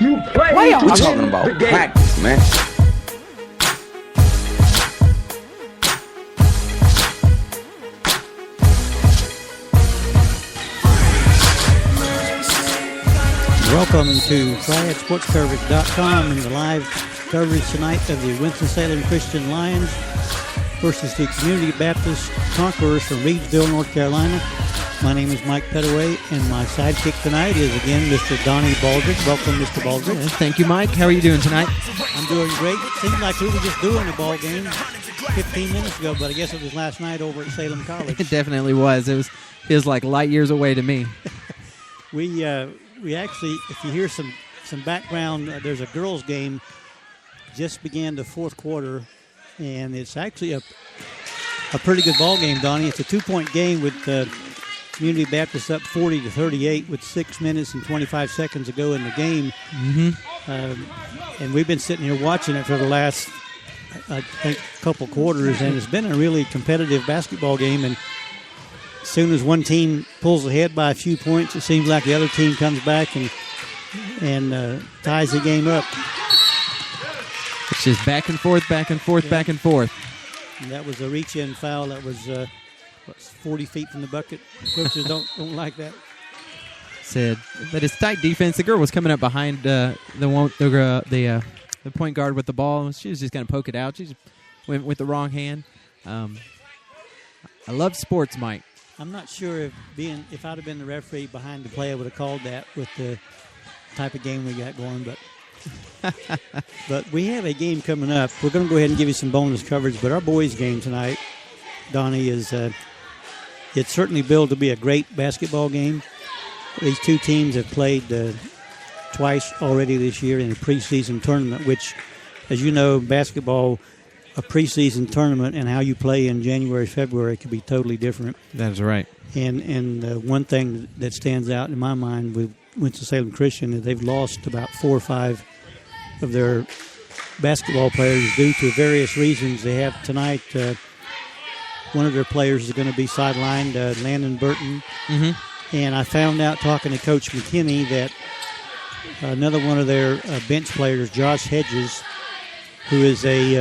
You play. We're talking about practice, man. Welcome to TriadSportsCoverage.com and the live coverage tonight of the Winston-Salem Christian Lions versus the Community Baptist Conquerors from Reidsville, North Carolina. My name is Mike Pettaway, and my sidekick tonight is, again, Mr. Donnie Baldrick. Welcome, Mr. Baldrick. Yes, thank you, Mike. How are you doing tonight? I'm doing great. It seems like we were just doing a ball game 15 minutes ago, but I guess it was last night over at Salem College. It definitely was. It feels like light years away to me. We actually, if you hear some background, there's a girls' game just began the fourth quarter, and it's actually a pretty good ball game, Donnie. It's a 2-point game with Community Baptist up 40-38 with 6 minutes and 25 seconds to go in the game. Mm-hmm. And we've been sitting here watching it for the last, I think, couple quarters, and it's been a really competitive basketball game. And as soon as one team pulls ahead by a few points, it seems like the other team comes back and ties the game up. It's just back and forth, back and forth, back and forth. And that was a reach-in foul. That was 40 feet from the bucket. Coaches don't like that. But it's tight defense. The girl was coming up behind the point guard with the ball. She was just going to poke it out. She just went with the wrong hand. I love sports, Mike. I'm not sure if I'd have been the referee behind the play, I would have called that with the type of game we got going. But we have a game coming up. We're going to go ahead and give you some bonus coverage. But our boys' game tonight, Donnie, is it's certainly billed to be a great basketball game. These two teams have played twice already this year in a preseason tournament, which, as you know, basketball, a preseason tournament and how you play in January, February could be totally different. That's right. And one thing that stands out in my mind with Winston-Salem Christian is they've lost about 4 or 5 of their basketball players due to various reasons. They have tonight one of their players is going to be sidelined, Landon Burton. Mm-hmm. And I found out talking to Coach McKinney that another one of their bench players, Josh Hedges, who is he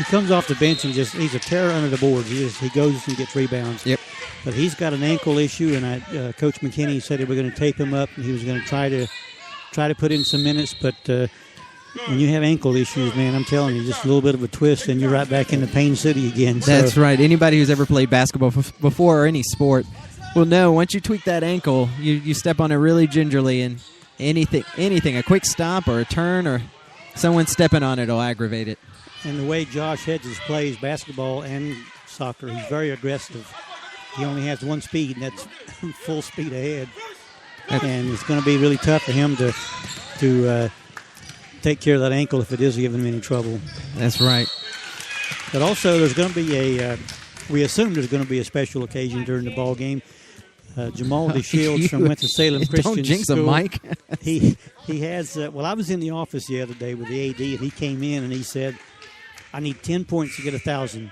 comes off the bench and he's a terror under the boards. He goes and gets rebounds. Yep. But he's got an ankle issue, and Coach McKinney said they were going to tape him up, and he was going to try to put in some minutes. But when you have ankle issues, man, I'm telling you, just a little bit of a twist, and you're right back into Pain City again. That's right. Anybody who's ever played basketball before or any sport will know once you tweak that ankle, you step on it really gingerly, and anything, a quick stop or a turn or someone stepping on it will aggravate it. And the way Josh Hedges plays basketball and soccer, he's very aggressive. He only has one speed, and that's full speed ahead. And it's going to be really tough for him to take care of that ankle if it is giving him any trouble. That's right. But also there's going to be we assume there's going to be a special occasion during the ball game. Jamal DeShields from Winston-Salem Christian Don't jinx School. him, Mike. he has, I was in the office the other day with the AD, and he came in and he said, I need 10 points to get 1,000.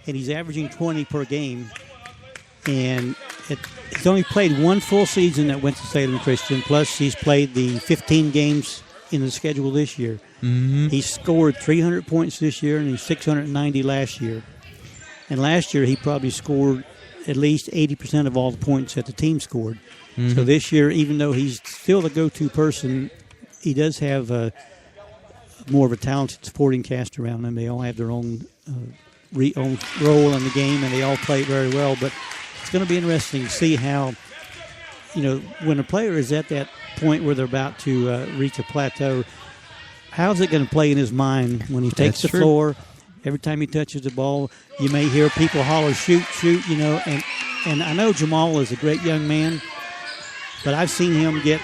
And he's averaging 20 per game. And he's only played one full season at Winston-Salem Christian, plus he's played the 15 games in the schedule this year. Mm-hmm. He scored 300 points this year, and he's 690 last year. And last year he probably scored at least 80% of all the points that the team scored. Mm-hmm. So this year, even though he's still the go-to person, he does have more of a talented supporting cast around them. They all have their own role in the game, and they all play very well. But it's going to be interesting to see how, when a player is at that point where they're about to reach a plateau, how's it going to play in his mind when he takes the floor? Every time he touches the ball, you may hear people holler, shoot, and I know Jamal is a great young man, but I've seen him get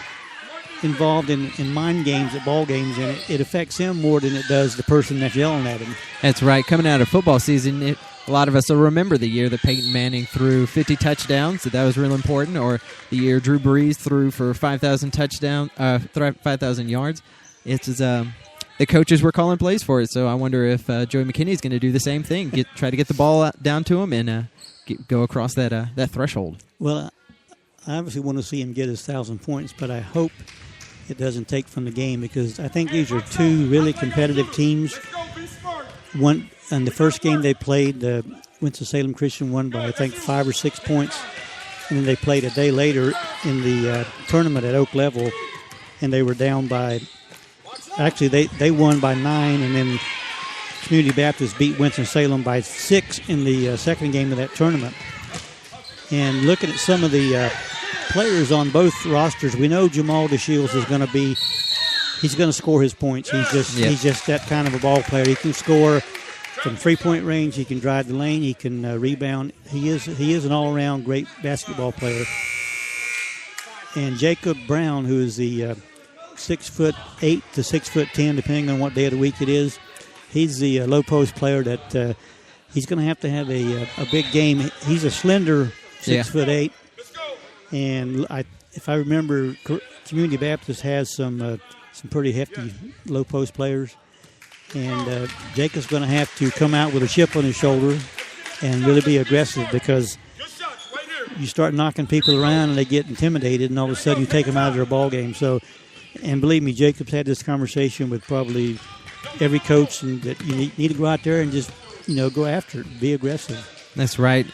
involved in mind games at ball games, and it affects him more than it does the person that's yelling at him. That's right. Coming out of football season, a lot of us will remember the year that Peyton Manning threw 50 touchdowns, so that was real important, or the year Drew Brees threw for 5,000 yards. It's the coaches were calling plays for it, so I wonder if Joey McKinney is going to do the same thing, try to get the ball down to him and go across that threshold. Well, I obviously want to see him get his 1,000 points, but I hope it doesn't take from the game because I think these are two really competitive teams. One in the first game they played, Winston-Salem Christian won by I think 5 or 6 points, and then they played a day later in the tournament at Oak Level, and they were down by. Actually, they won by 9, and then Community Baptist beat Winston-Salem by 6 in the second game of that tournament. And looking at some of the players on both rosters, we know Jamal DeShields is going to be. He's going to score his points. He's just that kind of a ball player. He can score from 3-point range. He can drive the lane. He can rebound. He is an all-around great basketball player. And Jacob Brown, who is the 6'8" to 6'10", depending on what day of the week it is, he's the low post player that he's going to have a big game. He's a slender 6'8", and if I remember, Community Baptist has some pretty hefty low post players, and Jacob's going to have to come out with a chip on his shoulder and really be aggressive because you start knocking people around and they get intimidated, and all of a sudden you take them out of their ball game. So, and believe me, Jacob's had this conversation with probably every coach, and that you need to go out there and just go after it, be aggressive. That's right.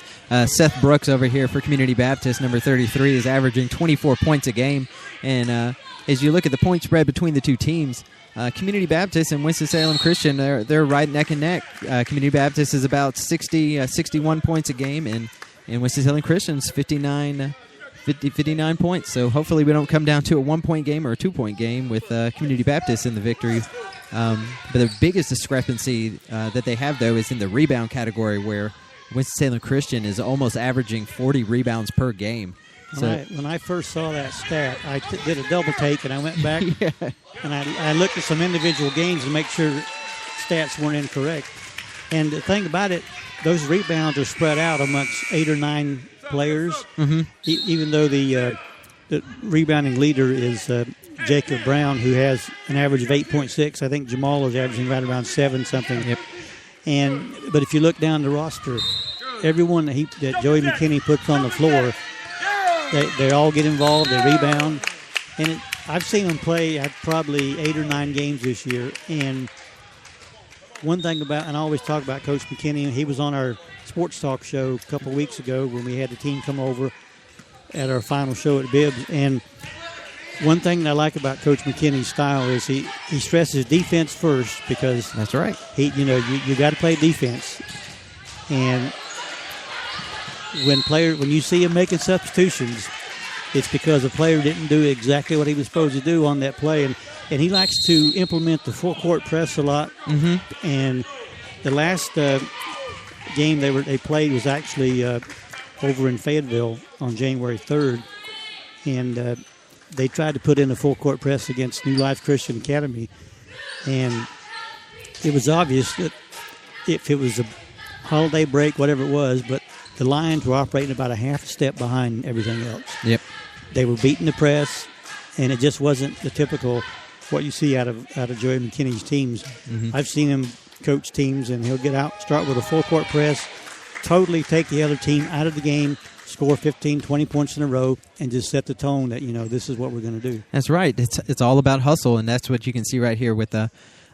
Seth Brooks over here for Community Baptist, number 33, is averaging 24 points a game. And as you look at the point spread between the two teams, Community Baptist and Winston-Salem Christian, they're right neck and neck. Community Baptist is about 61 points a game, and Winston-Salem Christian's 59 points. So hopefully we don't come down to a 1-point game or a 2-point game with Community Baptist in the victory. But the biggest discrepancy that they have, though, is in the rebound category, where Winston-Salem Christian is almost averaging 40 rebounds per game. When I first saw that stat, I did a double take, and I went back and I looked at some individual games to make sure stats weren't incorrect. And the thing about it, those rebounds are spread out amongst 8 or 9 players, even though the rebounding leader is Jacob Brown, who has an average of 8.6. I think Jamal is averaging right around 7 something. Yep. But if you look down the roster, everyone that Joey McKinney puts on the floor, they all get involved. They rebound, and I've seen them play probably 8 or 9 games this year. And one thing about, and I always talk about Coach McKinney, he was on our sports talk show a couple of weeks ago when we had the team come over at our final show at Bibbs. And one thing that I like about Coach McKinney's style is he stresses defense first, because that's right. You got to play defense. And when you see him making substitutions, it's because a player didn't do exactly what he was supposed to do on that play. And he likes to implement the full court press a lot. Mm-hmm. And the last game they played was actually over in Fayetteville on January 3rd. And they tried to put in a full court press against New Life Christian Academy. And it was obvious that if it was a holiday break, whatever it was, but the Lions were operating about a half step behind everything else. Yep. They were beating the press, and it just wasn't the typical what you see out of Joey McKinney's teams. Mm-hmm. I've seen him coach teams, and he'll get out, start with a full court press, totally take the other team out of the game, score 15, 20 points in a row, and just set the tone that, this is what we're going to do. That's right. It's all about hustle, and that's what you can see right here with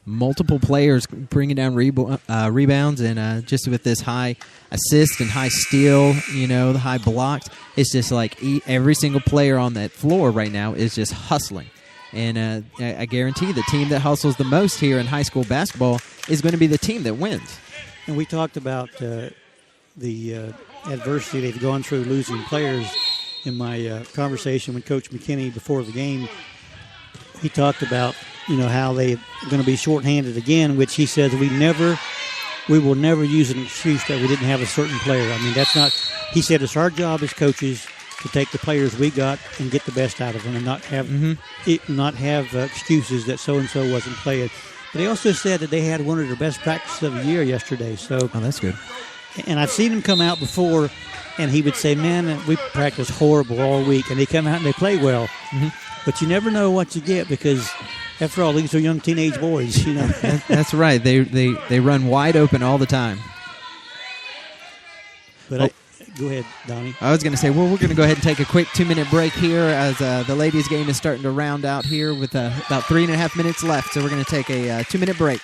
multiple players bringing down rebounds, and just with this high assist and high steal, the high blocks. It's just like every single player on that floor right now is just hustling. And I guarantee the team that hustles the most here in high school basketball is going to be the team that wins. And we talked about the adversity they've gone through losing players in my conversation with Coach McKinney before the game. He talked about how they're going to be shorthanded again, which he says we will never use an excuse that we didn't have a certain player. I mean, that's not. He said it's our job as coaches to take the players we got and get the best out of them, and not have excuses that so and so wasn't playing. But he also said that they had one of their best practices of the year yesterday. So that's good. And I've seen him come out before, and he would say, "Man, we practiced horrible all week," and they come out and they play well. Mm-hmm. But you never know what you get, because after all, these are young teenage boys, That's right. They run wide open all the time. But Go ahead, Donnie. I was going to say, well, we're going to go ahead and take a quick 2-minute break here as the ladies' game is starting to round out here with about 3.5 minutes left. So we're going to take a 2-minute break.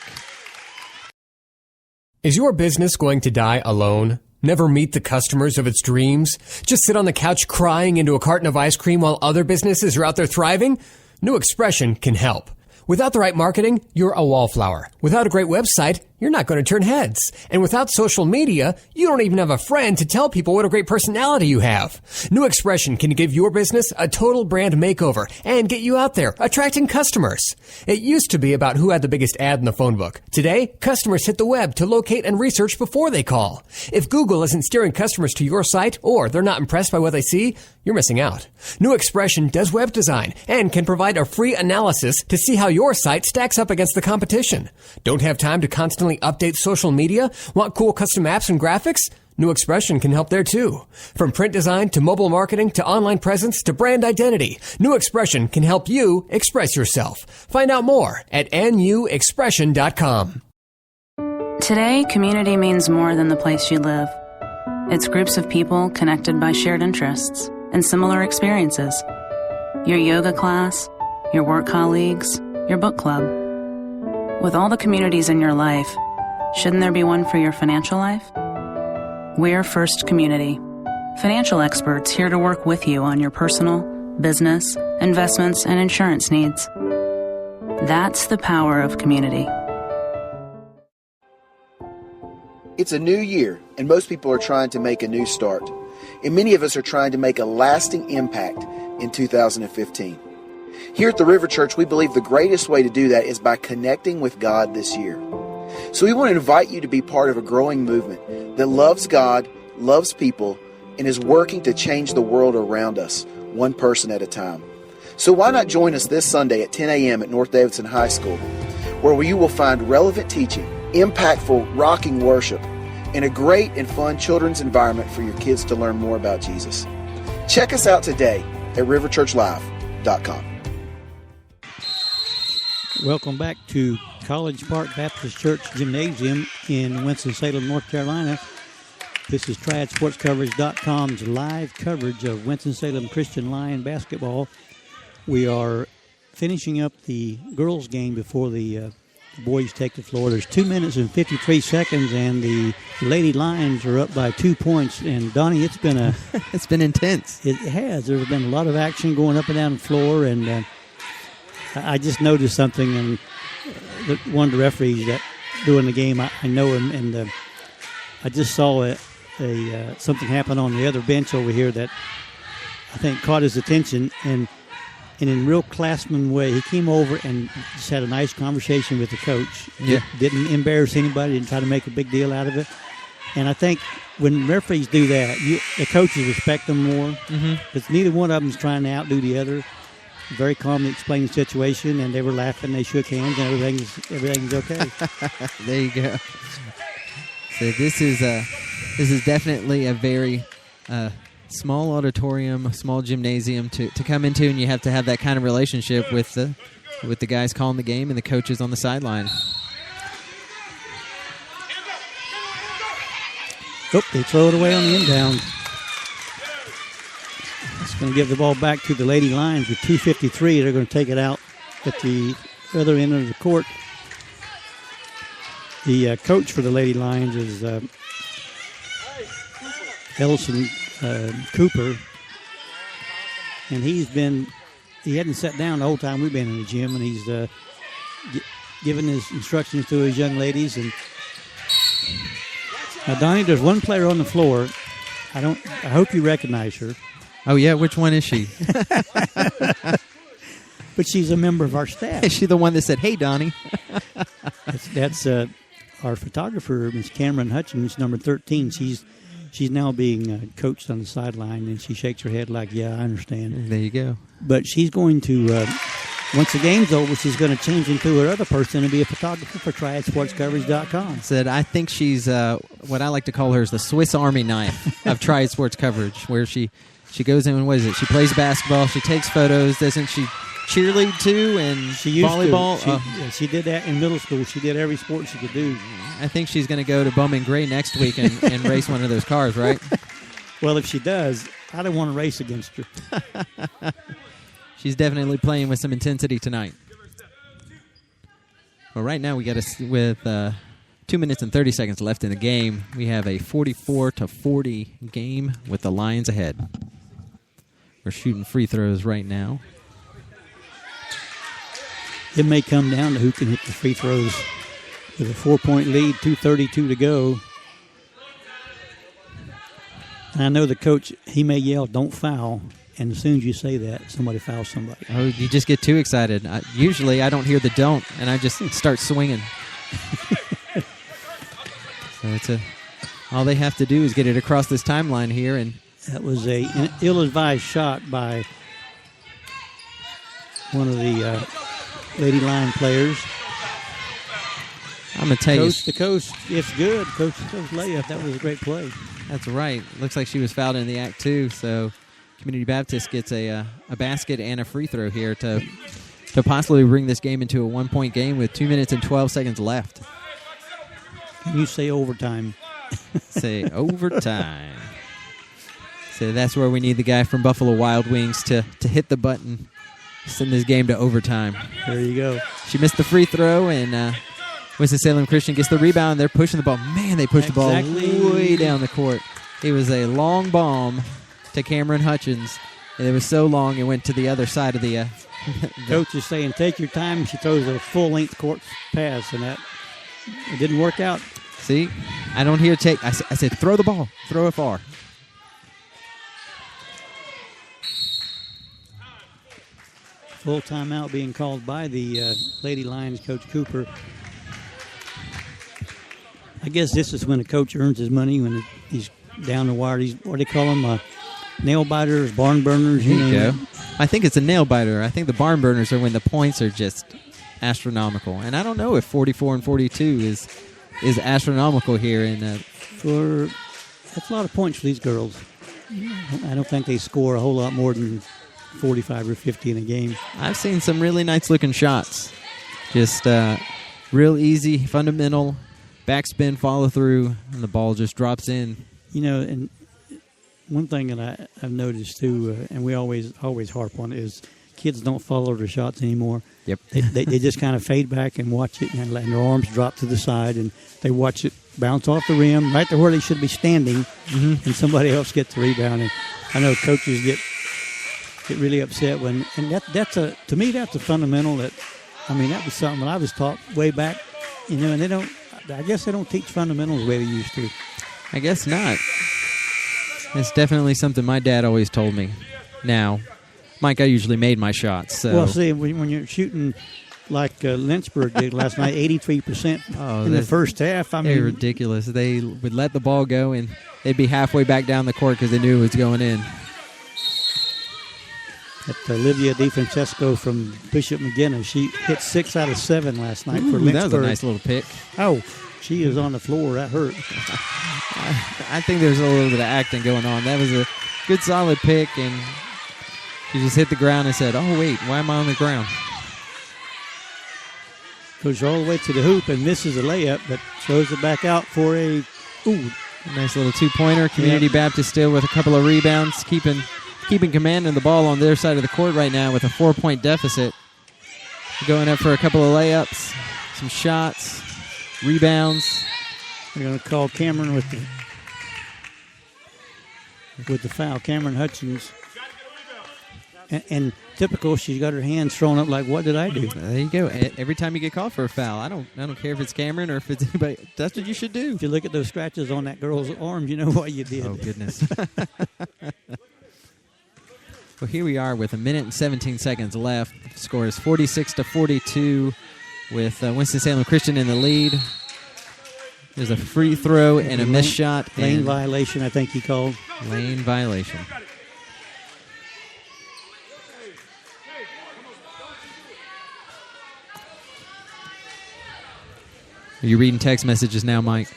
Is your business going to die alone? Never meet the customers of its dreams? Just sit on the couch crying into a carton of ice cream while other businesses are out there thriving? New Expression can help. Without the right marketing, you're a wallflower. Without a great website, you're not going to turn heads. And without social media, you don't even have a friend to tell people what a great personality you have. New Expression can give your business a total brand makeover and get you out there, attracting customers. It used to be about who had the biggest ad in the phone book. Today, customers hit the web to locate and research before they call. If Google isn't steering customers to your site or they're not impressed by what they see, you're missing out. New Expression does web design and can provide a free analysis to see how your site stacks up against the competition. Don't have time to constantly update social media? Want cool custom apps and graphics? New Expression can help there too. From print design to mobile marketing to online presence to brand identity, New Expression can help you express yourself. Find out more at nuexpression.com. Today, community means more than the place you live. It's groups of people connected by shared interests and similar experiences. Your yoga class, your work colleagues, your book club. With all the communities in your life, shouldn't there be one for your financial life? We're First Community, financial experts here to work with you on your personal, business, investments, and insurance needs. That's the power of community. It's a new year, and most people are trying to make a new start. And many of us are trying to make a lasting impact in 2015. Here at the River Church, we believe the greatest way to do that is by connecting with God this year. So we want to invite you to be part of a growing movement that loves God, loves people, and is working to change the world around us, one person at a time. So why not join us this Sunday at 10 a.m. at North Davidson High School, where you will find relevant teaching, impactful, rocking worship, and a great and fun children's environment for your kids to learn more about Jesus. Check us out today at riverchurchlive.com. Welcome back to College Park Baptist Church Gymnasium in Winston-Salem, North Carolina. This is TriadSportsCoverage.com's live coverage of Winston-Salem Christian Lion basketball. We are finishing up the girls' game before the boys take the floor. There's 2 minutes and 53 seconds, and the Lady Lions are up by 2 points. And, Donnie, it's been it's been intense. It has. There's been a lot of action going up and down the floor, and I just noticed something, and one of the referees that doing the game, I know him, and I just saw something happen on the other bench over here that I think caught his attention, and in real classman way, he came over and just had a nice conversation with the coach. Yeah. Didn't embarrass anybody, didn't try to make a big deal out of it. And I think when referees do that, the coaches respect them more, because neither one of them is trying to outdo the other. Very calmly explained the situation, and they were laughing. They shook hands, and everything's okay. There you go. So this is definitely a very small auditorium, small gymnasium to come into, and you have to have that kind of relationship with the guys calling the game and the coaches on the sideline. Oh, they throw it away on the inbound. It's going to give the ball back to the Lady Lions with 2:53. They're going to take it out at the other end of the court. The coach for the Lady Lions is Ellison Cooper, and he hadn't sat down the whole time we've been in the gym, and he's giving his instructions to his young ladies. And now, Donnie, there's one player on the floor. I hope you recognize her. Oh, yeah? Which one is she? But she's a member of our staff. Is she the one that said, "Hey, Donnie"? That's our photographer, Miss Cameron Hutchins, number 13. She's now being coached on the sideline, and she shakes her head like, yeah, I understand. There you go. But she's going to, once the game's over, she's going to change into her other person and be a photographer for TriadSportsCoverage.com. Said, I think she's what I like to call her is the Swiss Army knife of Triad Sports Coverage, where she goes in and what is it? She plays basketball, she takes photos, doesn't she? Cheerlead too, and she used volleyball. She did that in middle school. She did every sport she could do. I think she's going to go to Bowman Gray next week and race one of those cars, right? Well, if she does, I don't want to race against her. She's definitely playing with some intensity tonight. Well, right now with 2 minutes and 30 seconds left in the game, we have a 44-40 game with the Lions ahead. We're shooting free throws right now. It may come down to who can hit the free throws. With a 4-point lead, 2:32 to go. And I know the coach, he may yell, "Don't foul." And as soon as you say that, somebody fouls somebody. Oh, you just get too excited. Usually I don't hear the "don't," and I just start swinging. So all they have to do is get it across this timeline here. And that was an ill-advised shot by one of the Lady Lion players. I'm going to tell you. The coach, it's good. Coach layup. That was a great play. That's right. Looks like she was fouled in the act, too. So Community Baptist gets a basket and a free throw here to possibly bring this game into a 1-point game with 2 minutes and 12 seconds left. Can you say overtime? Say overtime. So that's where we need the guy from Buffalo Wild Wings to hit the button, send this game to overtime. There you go. She missed the free throw, and Winston-Salem Christian gets the rebound. They're pushing the ball. Man, they pushed the ball way down the court. It was a long bomb to Cameron Hutchins, and it was so long it went to the other side of the... Coach is saying, take your time. She throws a full-length court pass, and it didn't work out. See? I don't hear take. I said, throw the ball. Throw it far. Full timeout being called by the Lady Lions, Coach Cooper. I guess this is when a coach earns his money, when he's down the wire. What do they call them? Nail biters, barn burners. There you go. I think it's a nail biter. I think the barn burners are when the points are just astronomical. And I don't know if 44 and 42 is astronomical here. That's a lot of points for these girls. I don't think they score a whole lot more than 45 or 50 in a game. I've seen some really nice-looking shots. Just real easy, fundamental, backspin, follow-through, and the ball just drops in. You know, and one thing that I've noticed, too, and we always harp on it, is kids don't follow their shots anymore. Yep. They just kind of fade back and watch it, and their arms drop to the side, and they watch it bounce off the rim right to where they should be standing, and somebody else gets the rebound. And I know coaches get really upset when, and to me that's a fundamental that was something that I was taught way back, and I guess they don't teach fundamentals the way they used to. I guess not. It's definitely something my dad always told me. Now, Mike, I usually made my shots. So. Well, see, when you're shooting like Lynchburg did last night, 83% in the first half. They're ridiculous. They would let the ball go, and they'd be halfway back down the court because they knew it was going in. At Olivia DeFrancesco from Bishop McGinnis, she hit 6 out of 7 last night for Lynchburg. That was a nice little pick. Oh, she is on the floor. That hurt. I think there's a little bit of acting going on. That was a good, solid pick, and she just hit the ground and said, "Oh, wait, why am I on the ground?" Goes all the way to the hoop and misses a layup, but throws it back out for a nice little two-pointer. Community Baptist still with a couple of rebounds, keeping command of the ball on their side of the court right now with a 4-point deficit. Going up for a couple of layups, some shots, rebounds. We're going to call Cameron with the foul. Cameron Hutchins. And typical, she's got her hands thrown up like, what did I do? There you go. Every time you get called for a foul, I don't care if it's Cameron or if it's anybody. That's what you should do. If you look at those scratches on that girl's arms, you know what you did. Oh, goodness. Well, here we are with 1 minute and 17 seconds left. The score is 46-42 with Winston-Salem Christian in the lead. There's a free throw and a missed shot. Lane violation, I think he called. Lane violation. Are you reading text messages now, Mike?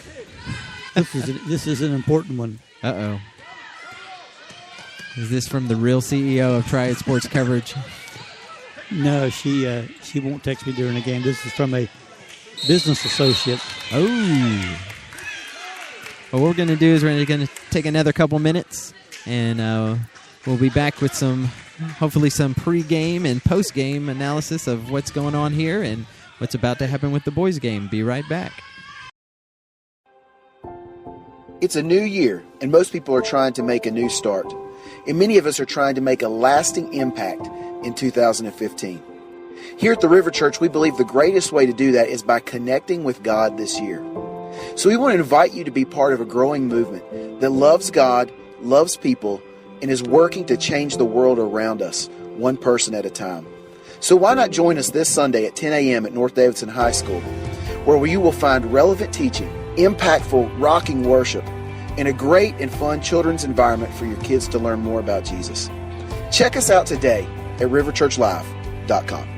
This is an important one. Uh-oh. Is this from the real CEO of Triad Sports Coverage? No, she won't text me during the game. This is from a business associate. Oh. Well, what we're going to do is we're going to take another couple minutes, and we'll be back with hopefully some pre-game and post-game analysis of what's going on here and what's about to happen with the boys' game. Be right back. It's a new year, and most people are trying to make a new start. And many of us are trying to make a lasting impact in 2015. Here at the River Church, we believe the greatest way to do that is by connecting with God this year. So we want to invite you to be part of a growing movement that loves God, loves people, and is working to change the world around us, one person at a time. So why not join us this Sunday at 10 a.m. at North Davidson High School, where you will find relevant teaching, impactful, rocking worship, and a great and fun children's environment for your kids to learn more about Jesus. Check us out today at riverchurchlive.com.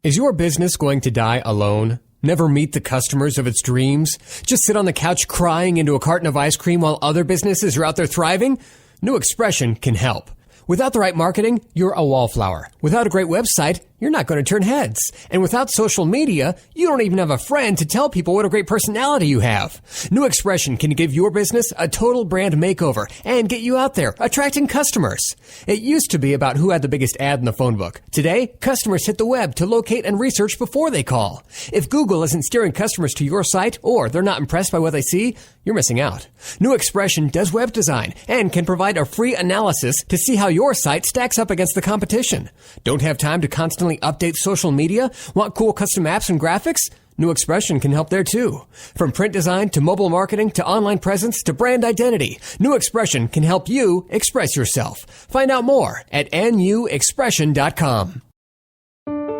Is your business going to die alone? Never meet the customers of its dreams? Just sit on the couch crying into a carton of ice cream while other businesses are out there thriving? New Expression can help. Without the right marketing, you're a wallflower. Without a great website, you're not going to turn heads. And without social media, you don't even have a friend to tell people what a great personality you have. New Expression can give your business a total brand makeover and get you out there, attracting customers. It used to be about who had the biggest ad in the phone book. Today, customers hit the web to locate and research before they call. If Google isn't steering customers to your site or they're not impressed by what they see, you're missing out. New Expression does web design and can provide a free analysis to see how your site stacks up against the competition. Don't have time to constantly update social media? Want cool custom apps and graphics? New Expression can help there too. From print design to mobile marketing to online presence to brand identity, New Expression can help you express yourself. Find out more at nuexpression.com.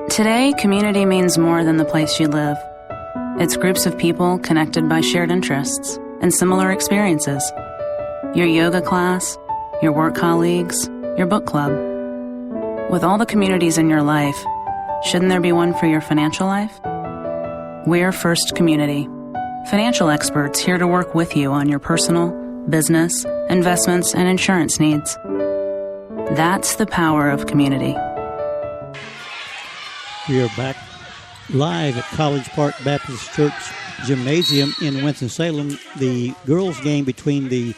Today, community means more than the place you live. It's groups of people connected by shared interests and similar experiences. Your yoga class, your work colleagues, your book club. With all the communities in your life, shouldn't there be one for your financial life? We're First Community, financial experts here to work with you on your personal, business, investments, and insurance needs. That's the power of community. We are back live at College Park Baptist Church Gymnasium in Winston-Salem. The girls' game between the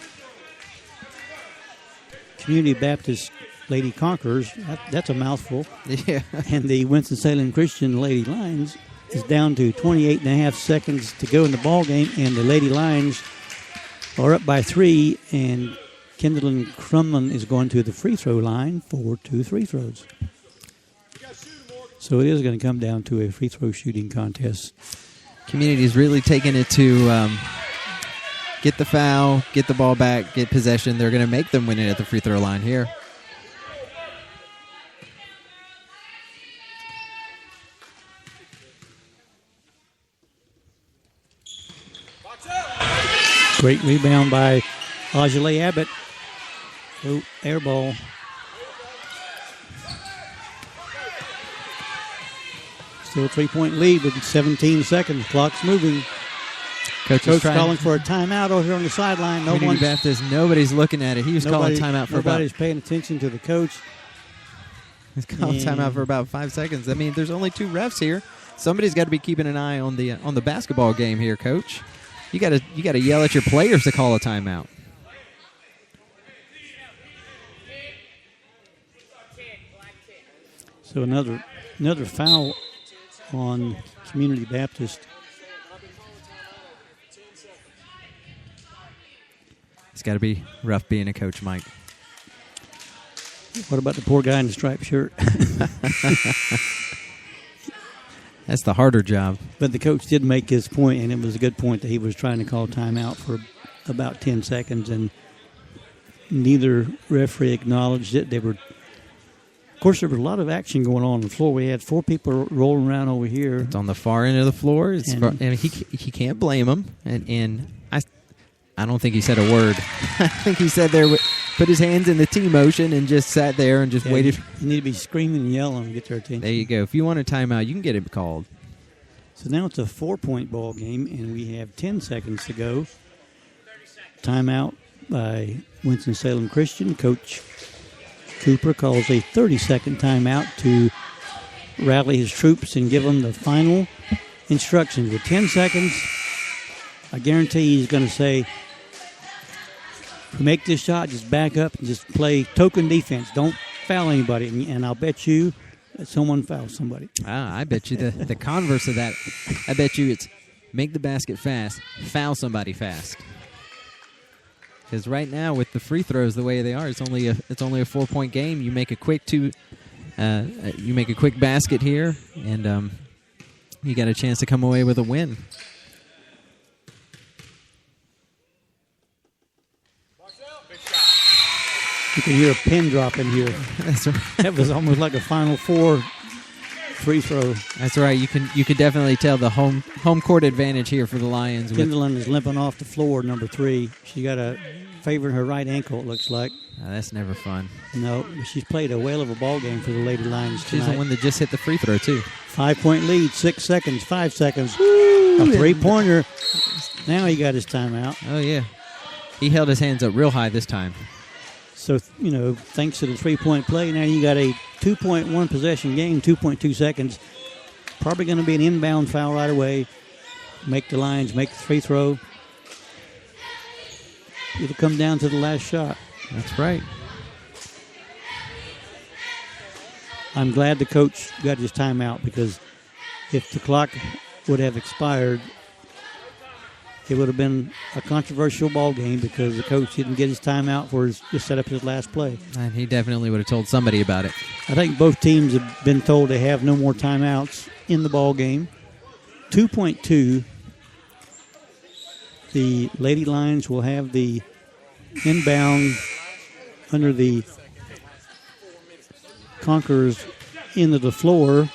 Community Baptist Lady Conquerors, that's a mouthful, Yeah. and the Winston-Salem Christian Lady Lions is down to 28 and a half seconds to go in the ball game, and the Lady Lions are up by 3, and Kendall Crumlin is going to the free throw line for 2 free throws. So it is going to come down to a free throw shooting contest. Community is really taking it to get the foul, get the ball back, get possession. They're going to make them win it at the free throw line here. Great rebound by Ajale Abbott. Oh, air ball. Still a 3-point lead with 17 seconds. Clock's moving. Coach calling for a timeout over here on the sideline. Nobody's looking at it. He was calling timeout for nobody's paying attention to the coach. He's calling timeout for about 5 seconds. I mean, there's only 2 refs here. Somebody's got to be keeping an eye on the basketball game here, Coach. You got to yell at your players to call a timeout. So another foul on Community Baptist. It's got to be rough being a coach, Mike. What about the poor guy in the striped shirt? That's the harder job. But the coach did make his point, and it was a good point that he was trying to call timeout for about 10 seconds, and neither referee acknowledged it. Of course, there was a lot of action going on the floor. We had 4 people rolling around over here. It's on the far end of the floor. He can't blame them, and I don't think he said a word. I think he said put his hands in the T motion and just sat there and just waited. You need to be screaming and yelling to get their attention. There you go. If you want a timeout, you can get it called. So now it's a 4-point ball game, and we have 10 seconds to go. Timeout by Winston-Salem Christian. Coach Cooper calls a 30-second timeout to rally his troops and give them the final instructions. With 10 seconds, I guarantee he's going to say, you make this shot, just back up and just play token defense. Don't foul anybody, and I'll bet you that someone fouls somebody. I bet you the converse of that. I bet you it's make the basket fast, foul somebody fast. Because right now with the free throws the way they are, it's only a 4-point game. You make a quick basket here, and you got a chance to come away with a win. You can hear a pin drop in here. That's right. That was almost like a Final Four free throw. That's right. You could definitely tell the home court advantage here for the Lions. Kindleton is limping off the floor, number 3. She got a favor in her right ankle, it looks like. That's never fun. No, she's played a whale of a ball game for the Lady Lions tonight. She's the one that just hit the free throw, too. 5-point lead, 6 seconds, 5 seconds. Woo! A 3-pointer. Now he got his timeout. Oh, yeah. He held his hands up real high this time. So, thanks to the 3-point play, now you got a 2.1 possession game, 2.2 seconds. Probably going to be an inbound foul right away. Make the Lions make the free throw. It'll come down to the last shot. That's right. I'm glad the coach got his timeout, because if the clock would have expired, it would have been a controversial ball game because the coach didn't get his timeout to set up his last play. And he definitely would have told somebody about it. I think both teams have been told they have no more timeouts in the ball game. 2.2. The Lady Lions will have the inbound under the Conquerors into the floor.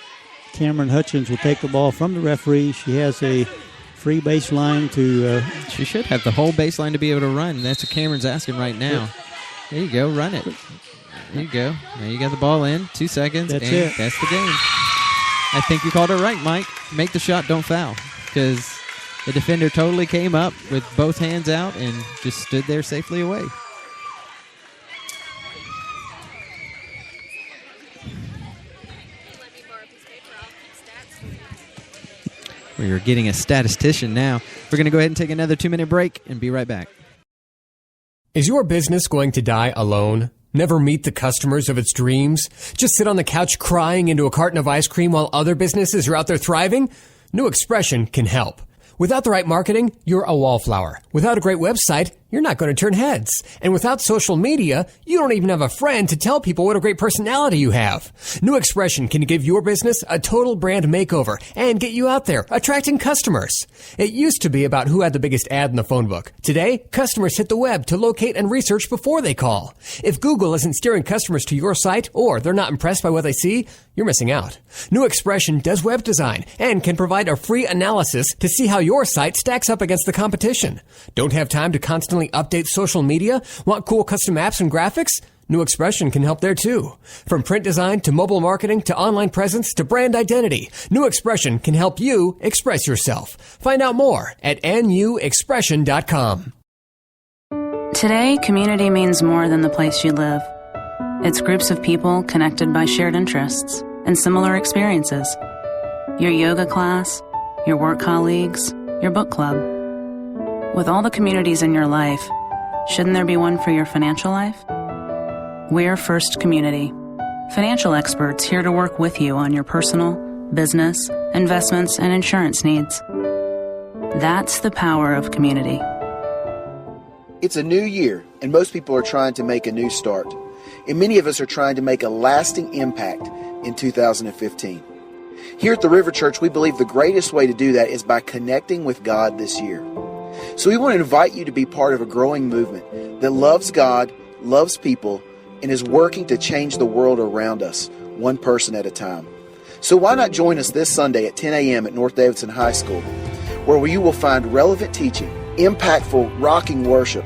Cameron Hutchins will take the ball from the referee. She has a free baseline to... she should have the whole baseline to be able to run. That's what Cameron's asking right now. There you go. Run it. There you go. Now you got the ball in. 2 seconds. That's and it. That's the game. I think you called it right, Mike. Make the shot, don't foul. Because the defender totally came up with both hands out and just stood there safely away. We are getting a statistician now. We're going to go ahead and take another 2-minute break and be right back. Is your business going to die alone? Never meet the customers of its dreams? Just sit on the couch crying into a carton of ice cream while other businesses are out there thriving? New Expression can help. Without the right marketing, you're a wallflower. Without a great website, you're not going to turn heads. And without social media, you don't even have a friend to tell people what a great personality you have. New Expression can give your business a total brand makeover and get you out there, attracting customers. It used to be about who had the biggest ad in the phone book. Today, customers hit the web to locate and research before they call. If Google isn't steering customers to your site or they're not impressed by what they see, you're missing out. New Expression does web design and can provide a free analysis to see how your site stacks up against the competition. Don't have time to constantly update social media? Want cool custom apps and graphics? New Expression can help there too. From print design to mobile marketing to online presence to brand identity, New Expression can help you express yourself. Find out more at nuexpression.com. Today, community means more than the place you live. It's groups of people connected by shared interests and similar experiences. Your yoga class, your work colleagues, your book club. With all the communities in your life, shouldn't there be one for your financial life? We're First Community, financial experts here to work with you on your personal, business, investments, and insurance needs. That's the power of community. It's a new year, and most people are trying to make a new start. And many of us are trying to make a lasting impact in 2015. Here at the River Church, we believe the greatest way to do that is by connecting with God this year. So we want to invite you to be part of a growing movement that loves God, loves people, and is working to change the world around us, one person at a time. So why not join us this Sunday at 10 a.m. at North Davidson High School, where you will find relevant teaching, impactful, rocking worship,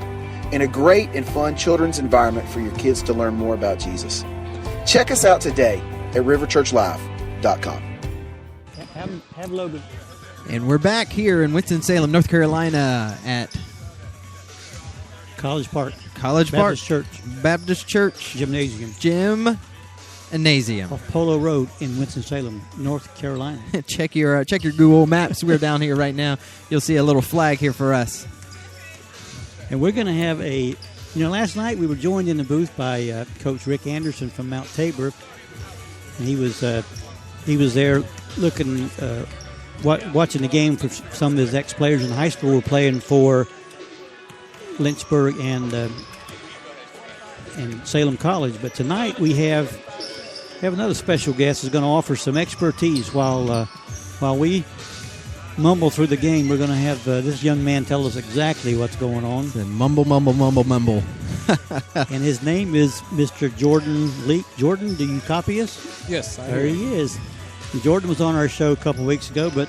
and a great and fun children's environment for your kids to learn more about Jesus. Check us out today at riverchurchlive.com. Have Logan. And we're back here in Winston-Salem, North Carolina at College Park. Baptist Church. Baptist Church. Gymnasium. Off Polo Road in Winston-Salem, North Carolina. Check your Google Maps. We're down here right now. You'll see a little flag here for us. And we're going to have a Last night we were joined in the booth by Coach Rick Anderson from Mount Tabor, and he was there looking, watching the game for some of his ex-players in high school were playing for Lynchburg and Salem College. But tonight we have another special guest who's going to offer some expertise while we mumble through the game. We're going to have this young man tell us exactly what's going on. And mumble, mumble, mumble, mumble. And his name is Mr. Jordan Leak. Jordan, do you copy us? Yes, There he is. And Jordan was on our show a couple of weeks ago, but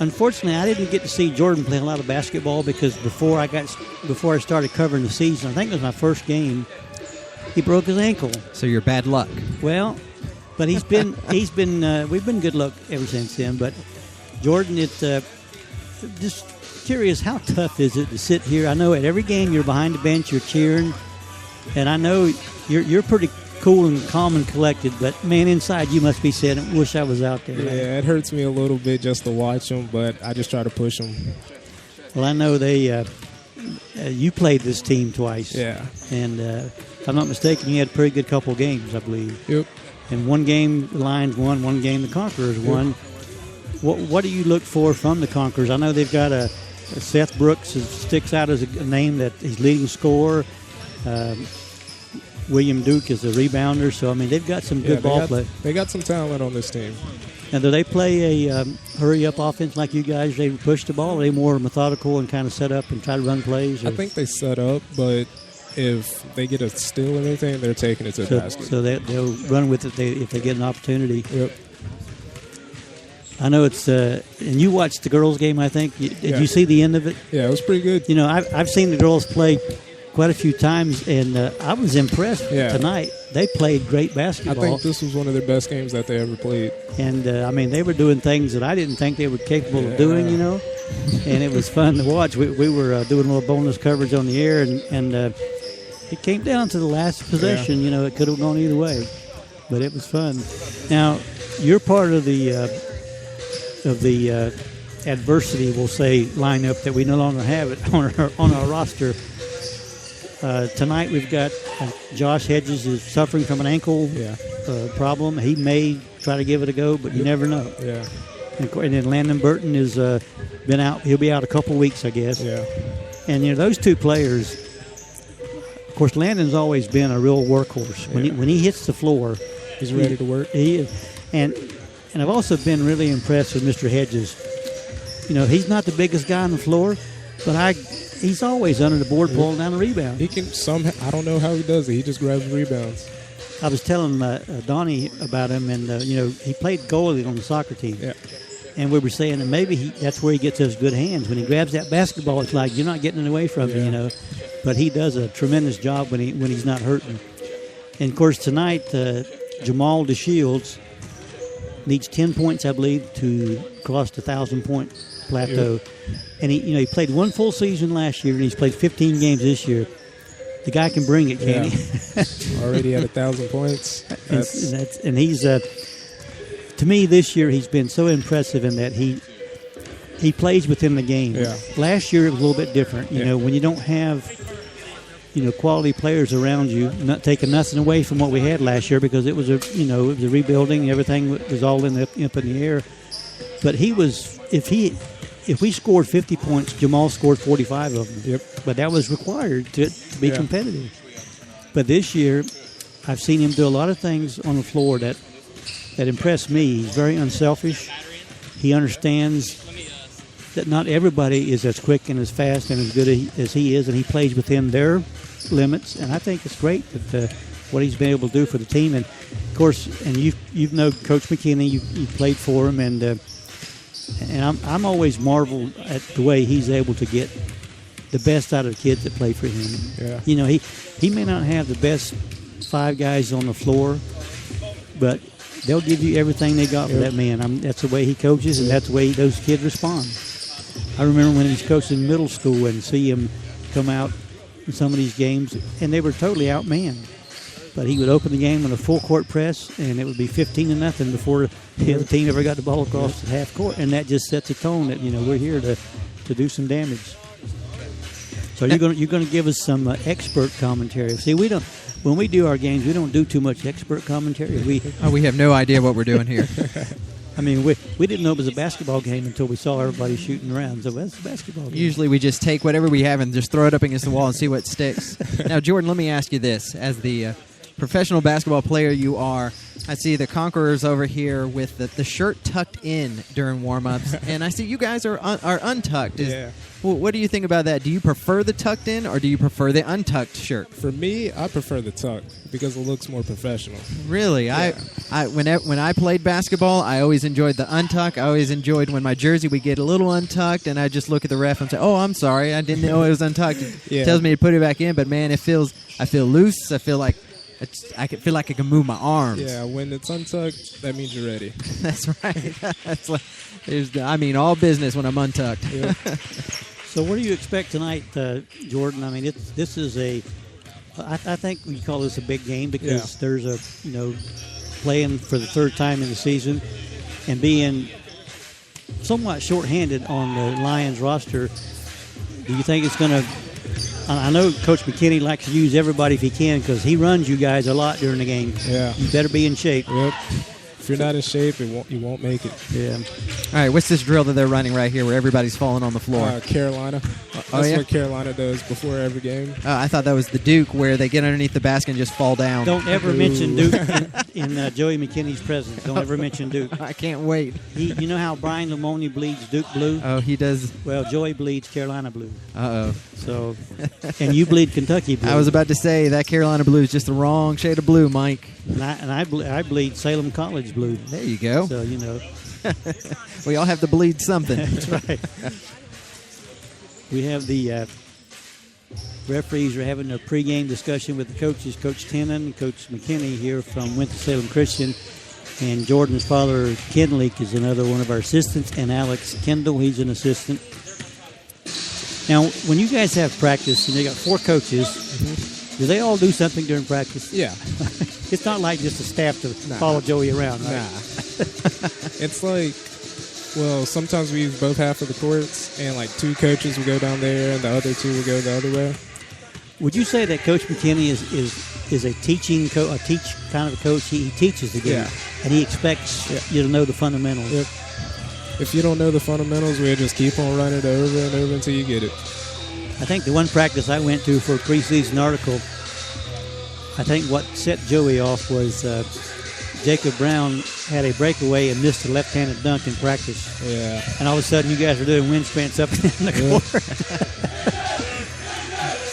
unfortunately, I didn't get to see Jordan play a lot of basketball because before I started covering the season, I think it was my first game, he broke his ankle. So you're bad luck. Well, but we've been good luck ever since then. But Jordan, it's just curious, how tough is it to sit here? I know at every game you're behind the bench, you're cheering, and I know you're pretty cool and calm and collected, but man, inside you must be saying, I wish I was out there. Yeah, right? it hurts me a little bit just to watch them, but I just try to push them. Well, I know you played this team twice. Yeah. And if I'm not mistaken, you had a pretty good couple of games, I believe. Yep. And one game the Lions won, one game the Conquerors won. What do you look for from the Conquerors? I know they've got a Seth Brooks who sticks out as a name that he's leading scorer. William Duke is a rebounder, so I mean they've got some good ball play. They got some talent on this team. And do they play a hurry-up offense like you guys? They push the ball? Or are they more methodical and kind of set up and try to run plays? Or? I think they set up, but if they get a steal or anything, they're taking it to the basket. So they'll run with it if they get an opportunity. Yep. I know it's and you watched the girls' game, I think. Did you see the end of it? Yeah, it was pretty good. I've seen the girls play quite a few times, and I was impressed tonight. They played great basketball. I think this was one of their best games that they ever played. And, I mean, they were doing things that I didn't think they were capable of doing, and it was fun to watch. We were doing a little bonus coverage on the air, and it came down to the last possession. Yeah. It could have gone either way, but it was fun. Now, you're part of the adversity, we'll say, lineup that we no longer have it on our roster. Tonight we've got Josh Hedges is suffering from an ankle problem. He may try to give it a go, but you never know. Yeah. And then Landon Burton is been out. He'll be out a couple weeks, I guess. Yeah. And those two players. Of course, Landon's always been a real workhorse. When he hits the floor, he's ready to work. He is. And I've also been really impressed with Mr. Hedges. He's not the biggest guy on the floor, but he's always under the board pulling down a rebound. He can I don't know how he does it. He just grabs rebounds. I was telling Donnie about him, and he played goalie on the soccer team. Yeah. And we were saying that maybe that's where he gets those good hands. When he grabs that basketball, it's like you're not getting it away from him, But he does a tremendous job when he's not hurting. And of course tonight, Jamal DeShields needs 10 points, I believe, to cross the 1,000-point plateau. Yeah. And he played one full season last year, and he's played 15 games this year. The guy can bring it, can't he? Already at 1,000 points. And he's to me this year he's been so impressive in that he plays within the game. Yeah. Last year it was a little bit different. When you don't have quality players around you, not taking nothing away from what we had last year because it was a rebuilding. Everything was all up in the air. But he was if we scored 50 points, Jamal scored 45 of them. Yep. But that was required to be competitive. But this year, I've seen him do a lot of things on the floor that impress me. He's very unselfish. He understands that not everybody is as quick and as fast and as good as he is, and he plays within their limits. And I think it's great that what he's been able to do for the team. And of course, and you know Coach McKinney, you played for him, and I'm always marveled at the way he's able to get the best out of the kids that play for him. Yeah. He may not have the best 5 guys on the floor, but they'll give you everything they got for that man. That's the way he coaches, and that's the way those kids respond. I remember when he was coaching middle school and see him come out in some of these games, and they were totally outmanned. But he would open the game with a full court press, and it would be 15-0 before the other team ever got the ball across the half court, and that just sets a tone that we're here to do some damage. So you're going to give us some expert commentary. See, when we do our games, we don't do too much expert commentary. We have no idea what we're doing here. I mean, we didn't know it was a basketball game until we saw everybody shooting around. So that's a basketball game. Usually we just take whatever we have and just throw it up against the wall and see what sticks. Now, Jordan, let me ask you this. As the professional basketball player you are, I see the Conquerors over here with the shirt tucked in during warm-ups, and I see you guys are untucked. Well, what do you think about that? Do you prefer the tucked in, or do you prefer the untucked shirt? For me, I prefer the tuck because it looks more professional. Really? Yeah. When I played basketball, I always enjoyed the untuck. I always enjoyed when my jersey would get a little untucked, and I just look at the ref and say, "Oh, I'm sorry, I didn't know it was untucked." It tells me to put it back in, but man, I feel loose. I feel like I feel like I can move my arms. Yeah, when it's untucked, that means you're ready. That's right. That's like, all business when I'm untucked. Yeah. So what do you expect tonight, Jordan? I mean, this is I think we call this a big game because there's playing for the third time in the season and being somewhat shorthanded on the Lions roster. Do you think it's going to? I know Coach McKinney likes to use everybody if he can because he runs you guys a lot during the game. Yeah, you better be in shape. Yep. If you're not in shape, you won't make it. Yeah. All right, what's this drill that they're running right here where everybody's falling on the floor? Carolina. That's what Carolina does before every game. I thought that was the Duke where they get underneath the basket and just fall down. Don't ever mention Duke in Joey McKinney's presence. Don't ever mention Duke. I can't wait. You know how Brian Lamoni bleeds Duke blue? Oh, he does. Well, Joey bleeds Carolina blue. Uh-oh. So, and you bleed Kentucky blue. I was about to say that Carolina blue is just the wrong shade of blue, Mike. And I bleed Salem College blue. There you go. So, we all have to bleed something. That's right. We have the referees are having a pregame discussion with the coaches, Coach Tennant and Coach McKinney here from Winston-Salem Christian. And Jordan's father, Kenley, is another one of our assistants, and Alex Kendall, he's an assistant. Now, when you guys have practice, and you got 4 coaches, do they all do something during practice? Yeah. It's not like just a staff to follow Joey around, right? Nah. It's like, well, sometimes we use both half of the courts, and like 2 coaches will go down there, and the other 2 will go the other way. Would you say that Coach McKinney is a teaching a teach kind of a coach? He teaches the game, and he expects you to know the fundamentals. Yep. If you don't know the fundamentals, we'll just keep on running it over and over until you get it. I think the one practice I went to for a preseason article, I think what set Joey off was Jacob Brown had a breakaway and missed a left-handed dunk in practice. Yeah. And all of a sudden, you guys are doing wind sprints up in the court.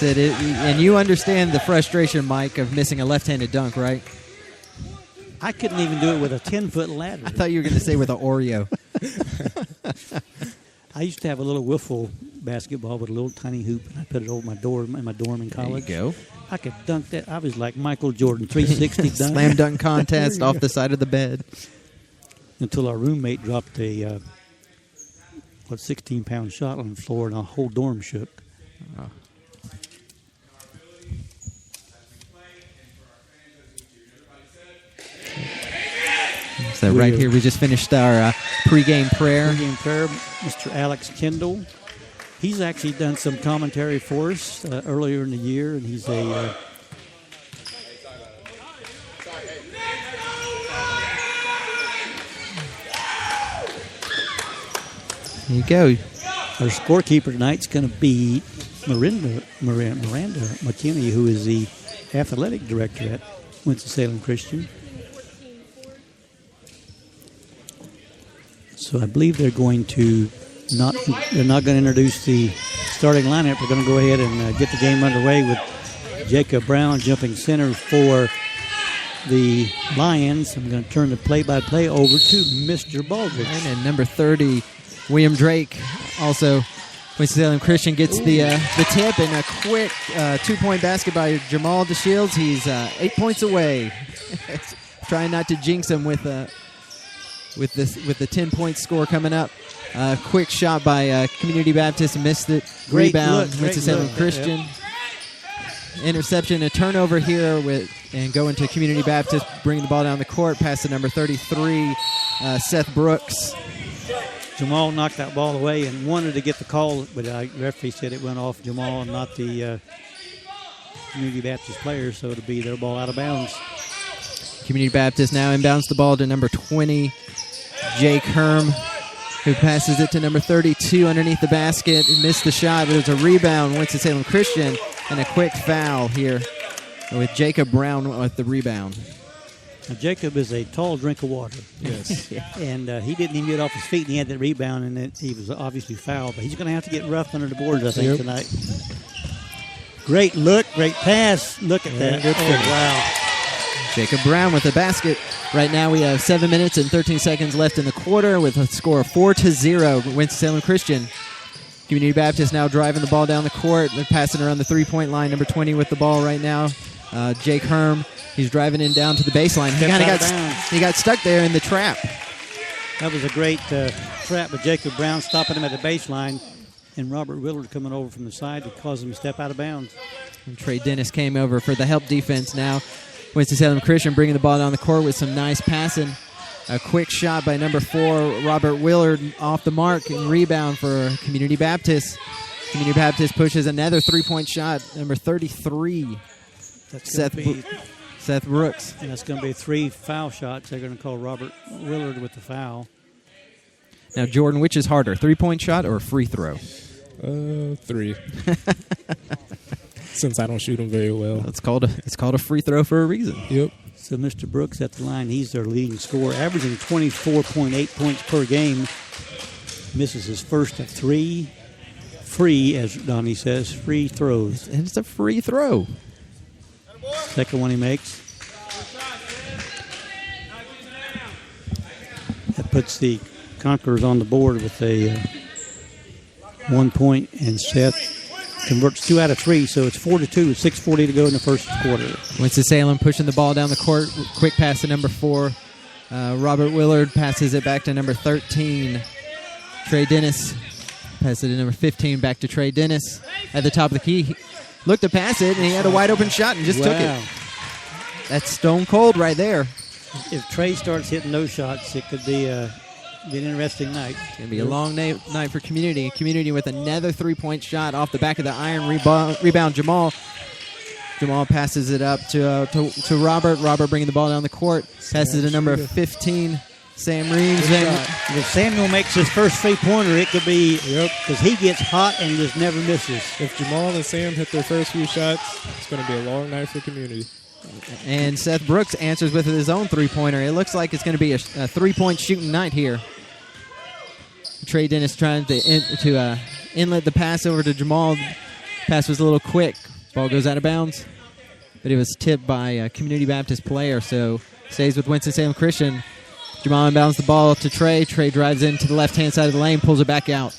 And you understand the frustration, Mike, of missing a left-handed dunk, right? I couldn't even do it with a 10-foot ladder. I thought you were going to say with an Oreo. I used to have a little wiffle basketball with a little tiny hoop, and I put it over my dorm in college. There you go. I could dunk that. I was like Michael Jordan, 360 dunk. Slam dunk contest off the side of the bed. Until our roommate dropped a 16-pound shot on the floor, and the whole dorm shook. Oh. So right here, we just finished our pregame prayer. Pregame prayer, Mr. Alex Kendall. He's actually done some commentary for us earlier in the year, and he's a... There you go. Our scorekeeper tonight's going to be Miranda McKinney, who is the athletic director at Winston-Salem Christian. So I believe they're going to not going to introduce the starting lineup. They're going to go ahead and get the game underway with Jacob Brown jumping center for the Lions. I'm going to turn the play-by-play over to Mr. Baldridge. And number 30, William Drake, also Winston-Salem Christian, gets the tip, and a quick 2-point basket by Jamal DeShields. He's 8 points away. Trying not to jinx him with the 10-point score coming up. Quick shot by Community Baptist, missed it. Great Rebound, look, Winston-Salem Christian. Yep. Interception, a turnover here and going to Community Baptist, bringing the ball down the court past the number 33, Seth Brooks. Jamal knocked that ball away and wanted to get the call, but the referee said it went off Jamal and not the Community Baptist players, so it'll be their ball out of bounds. Community Baptist now inbounds the ball to number 20, Jake Herm, who passes it to number 32 underneath the basket. He missed the shot. There's a rebound. Winston-Salem Christian, and a quick foul here with Jacob Brown with the rebound. Now, Jacob is a tall drink of water. Yes. And he didn't even get off his feet, and he had that rebound, and he was obviously fouled. But he's going to have to get rough under the boards, I think, tonight. Great look, great pass. Look at that. Good finish. Wow. Jacob Brown with the basket. Right now we have 7 minutes and 13 seconds left in the quarter with a score of 4-0. Winston-Salem Christian. Community Baptist now driving the ball down the court. They're passing around the three-point line. Number 20 with the ball right now. Jake Herm. He's driving in down to the baseline. He got stuck there in the trap. That was a great trap with Jacob Brown stopping him at the baseline, and Robert Willard coming over from the side to cause him to step out of bounds. And Trey Dennis came over for the help defense now. Winston-Salem Christian bringing the ball down the court with some nice passing. A quick shot by number 4, Robert Willard, off the mark, and rebound for Community Baptist. Community Baptist pushes another three-point shot, number 33, Seth Brooks. And that's going to be 3 foul shots. They're going to call Robert Willard with the foul. Now, Jordan, which is harder, three-point shot or free throw? 3. Since I don't shoot them very well. It's called a free throw for a reason. Yep. So Mr. Brooks at the line, he's their leading scorer, averaging 24.8 points per game. Misses his first of 3 free, as Donnie says, free throws. And it's a free throw. Second one he makes. That puts the Conquerors on the board with a 1 point, and Seth converts 2 out of 3, so it's 4-2 with 6:40 to go in the first quarter. Winston-Salem pushing the ball down the court. Quick pass to number 4. Robert Willard passes it back to number 13. Trey Dennis passes it to number 15, back to Trey Dennis. At the top of the key, he looked to pass it, and he had a wide open shot and just took it. That's stone cold right there. If Trey starts hitting those shots, it could be an interesting night. It's going to be a long night for Community. Community with another three-point shot off the back of the iron. Rebound Jamal. Jamal passes it up to Robert. Robert bringing the ball down the court. Passes it to number 15, Sam Reeves. If Samuel makes his first three-pointer, it could be, because he gets hot and just never misses. If Jamal and Sam hit their first few shots, it's going to be a long night for Community. And Seth Brooks answers with his own three-pointer. It looks like it's going to be a three-point shooting night here. Trey Dennis trying to inlet the pass over to Jamal. Pass was a little quick. Ball goes out of bounds. But it was tipped by a Community Baptist player, so stays with Winston-Salem Christian. Jamal inbounds the ball to Trey. Trey drives into the left-hand side of the lane, pulls it back out.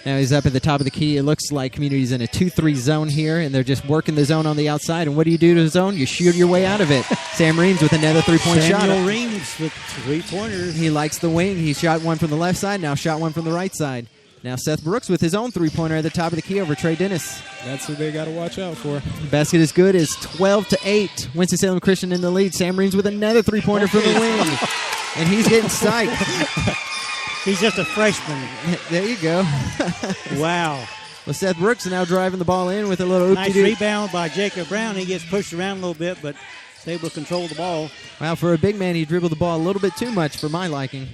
Now he's up at the top of the key. It looks like Community's in a 2-3 zone here, and they're just working the zone on the outside. And what do you do to the zone? You shoot your way out of it. Sam Reeves with another three-point shot. Samuel Reeves with three-pointers. He likes the wing. He shot one from the left side, now shot one from the right side. Now Seth Brooks with his own three-pointer at the top of the key over Trey Dennis. That's what they got to watch out for. The basket is good. It's 12-8. Winston-Salem Christian in the lead. Sam Reeves with another three-pointer from the wing. And he's getting psyched. He's just a freshman. There you go. Wow. Well, Seth Brooks is now driving the ball in with a little nice rebound by Jacob Brown. He gets pushed around a little bit, but is able to control the ball. Wow, for a big man, he dribbled the ball a little bit too much for my liking.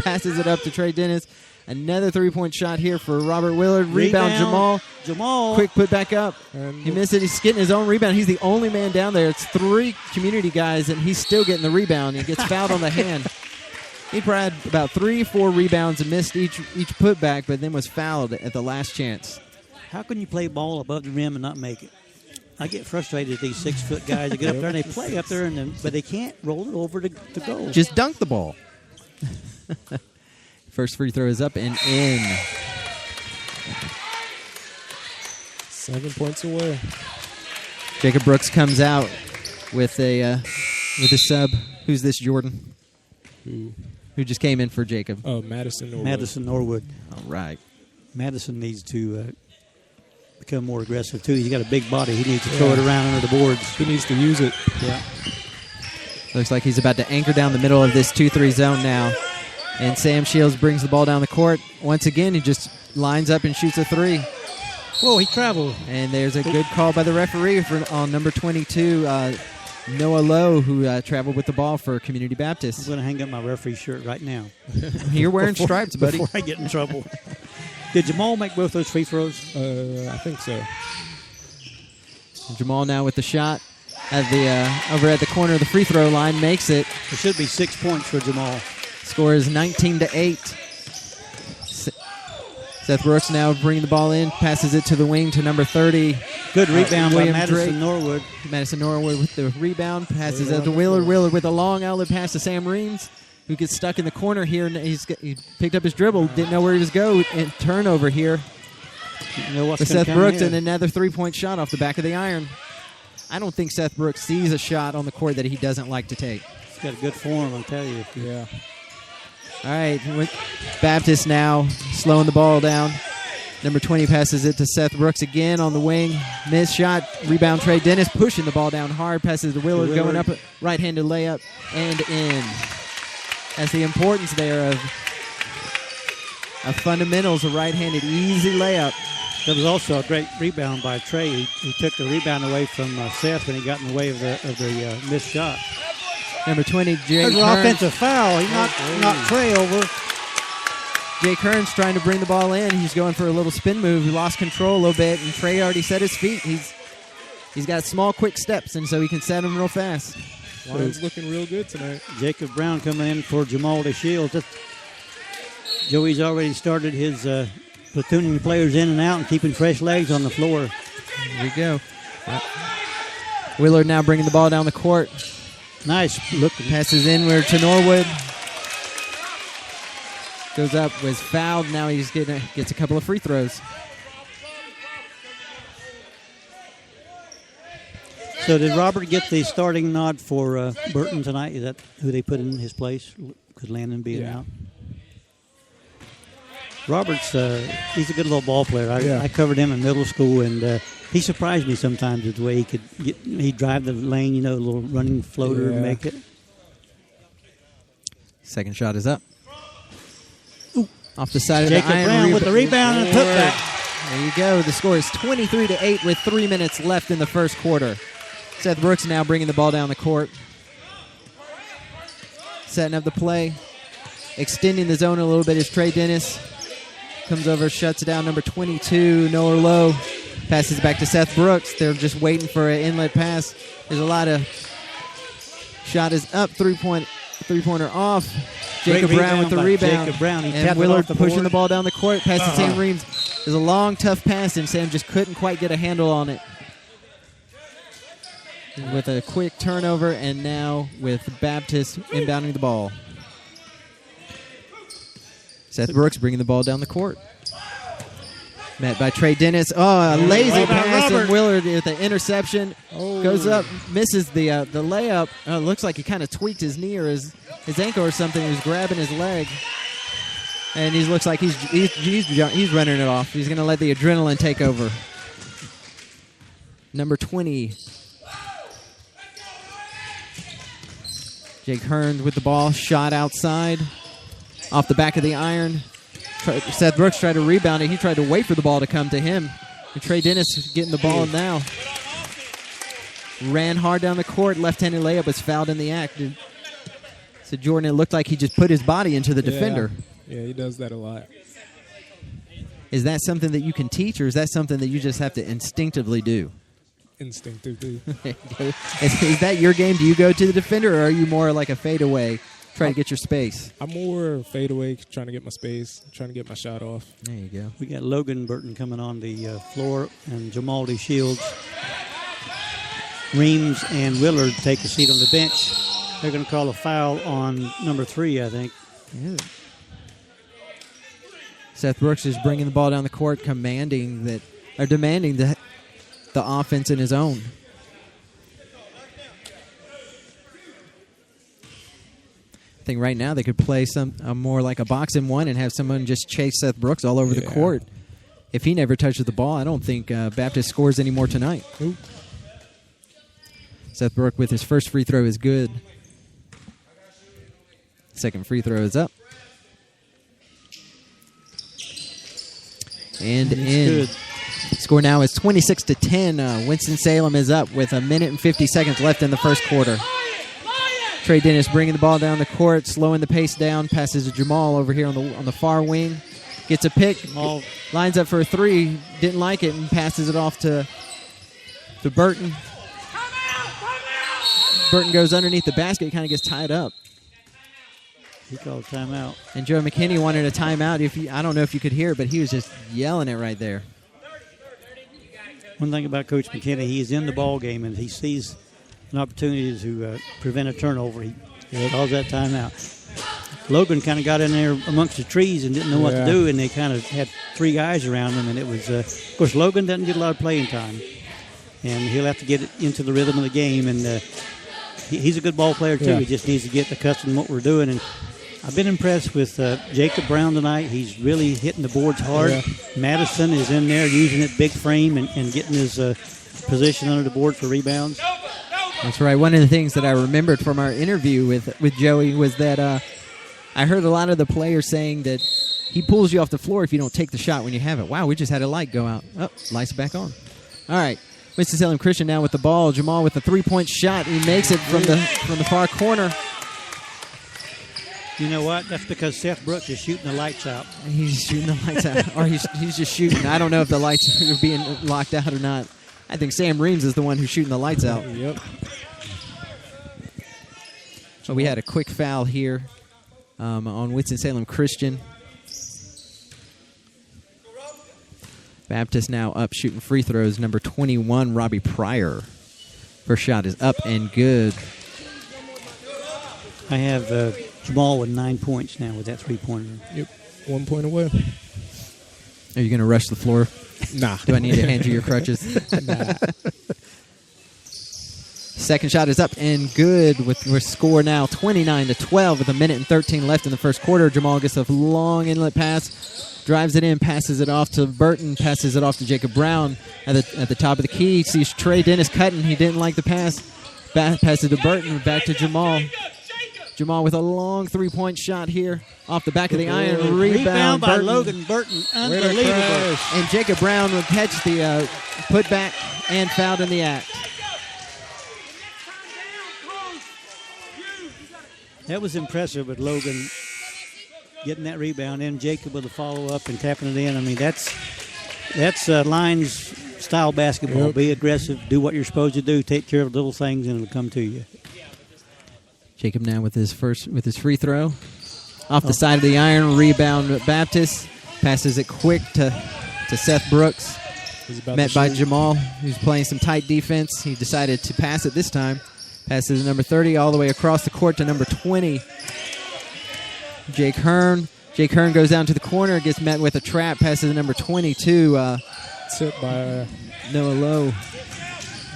Passes it up to Trey Dennis. Another three-point shot here for Robert Willard. Rebound Jamal. Quick put back up. He missed it. He's getting his own rebound. He's the only man down there. It's 3 Community guys, and he's still getting the rebound. He gets fouled on the hand. He probably had about 3-4 rebounds and missed each putback, but then was fouled at the last chance. How can you play ball above the rim and not make it? I get frustrated at these 6-foot guys that get up there and they play up there, but they can't roll it over to goal. Just dunk the ball. First free throw is up and in. 7 points away. Jacob Brooks comes out with a sub. Who's this, Jordan? Who just came in for Jacob? Oh, Madison Norwood. Madison Norwood. All right. Madison needs to become more aggressive, too. He's got a big body. He needs to throw it around under the boards. He needs to use it. Yeah. Looks like he's about to anchor down the middle of this 2-3 zone now. And Sam Shields brings the ball down the court. Once again, he just lines up and shoots a three. Whoa, he traveled. And there's a good call by the referee on number 22, Noah Lowe, who traveled with the ball for Community Baptist. I'm going to hang up my referee shirt right now. You're wearing stripes, buddy. Before I get in trouble. Did Jamal make both those free throws? I think so. And Jamal now with the shot at over at the corner of the free throw line, makes it. There should be 6 points for Jamal. Score is 19-8. Seth Brooks now bringing the ball in, passes it to the wing to number 30. Good rebound by William Madison Drake. Norwood. Madison Norwood with the rebound, passes it to Willard. Willard with a long outlet pass to Sam Reams, who gets stuck in the corner here. And he picked up his dribble, didn't know where he was going. And turnover here. You know what's For Seth come Brooks, here. and another three-point shot off the back of the iron. I don't think Seth Brooks sees a shot on the court that he doesn't like to take. He's got a good form, I'll tell you. Yeah. All right, Baptist now slowing the ball down. Number 20 passes it to Seth Brooks again on the wing. Missed shot. Rebound Trey Dennis pushing the ball down hard. Passes to Willard going up. Right-handed layup and in. That's the importance there of fundamentals, a right-handed easy layup. There was also a great rebound by Trey. He took the rebound away from Seth when he got in the way of the missed shot. Number 20, Jake There's an Hearns. offensive foul. He knocked Trey over. Jake Hearns trying to bring the ball in. He's going for a little spin move. He lost control a little bit, and Trey already set his feet. He's got small, quick steps, and so he can set them real fast. Lions looking real good tonight. Jacob Brown coming in for Jamal DeShields. Joey's already started his platooning players in and out and keeping fresh legs on the floor. Here we go. Willard now bringing the ball down the court. Nice looking. Passes inward to Norwood. Goes up, was fouled. Now he's gets a couple of free throws. So did Robert get the starting nod for Burton tonight? Is that who they put in his place? Because Landon being out. Robert's he's a good little ball player. I covered him in middle school, and he surprised me sometimes with the way he'd drive the lane, a little running floater and make it. Second shot is up. Ooh. Off the side Jacob of the iron. Brown with the rebound and putback. There you go. The score is 23-8 with 3 minutes left in the first quarter. Seth Brooks now bringing the ball down the court. Setting up the play. Extending the zone a little bit is Trey Dennis. Comes over, shuts down number 22, Noah Lowe. Passes back to Seth Brooks. They're just waiting for an inlet pass. There's a lot of... Shot is up, three-pointer off. Jacob Brown with the rebound. Jacob Brown. And Willard pushing the ball down the court. Pass to Sam Reams. There's a long, tough pass, and Sam just couldn't quite get a handle on it. With a quick turnover, and now with Baptist inbounding the ball. Seth Brooks bringing the ball down the court. Met by Trey Dennis. Oh, a lazy pass, and Willard with the interception. Goes up, misses the layup. Oh, it looks like he kind of tweaked his knee or his ankle or something. He was grabbing his leg. And he looks like he's running it off. He's going to let the adrenaline take over. Number 20. Jake Hearns with the ball. Shot outside. Off the back of the iron. Seth Brooks tried to rebound it. He tried to wait for the ball to come to him. And Trey Dennis getting the ball now. Ran hard down the court. Left-handed layup was fouled in the act. So Jordan, it looked like he just put his body into the defender. Yeah, he does that a lot. Is that something that you can teach, or is that something that you just have to instinctively do? Instinctively. Is that your game? Do you go to the defender, or are you more like a fadeaway, try to get your space? I'm more fadeaway, trying to get my space, trying to get my shot off. There you go. We got Logan Burton coming on the floor, and Jamal Shields. Reams and Willard take a seat on the bench. They're going to call a foul on number 3, I think. Yeah. Seth Brooks is bringing the ball down the court, demanding the offense in his own. I think right now they could play more like a box and one and have someone just chase Seth Brooks all over the court. If he never touches the ball, I don't think Baptist scores anymore tonight. Ooh. Seth Brooks with his first free throw is good. Second free throw is up. and It's in. good. Score now is 26-10. Winston-Salem is up with 1:50 left in the first quarter. Trey Dennis bringing the ball down the court, slowing the pace down, passes to Jamal over here on the far wing. Gets a pick, lines up for a three, didn't like it, and passes it off to Burton. Burton goes underneath the basket, kind of gets tied up. He called timeout. And Joe McKinney wanted a timeout. I don't know if you could hear it, but he was just yelling it right there. One thing about Coach McKinney, he is in the ball game, and he sees an opportunity to prevent a turnover. He calls that timeout. Logan kind of got in there amongst the trees and didn't know what to do, and they kind of had three guys around him, and it was, of course, Logan doesn't get a lot of playing time, and he'll have to get into the rhythm of the game, and he's a good ball player, too. Yeah. He just needs to get accustomed to what we're doing, and I've been impressed with Jacob Brown tonight. He's really hitting the boards hard. Yeah. Madison is in there using it big frame and getting his position under the board for rebounds. That's right. One of the things that I remembered from our interview with Joey was that I heard a lot of the players saying that he pulls you off the floor if you don't take the shot when you have it. Wow, we just had a light go out. Oh, light's back on. All right. Winston-Salem Christian now with the ball. Jamal with the three-point shot. He makes it from the far corner. You know what? That's because Seth Brooks is shooting the lights out. He's shooting the lights out. Or he's just shooting. I don't know if the lights are being locked out or not. I think Sam Reams is the one who's shooting the lights out. Yep. So we had a quick foul here on Winston-Salem Christian. Baptist now up shooting free throws. Number 21, Robbie Pryor. First shot is up and good. I have Jamal with 9 points now with that three-pointer. Yep. 1 point away. Are you going to rush the floor? Nah. Do I need to hand you your crutches? Nah. Second shot is up and good with score now 29-12 with 1:13 left in the first quarter. Jamal gets a long inlet pass, drives it in, passes it off to Burton, passes it off to Jacob Brown at the top of the key. Sees Trey Dennis cutting. He didn't like the pass. Passes to Burton, back to Jamal. Jamal with a long three-point shot here off the back of the iron. Rebound by Burton. Logan Burton. Unbelievable. And Jacob Brown would catch the putback and fouled in the act. That was impressive with Logan getting that rebound and Jacob with a follow-up and tapping it in. I mean, that's Lions style basketball. Yep. Be aggressive, do what you're supposed to do, take care of little things, and it'll come to you. Jacob now with his free throw. Off the side of the iron, rebound Baptist. Passes it quick to Seth Brooks. Met by Jamal, who's playing some tight defense. He decided to pass it this time. Passes to number 30 all the way across the court to number 20. Jake Hearn. Jake Hearn goes down to the corner, gets met with a trap. Passes to number 22. Tipped by Noah Lowe.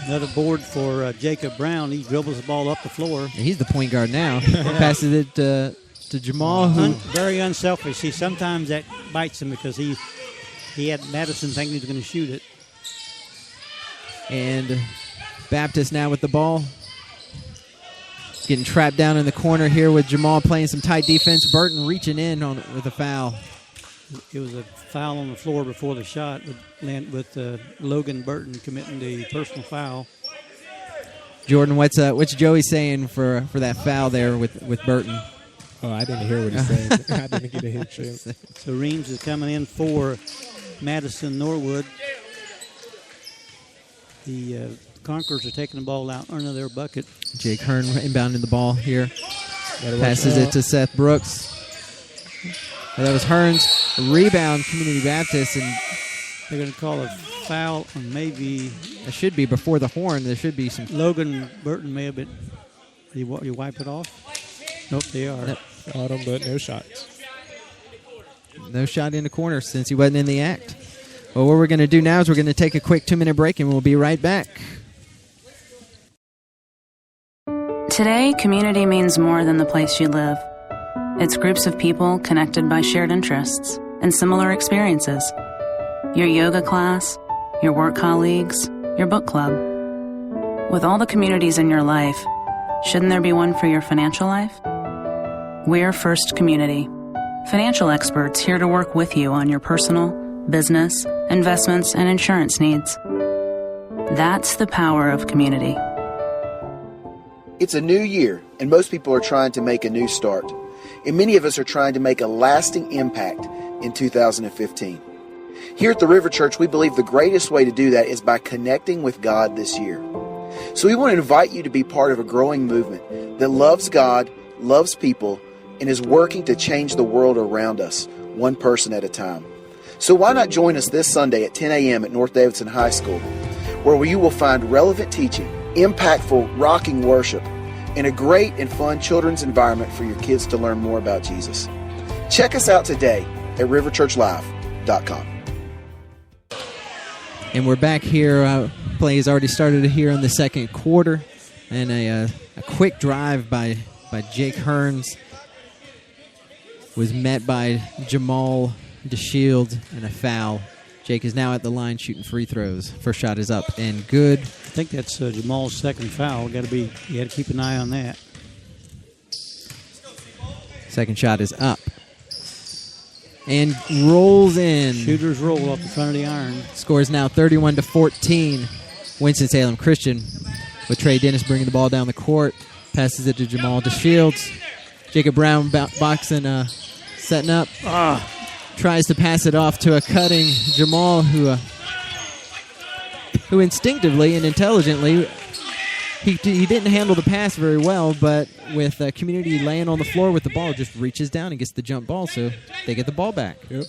Another board for Jacob Brown. He dribbles the ball up the floor. And he's the point guard now. Passes it to Jamal. Who Very unselfish. See, sometimes that bites him because he had Madison thinking he was going to shoot it. And Baptist now with the ball. Getting trapped down in the corner here with Jamal playing some tight defense. Burton reaching in with a foul. It was a foul on the floor before the shot with Logan Burton committing the personal foul. Jordan, what's Joey saying for that foul there with Burton? Oh, I didn't hear what he said. I didn't get a hit shot. So Reams is coming in for Madison Norwood. The Conquerors are taking the ball out under their bucket. Jake Hearn inbounding the ball here. Passes it to Seth Brooks. Well, that was Hearn's rebound, Community Baptist, and they're going to call a foul on maybe... It should be before the horn. There should be some... Logan Burton may have been... You wipe it off? Nope, they are. Nope. Autumn, but no shots. No shot in the corner since he wasn't in the act. Well, what we're going to do now is we're going to take a quick 2-minute break, and we'll be right back. Today, community means more than the place you live. It's groups of people connected by shared interests and similar experiences. Your yoga class, your work colleagues, your book club. With all the communities in your life, shouldn't there be one for your financial life? We're First Community, financial experts here to work with you on your personal, business, investments, and insurance needs. That's the power of community. It's a new year, and most people are trying to make a new start. And many of us are trying to make a lasting impact in 2015. Here at the River Church, we believe the greatest way to do that is by connecting with God this year. So we want to invite you to be part of a growing movement that loves God, loves people, and is working to change the world around us, one person at a time. So why not join us this Sunday at 10 a.m. at North Davidson High School, where you will find relevant teaching, impactful, rocking worship, and a great and fun children's environment for your kids to learn more about Jesus. Check us out today at riverchurchlive.com. And we're back here. Play has already started here in the second quarter. And a quick drive by Jake Hearns was met by Jamal DeShield and a foul. Jake is now at the line shooting free throws. First shot is up and good. I think that's Jamal's second foul. You got to keep an eye on that. Second shot is up. And rolls in. Shooters roll off the front of the iron. Score is now 31-14. Winston-Salem Christian with Trey Dennis bringing the ball down the court. Passes it to Jamal DeShields. Jacob Brown boxing, setting up. Tries to pass it off to a cutting Jamal who instinctively and intelligently, he didn't handle the pass very well, but with Community laying on the floor with the ball, just reaches down and gets the jump ball, so they get the ball back. Yep.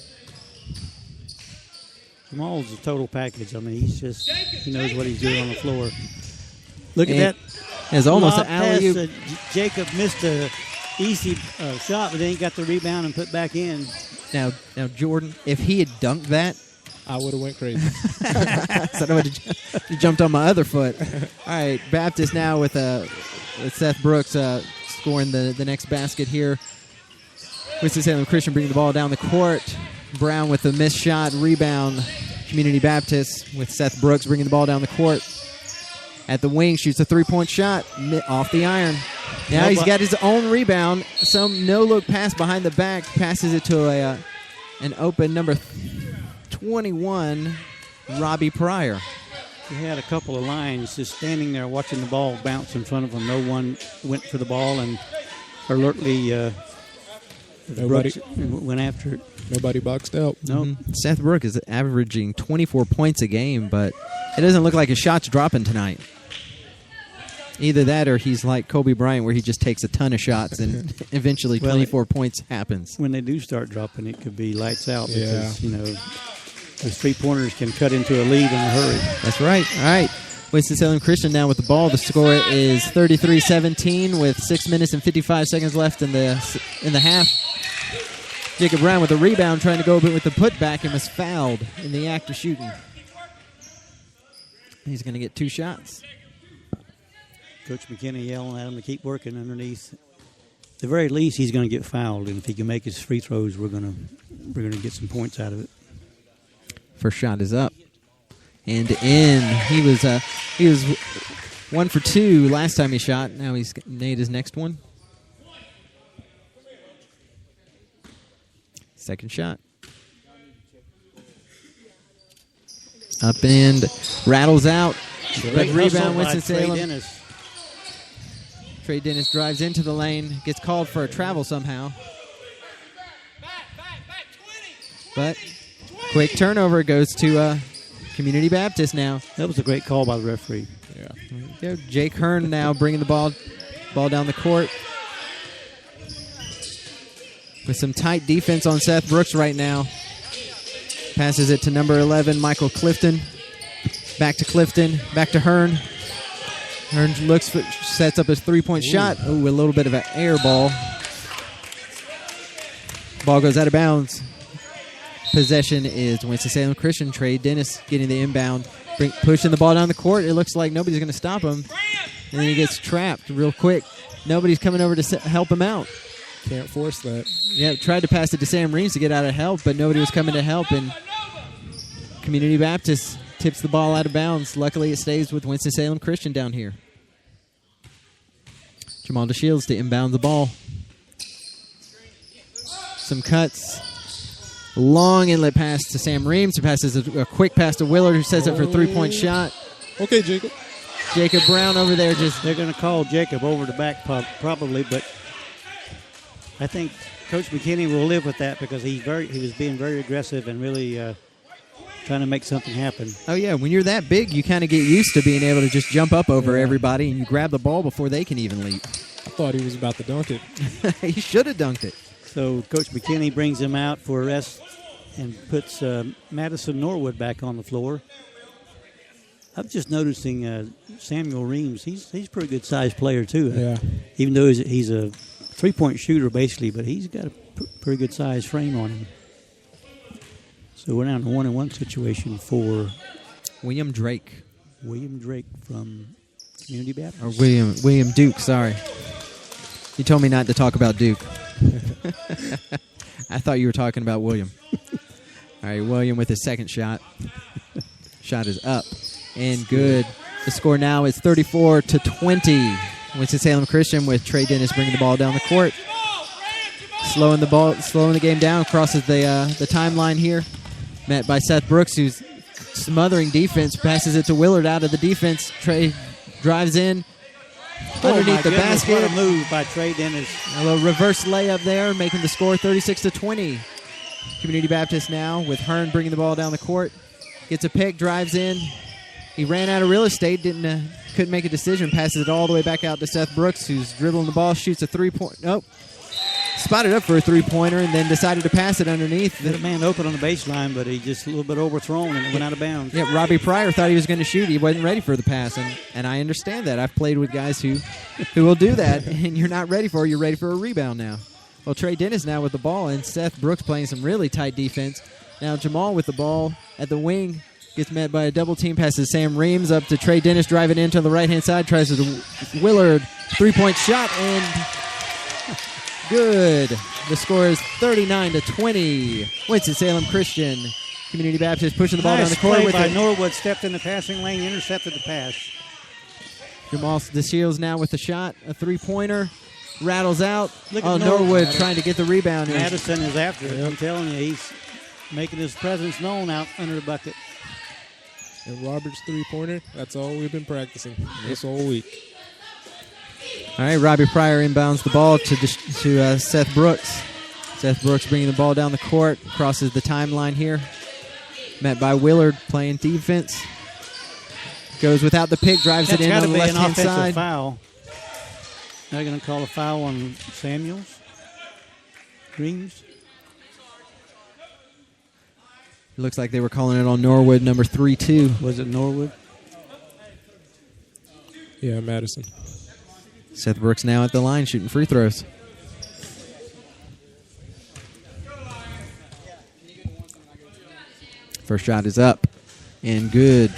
Jamal's a total package. I mean, he knows what he's doing on the floor. Look at that. It's almost an alley-oop. Jacob missed a easy shot, but then he got the rebound and put back in. Now, Jordan, if he had dunked that, I would have went crazy. so I would have jumped on my other foot. All right, Baptist now with Seth Brooks scoring the next basket here. Winston-Salem Christian bringing the ball down the court. Brown with the missed shot, rebound. Community Baptist with Seth Brooks bringing the ball down the court. At the wing, shoots a three-point shot off the iron. Now he's got his own rebound. Some no-look pass behind the back. Passes it to an open number 21, Robbie Pryor. He had a couple of lines just standing there watching the ball bounce in front of him. No one went for the ball, and alertly Brooks went after it. Nobody boxed out. No. Mm-hmm. Seth Brooks is averaging 24 points a game, but it doesn't look like his shot's dropping tonight. Either that or he's like Kobe Bryant, where he just takes a ton of shots and eventually 24 points happens. When they do start dropping, it could be lights out because, those three-pointers can cut into a lead in a hurry. That's right. All right. Winston-Salem Christian now with the ball. The score is 33-17 with 6 minutes and 55 seconds left in the half. Jacob Brown with a rebound trying to go with the putback and was fouled in the act of shooting. He's going to get 2 shots. Coach McKinney yelling at him to keep working underneath. At the very least, he's going to get fouled, and if he can make his free throws, we're going to get some points out of it. First shot is up and in. He was 1 for 2 last time he shot. Now he's made his next one. Second shot. Up and rattles out. But rebound Winston-Salem. Trey Dennis drives into the lane, gets called for a travel somehow. But quick turnover goes to Community Baptist now. That was a great call by the referee. Yeah. Jake Hearn now bringing the ball down the court. With some tight defense on Seth Brooks right now. Passes it to number 11, Michael Clifton. Back to Clifton, back to Hearn. Hearn sets up his three-point shot. Ooh, a little bit of an air ball. Ball goes out of bounds. Possession is Winston-Salem Christian. Trey Dennis getting the inbound, pushing the ball down the court. It looks like nobody's going to stop him. And then he gets trapped real quick. Nobody's coming over to help him out. Can't force that. Yeah, tried to pass it to Sam Reeves to get out of help, but nobody was coming to help. And Community Baptist tips the ball out of bounds. Luckily, it stays with Winston-Salem Christian down here. Jamal DeShields to inbound the ball. Some cuts. Long inlet pass to Sam Reams, who passes a quick pass to Willard, who sets up for a three-point shot. Okay, Jacob. Jacob Brown over there just... They're going to call Jacob over the back probably, but I think Coach McKinney will live with that because he was being very aggressive and really trying to make something happen. Oh, yeah. When you're that big, you kind of get used to being able to just jump up over everybody and you grab the ball before they can even leap. I thought he was about to dunk it. He should have dunked it. So Coach McKinney brings him out for a rest and puts Madison Norwood back on the floor. I'm just noticing Samuel Reams. He's a pretty good sized player too. Yeah. Even though he's a 3-point shooter basically, but he's got a pretty good sized frame on him. So we're now in a 1-on-1 situation for William Drake. William Drake from Community Baptist. Or William Duke, sorry. You told me not to talk about Duke. I thought you were talking about William. All right, William with his second shot. Shot is up and good. The score now is 34-20. Winston-Salem Christian with Trey Dennis bringing the ball down the court. Slowing the game down, crosses the timeline here. Met by Seth Brooks, who's smothering defense, passes it to Willard out of the defense. Trey drives in underneath the basket. What a move by Trey Dennis. A little reverse layup there, making the score 36-20. Community Baptist now with Hearn bringing the ball down the court. Gets a pick, drives in. He ran out of real estate, couldn't make a decision, passes it all the way back out to Seth Brooks, who's dribbling the ball, shoots a three-point. Nope. Spotted up for a three-pointer and then decided to pass it underneath. Had a man open on the baseline, but he just a little bit overthrown and it went out of bounds. Yeah, Robbie Pryor thought he was going to shoot. He wasn't ready for the pass, and I understand that. I've played with guys who will do that, and you're not ready for it. You're ready for a rebound now. Well, Trey Dennis now with the ball, and Seth Brooks playing some really tight defense. Now Jamal with the ball at the wing. Gets met by a double team, passes Sam Reams up to Trey Dennis, driving into the right-hand side, tries to Willard, three-point shot, and good. The score is 39-20. Winston-Salem Christian. Community Baptist pushing the ball down the court. Nice play by Norwood, stepped in the passing lane, intercepted the pass. Jamal DeShields now with the shot, a three-pointer, rattles out. Look at Norwood trying to get the rebound. Madison is after it. I'm telling you, he's making his presence known out under the bucket. And Robert's three-pointer, that's all we've been practicing this whole week. All right, Robbie Pryor inbounds the ball to Seth Brooks. Seth Brooks bringing the ball down the court, crosses the timeline here. Met by Willard playing defense. Goes without the pick, drives it in on the left-hand side. That's got to be an offensive foul. They're going to call a foul on Samuels. Greens. It looks like they were calling it on Norwood, number 3-2. Was it Norwood? Yeah, Madison. Seth Brooks now at the line shooting free throws. First shot is up and good.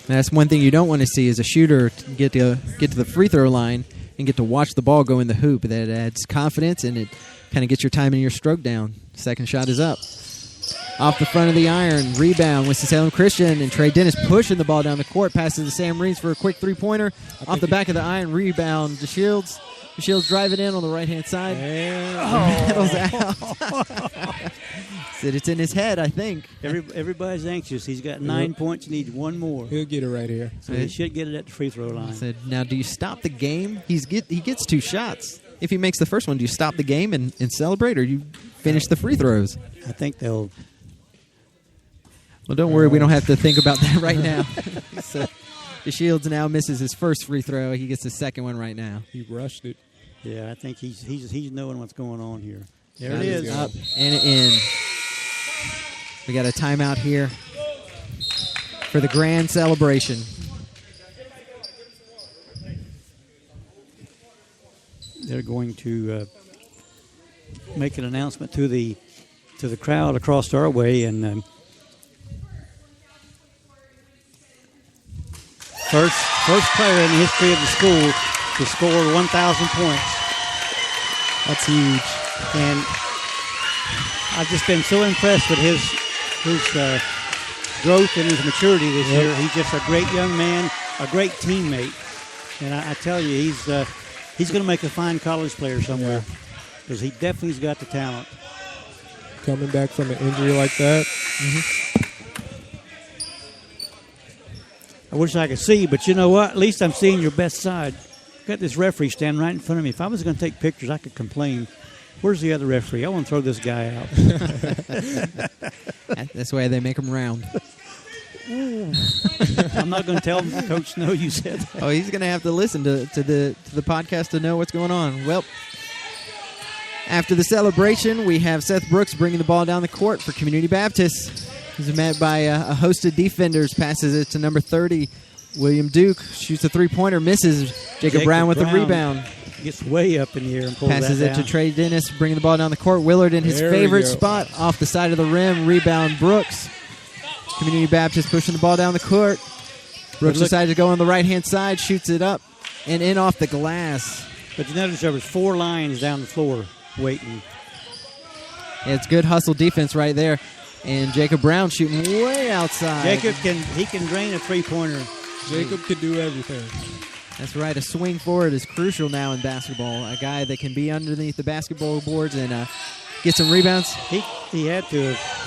That's one thing you don't want to see is a shooter get to the free throw line and get to watch the ball go in the hoop. That adds confidence and it kind of gets your time and your stroke down. Second shot is up. Off the front of the iron, rebound, Winston-Salem Christian, and Trey Dennis pushing the ball down the court, passes to Sam Reams for a quick three-pointer. Off the back of the iron, rebound, DeShields. DeShields driving in on the right-hand side. Rattles out. Said it's in his head, I think. Everybody's anxious. He's got 9 points and needs one more. He'll get it right here. So he should get it at the free throw line. Said, now do you stop the game? He gets two shots. If he makes the first one, do you stop the game and celebrate, or you finish the free throws? I think they'll... Well, don't worry. We don't have to think about that right now. So, DeShields now misses his first free throw. He gets the second one right now. He rushed it. Yeah, I think he's knowing what's going on here. There it is. Up and in. We got a timeout here for the grand celebration. They're going to make an announcement to the crowd across our way, and first player in the history of the school to score 1,000 points. That's huge. And I've just been so impressed with his growth and his maturity this year. He's just a great young man, a great teammate, and I tell you, he's going to make a fine college player somewhere. because he definitely's got the talent. Coming back from an injury like that. I wish I could see, but you know what? At least I'm seeing your best side. Got this referee standing right in front of me. If I was going to take pictures, I could complain. Where's the other referee? I want to throw this guy out. That's why they make them round. I'm not going to tell Coach Snow you said that. Oh, he's going to have to listen to the podcast to know what's going on. Well, after the celebration, we have Seth Brooks bringing the ball down the court for Community Baptist. He's met by a host of defenders, passes it to number 30, William Duke, shoots a three-pointer, misses. Jacob Brown with the rebound. Gets way up in the air and pulls passes that it down. to Trey Dennis, bringing the ball down the court. Willard in his favorite spot, off the side of the rim. Rebound, Brooks. Community Baptist pushing the ball down the court. Brooks decided to go on the right-hand side, shoots it up, and in off the glass. But you notice there was 4 lines down the floor waiting. Yeah, it's good hustle defense right there. And Jacob Brown shooting way outside. Jacob can drain a three-pointer. Jacob could do everything. That's right. A swing forward is crucial now in basketball. A guy that can be underneath the basketball boards and get some rebounds. He had to have.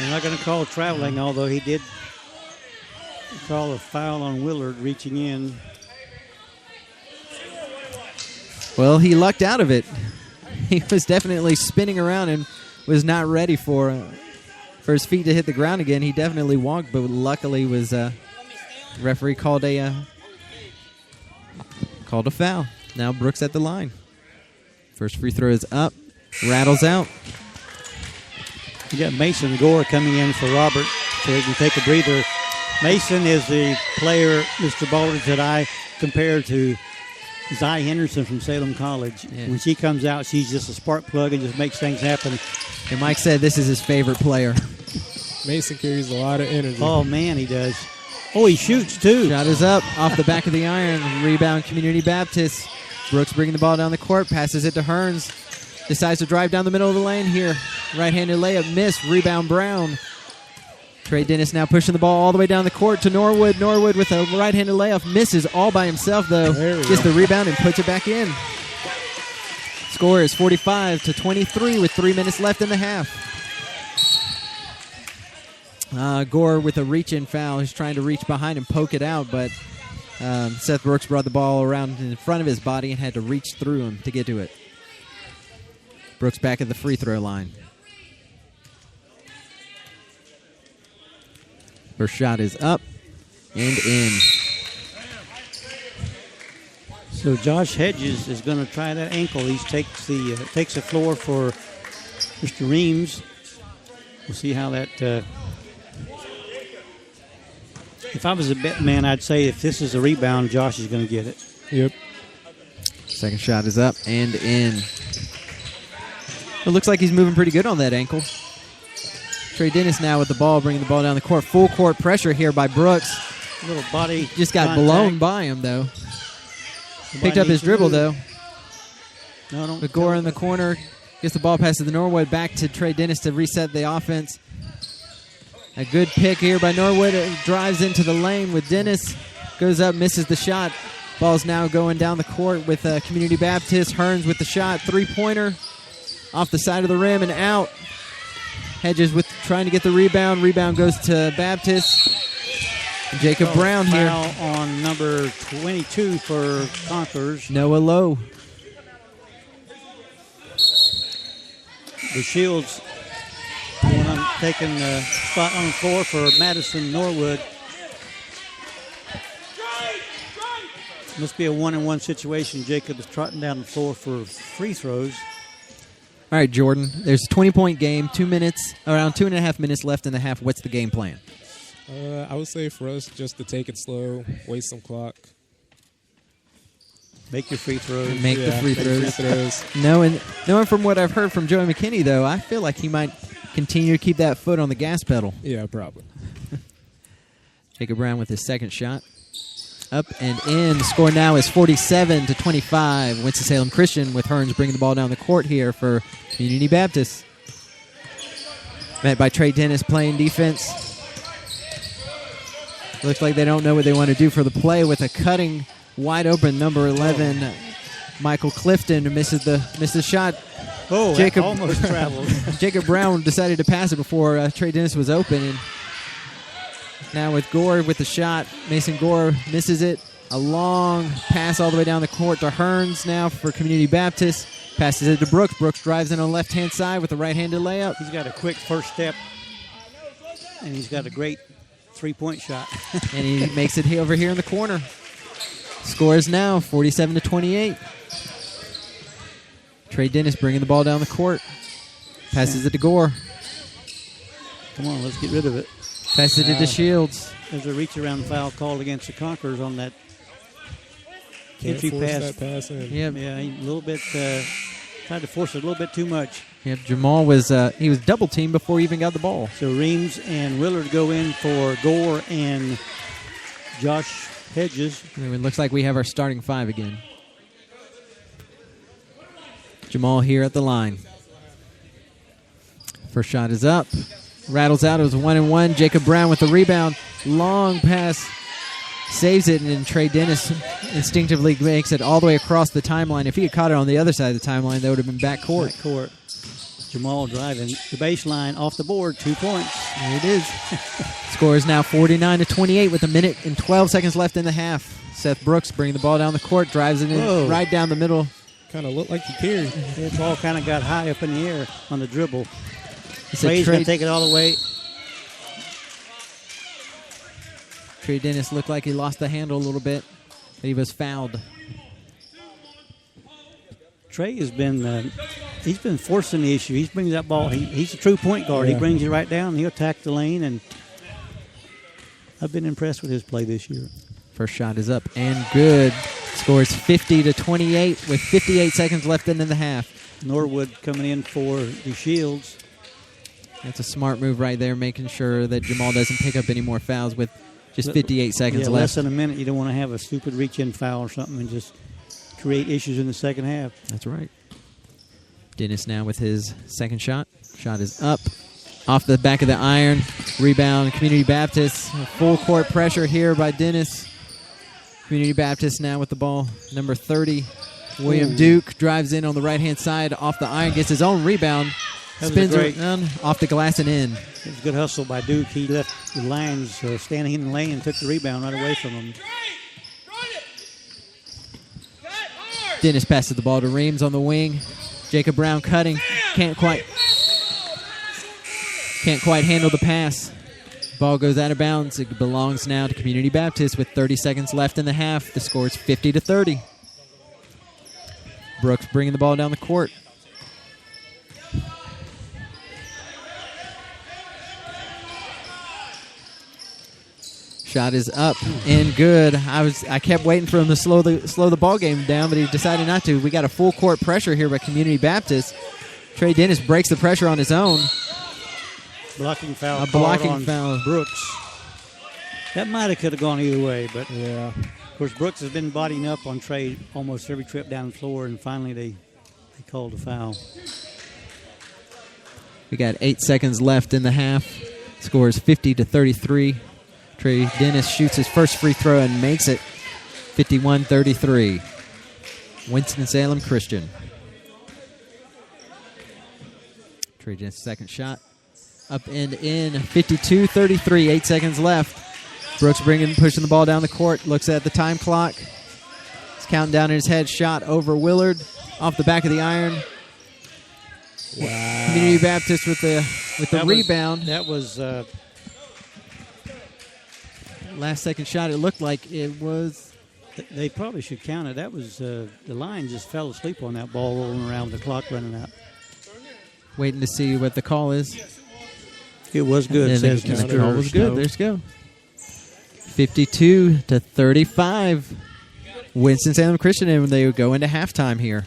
I'm not going to call traveling, although he did call a foul on Willard reaching in. Well, he lucked out of it. He was definitely spinning around and was not ready for his feet to hit the ground again. He definitely walked, but luckily was referee called a foul. Now Brooks at the line. First free throw is up, rattles out. You got Mason Gore coming in for Robert, so he can take a breather. Mason is the player, Mr. Baldridge, that I compare to Zy Henderson from Salem College. Yeah. When she comes out, she's just a spark plug and just makes things happen. And Mike said this is his favorite player. Mason carries a lot of energy. Oh, man, he does. Oh, he shoots, too. Shot is up, off the back of the iron. Rebound, Community Baptist. Brooks bringing the ball down the court, passes it to Hearns. Decides to drive down the middle of the lane here. Right-handed layup, miss. Rebound, Brown. Trey Dennis now pushing the ball all the way down the court to Norwood. Norwood with a right-handed layup. Misses all by himself, though. Gets the rebound and puts it back in. Score is 45-23 with 3 minutes left in the half. Gore with a reach-in foul. He's trying to reach behind and poke it out, but Seth Brooks brought the ball around in front of his body and had to reach through him to get to it. Brooks back at the free throw line. First shot is up and in. So Josh Hedges is going to try that ankle. He takes the floor for Mr. Reams. We'll see how that. If I was a bet man, I'd say if this is a rebound, Josh is going to get it. Yep. Second shot is up and in. It looks like he's moving pretty good on that ankle. Trey Dennis now with the ball, bringing the ball down the court. Full court pressure here by Brooks. Little body just got contact. blown by him, though. Picked up his dribble, though. No, don't. With Gore in the corner. Gets the ball pass to the Norwood. Back to Trey Dennis to reset the offense. A good pick here by Norwood. It drives into the lane with Dennis. Goes up, misses the shot. Ball's now going down the court with Community Baptist. Hearns with the shot. Three-pointer. Off the side of the rim and out. Hedges with trying to get the rebound. Rebound goes to Baptist. Jacob Brown here. Foul on number 22 for Conquerors. Noah Lowe. The Shields taking the spot on the floor for Madison Norwood. Must be a 1-on-1 situation. Jacob is trotting down the floor for free throws. All right, Jordan. There's a 20-point game. 2 minutes, around 2.5 minutes left in the half. What's the game plan? I would say for us just to take it slow, waste some clock. Make your free throws. Make the free throws. Knowing from what I've heard from Joey McKinney, though, I feel like he might continue to keep that foot on the gas pedal. Yeah, probably. Jacob Brown with his second shot. Up and in. The score now is 47-25. Winston-Salem Christian with Hearns bringing the ball down the court here for Community Baptist. Met by Trey Dennis playing defense. Looks like they don't know what they want to do for the play with a cutting, wide open number 11, Michael Clifton misses the shot. Oh, Jacob that almost traveled. Jacob Brown decided to pass it before Trey Dennis was open. And now with Gore with the shot, Mason Gore misses it. A long pass all the way down the court to Hearns now for Community Baptist. Passes it to Brooks. Brooks drives in on the left-hand side with a right-handed layup. He's got a quick first step, and he's got a great three-point shot. And he makes it over here in the corner. Scores now 47-28. Trey Dennis bringing the ball down the court. Passes it to Gore. Come on, let's get rid of it. Passes it to Shields. There's a reach-around foul called against the Conquerors on that entry force pass. that pass in. Yep. Yeah, he a little bit tried to force it a little bit too much. Yep, Jamal was he was double-teamed before he even got the ball. So Reams and Willard go in for Gore and Josh Hedges. It looks like we have our starting five again. Jamal here at the line. First shot is up. Rattles out. It was 1-1. Jacob Brown with the rebound. Long pass. Saves it, and then Trey Dennis instinctively makes it all the way across the timeline. If he had caught it on the other side of the timeline, that would have been backcourt. Jamal driving the baseline off the board. 2 points. There it is. Score is now 49-28 with a minute and 12 seconds left in the half. Seth Brooks bringing the ball down the court, drives it in right down the middle. Kind of looked like he carried. The ball kind of got high up in the air on the dribble. Trey's going to take it all the way. Trey Dennis looked like he lost the handle a little bit, but he was fouled. Trey has been he's been forcing the issue. He's bringing that ball. He's a true point guard. Yeah. He brings it right down. He'll attack the lane, and I've been impressed with his play this year. First shot is up and good. Scores 50-28 with 58 seconds left in the half. Norwood coming in for the Shields. That's a smart move right there, making sure that Jamal doesn't pick up any more fouls with just 58 seconds left. Less than a minute. You don't want to have a stupid reach-in foul or something and just create issues in the second half. That's right. Dennis now with his second shot. Shot is up. Off the back of the iron. Rebound, Community Baptist. Full court pressure here by Dennis. Community Baptist now with the ball. Number 30, William Duke drives in on the right-hand side. Off the iron, gets his own rebound. Spins around, off the glass and in. It was a good hustle by Duke. He left the lines standing in the lane and took the rebound right away from him. Dennis passes the ball to Reams on the wing. Jacob Brown cutting. Can't quite handle the pass. Ball goes out of bounds. It belongs now to Community Baptist with 30 seconds left in the half. The score is 50-30. Brooks bringing the ball down the court. Shot is up and good. I kept waiting for him to slow the ball game down, but he decided not to. We got a full court pressure here by Community Baptist. Trey Dennis breaks the pressure on his own. Blocking foul. Foul. Brooks. That might have could have gone either way, but Yeah. of course Brooks has been bodying up on Trey almost every trip down the floor, and finally they called a foul. We got 8 seconds left in the half. Score is 50-33. Trey Dennis shoots his first free throw and makes it 51-33. Winston-Salem Christian. Trey Dennis' second shot. Up and in. 52-33. 8 seconds left. Brooks pushing the ball down the court. Looks at the time clock. He's counting down in his head. Shot over Willard. Off the back of the iron. Wow. Community Baptist with the rebound. That was Last second shot, it looked like it was. They probably should count it. That was the line just fell asleep on that ball rolling around with the clock running out. Waiting to see what the call is. It was good. The call was good. There's go. 52-35. Winston-Salem Christian, and they go into halftime here.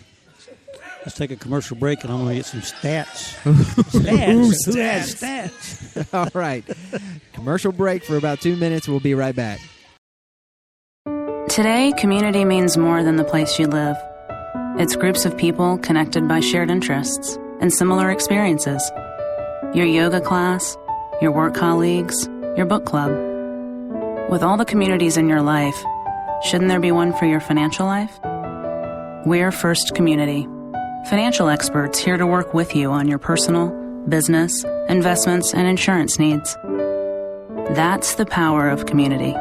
Let's take a commercial break, and I'm going to get some stats. Stats? Who has stats? All right. Commercial break for about 2 minutes. We'll be right back. Today, community means more than the place you live. It's groups of people connected by shared interests and similar experiences. Your yoga class, your work colleagues, your book club. With all the communities in your life, shouldn't there be one for your financial life? We're First Community, financial experts here to work with you on your personal, business, investments, and insurance needs. That's the power of community.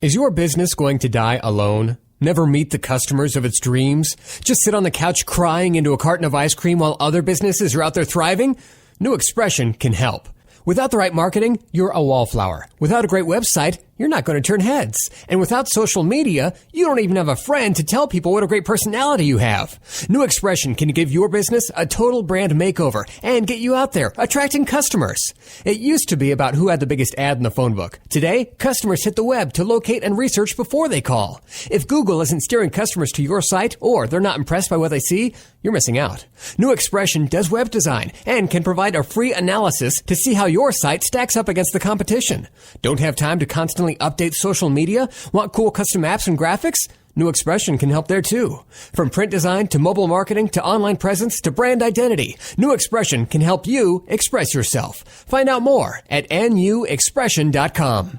Is your business going to die alone? Never meet the customers of its dreams? Just sit on the couch crying into a carton of ice cream while other businesses are out there thriving? New Expression can help. Without the right marketing, you're a wallflower. Without a great website, you're not going to turn heads. And without social media, you don't even have a friend to tell people what a great personality you have. New Expression can give your business a total brand makeover and get you out there, attracting customers. It used to be about who had the biggest ad in the phone book. Today, customers hit the web to locate and research before they call. If Google isn't steering customers to your site or they're not impressed by what they see, you're missing out. New Expression does web design and can provide a free analysis to see how your site stacks up against the competition. Don't have time to constantly update social media? Want cool custom apps and graphics? New Expression can help there too. From print design to mobile marketing to online presence to brand identity, New Expression can help you express yourself. Find out more at nuexpression.com.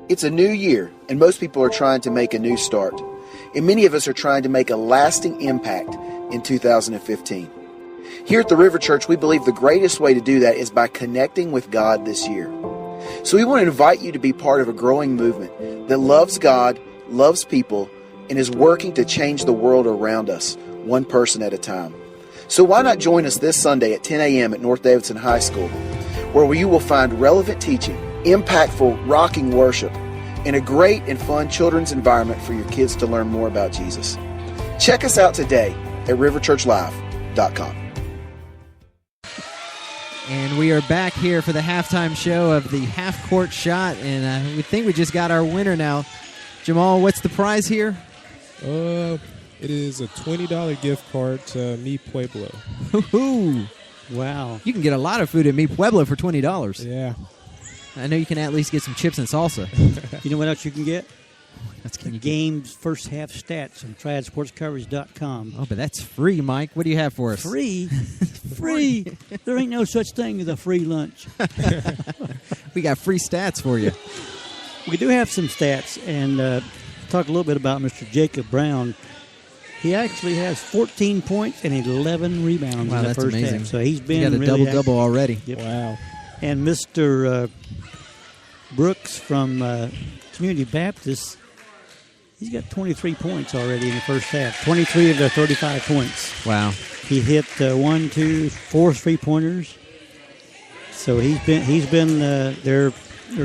It's a new year, and most people are trying to make a new start. And many of us are trying to make a lasting impact in 2015. Here at the River Church, we believe the greatest way to do that is by connecting with God this year. So we want to invite you to be part of a growing movement that loves God, loves people, and is working to change the world around us, one person at a time. So why not join us this Sunday at 10 a.m. at North Davidson High School, where you will find relevant teaching, impactful, rocking worship, and a great and fun children's environment for your kids to learn more about Jesus. Check us out today at riverchurchlive.com. And we are back here for the halftime show of the half-court shot, and we think we just got our winner now. Jamal, what's the prize here? It is a $20 gift card to Mi Pueblo. Hoo-hoo. Wow. You can get a lot of food at Mi Pueblo for $20. Yeah. I know you can at least get some chips and salsa. You know what else you can get? That's The game's first half stats on TriadSportsCoverage.com. Oh, but that's free, Mike. What do you have for us? Free? Free? There ain't no such thing as a free lunch. We got free stats for you. We do have some stats, and talk a little bit about Mr. Jacob Brown. He actually has 14 points and 11 rebounds in the first amazing. half. So he's been got a really double-double already. Yep. Wow. And Mr. Brooks from Community Baptist, he's got 23 points already in the first half. 23 of the 35 points. Wow. He hit 1, 2, 4 3-pointers. So he's been their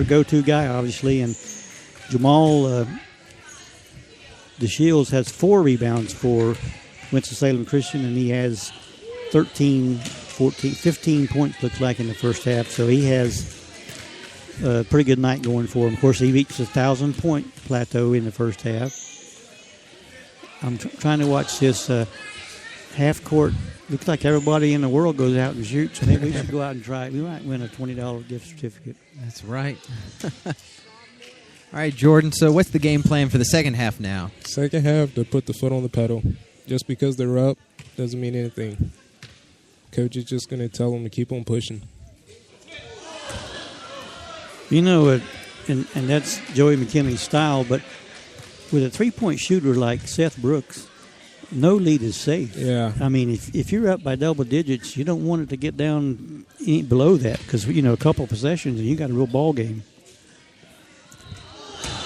go-to guy, obviously. And Jamal DeShields has 4 rebounds for Winston-Salem Christian, and he has 13, 14, 15 points, looks like, in the first half. So he has a pretty good night going for him. Of course, he reached the 1,000-point plateau in the first half. I'm trying to watch this half-court. Looks like everybody in the world goes out and shoots. So maybe we should go out and try it. We might win a $20 gift certificate. That's right. All right, Jordan, so what's the game plan for the second half now? Second half, to put the foot on the pedal. Just because they're up doesn't mean anything. Coach is just going to tell them to keep on pushing. You know, and that's Joey McKinley's style, but with a three-point shooter like Seth Brooks, no lead is safe. Yeah. I mean, if you're up by double digits, you don't want it to get down below that because, you know, a couple of possessions and you got a real ball game.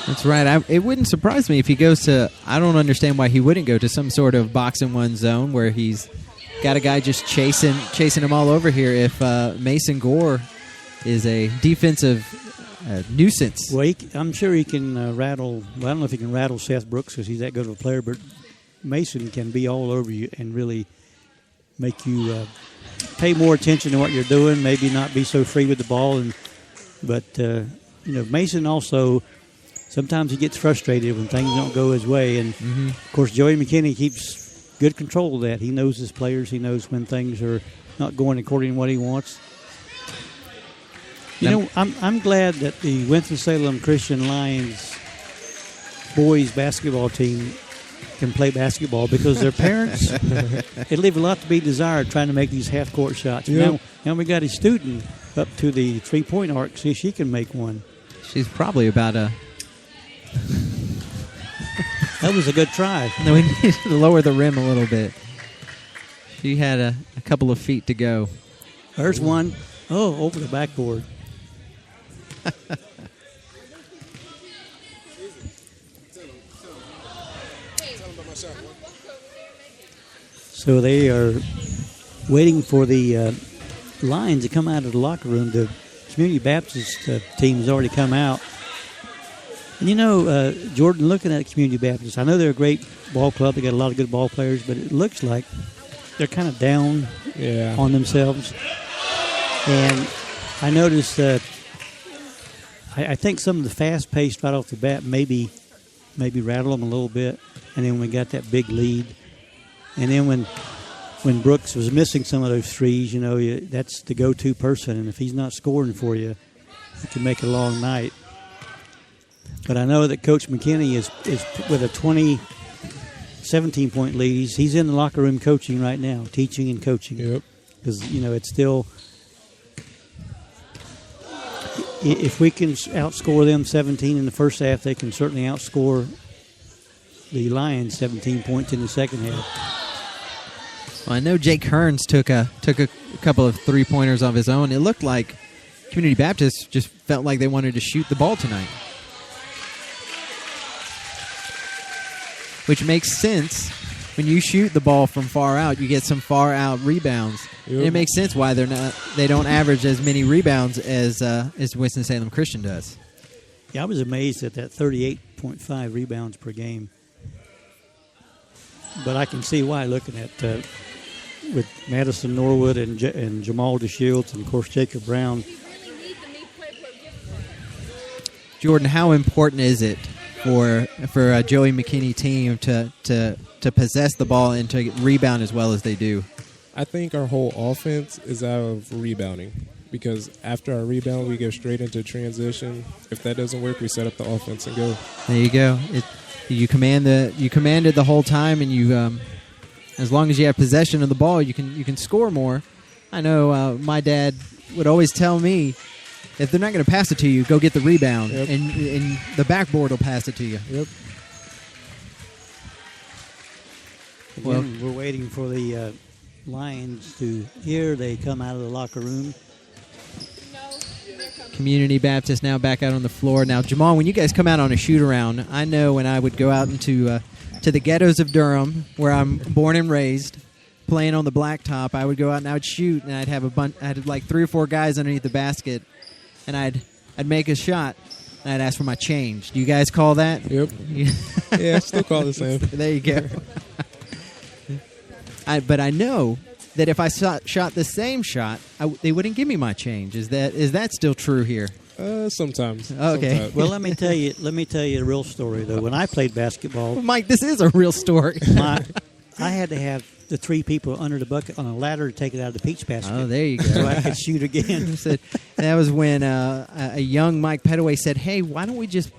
That's right. It wouldn't surprise me if he goes to, I don't understand why he wouldn't go to some sort of box-and-one zone where he's got a guy just chasing him all over here if Mason Gore is a defensive nuisance. Well, I'm sure he can rattle. Well, I don't know if he can rattle Seth Brooks because he's that good of a player, but Mason can be all over you and really make you pay more attention to what you're doing, maybe not be so free with the ball. But Mason also, sometimes he gets frustrated when things don't go his way. And, of course, Joey McKinney keeps good control of that. He knows his players. He knows when things are not going according to what he wants. You know, I'm glad that the Winston-Salem Christian Lions boys basketball team can play basketball because their parents, they leave a lot to be desired trying to make these half-court shots. Yep. Now we got a student up to the three-point arc. See if she can make one. She's probably about That was a good try. No, we needed to lower the rim a little bit. She had a couple of feet to go. There's one. Oh, over the backboard. So they are waiting for the Lions to come out of the locker room. The Community Baptist team has already come out. And you know, Jordan, looking at Community Baptist, I know they're a great ball club. They got a lot of good ball players, but it looks like they're kind of down on themselves. And I noticed I think some of the fast-paced right off the bat maybe rattle them a little bit. And then we got that big lead. And then when Brooks was missing some of those threes, you know, that's the go-to person. And if he's not scoring for you, it can make a long night. But I know that Coach McKinney is with a 17-point lead. He's in the locker room coaching right now, teaching and coaching. Yep. Because, you know, it's still – if we can outscore them 17 in the first half, they can certainly outscore the Lions 17 points in the second half. Well, I know Jake Hearns took a couple of three-pointers of his own. It looked like Community Baptist just felt like they wanted to shoot the ball tonight. Which makes sense. When you shoot the ball from far out, you get some far out rebounds. Yep. And it makes sense why they don't average as many rebounds as Winston-Salem Christian does. Yeah, I was amazed at that 38.5 rebounds per game. But I can see why, looking at with Madison Norwood and Jamal DeShields and, of course, Jacob Brown. Jordan, how important is it for a Joey McKinney team to possess the ball and to rebound as well as they do? I think our whole offense is out of rebounding, because after our rebound, we go straight into transition. If that doesn't work, we set up the offense and go. There you go. You command it the whole time, and you as long as you have possession of the ball, you can score more. I know my dad would always tell me, if they're not going to pass it to you, go get the rebound, yep. and the backboard will pass it to you. Yep. Well, we're waiting for the Lions to hear. They come out of the locker room. Community Baptist now back out on the floor. Now, Jamal, when you guys come out on a shoot-around, I know when I would go out into to the ghettos of Durham, where I'm born and raised, playing on the blacktop, I would go out and I would shoot, and I'd have I had like 3 or 4 guys underneath the basket, and I'd make a shot, and I'd ask for my change. Do you guys call that? Yep. Yeah, I still call it the same. There you go. But I know that if I shot the same shot, they wouldn't give me my change. Is that still true here? Sometimes. Okay. Sometimes. Well, let me tell you a real story though. When I played basketball, well, Mike, this is a real story. I had to have the 3 people under the bucket on a ladder to take it out of the peach basket. Oh, there you go. So I could shoot again. That was when a young Mike Petaway said, "Hey, why don't we just,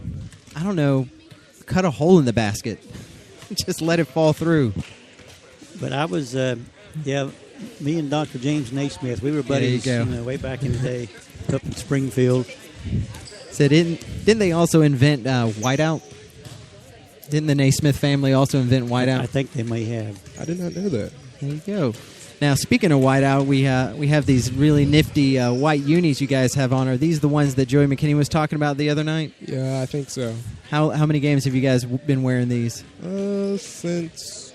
I don't know, cut a hole in the basket, just let it fall through." But I was, me and Dr. James Naismith, we were buddies way back in the day up in Springfield. So didn't they also invent whiteout? Didn't the Naismith family also invent whiteout? I think they may have. I did not know that. There you go. Now, speaking of whiteout, we have these really nifty white unis you guys have on. Are these the ones that Joey McKinney was talking about the other night? Yeah, I think so. How many games have you guys been wearing these? Since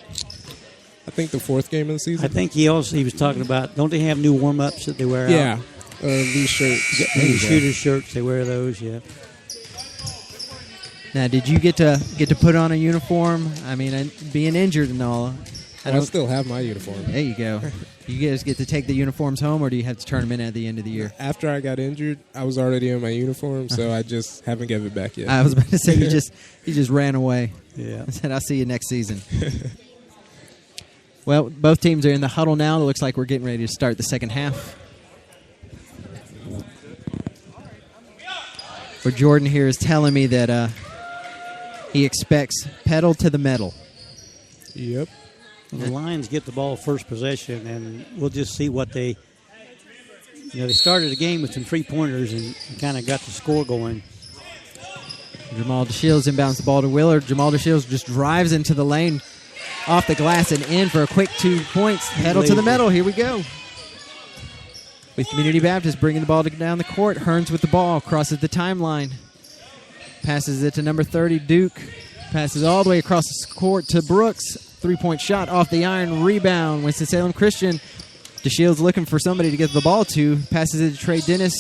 I think the 4th game of the season. I think he was talking about, don't they have new warm-ups that they wear out? Yeah, these shirts. These shooter shirts, they wear those, yeah. Now, did you get to put on a uniform? I mean, being injured and all. I still have my uniform. There you go. You guys get to take the uniforms home, or do you have to turn them in at the end of the year? After I got injured, I was already in my uniform, so I just haven't given it back yet. I was about to say you just ran away. Yeah. I said, I'll see you next season. Well, both teams are in the huddle now. It looks like we're getting ready to start the second half. For Jordan here is telling me that he expects pedal to the metal. Yep. The Lions get the ball first possession, and we'll just see what they started the game with some 3-pointers and kind of got the score going. Jamal DeShields inbounds the ball to Willard. Jamal DeShields just drives into the lane off the glass and in for a quick 2 points. Pedal to the metal. Here we go. With Community Baptist bringing the ball down the court. Hearns with the ball. Crosses the timeline. Passes it to number 30, Duke. Passes all the way across the court to Brooks. 3-point shot off the iron. Rebound. Winston-Salem Christian. DeShields looking for somebody to get the ball to. Passes it to Trey Dennis.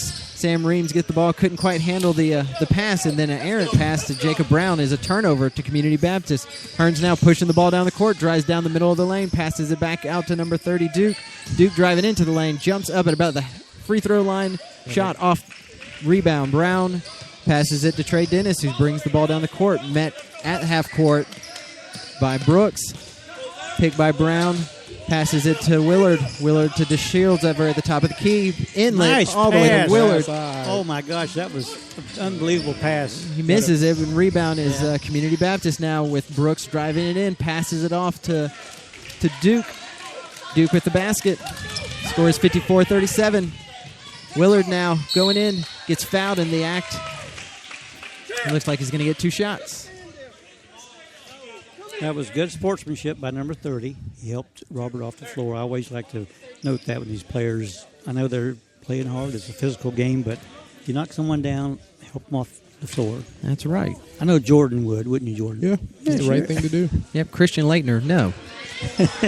Sam Reams gets the ball. Couldn't quite handle the pass, and then an errant pass to Jacob Brown is a turnover to Community Baptist. Hearns now pushing the ball down the court. Drives down the middle of the lane. Passes it back out to number 30, Duke. Duke driving into the lane. Jumps up at about the free throw line. Shot off. Rebound. Brown passes it to Trey Dennis, who brings the ball down the court. Met at half court by Brooks. Picked by Brown. Passes it to Willard. Willard to DeShields over at the top of the key. Inlet Nice all the way pass. to Willard. Oh, my gosh, that was an unbelievable pass. He misses it, and rebound is Community Baptist now with Brooks driving it in. Passes it off to Duke. Duke with the basket. Score is 54-37. Willard now going in. Gets fouled in the act. It looks like he's going to get 2 shots. That was good sportsmanship by number 30. He helped Robert off the floor. I always like to note that with these players. I know they're playing hard. It's a physical game, but if you knock someone down, help them off the floor. That's right. I know Jordan would, wouldn't you, Jordan? Yeah, it's the right thing to do. Yep, Christian Leitner, no.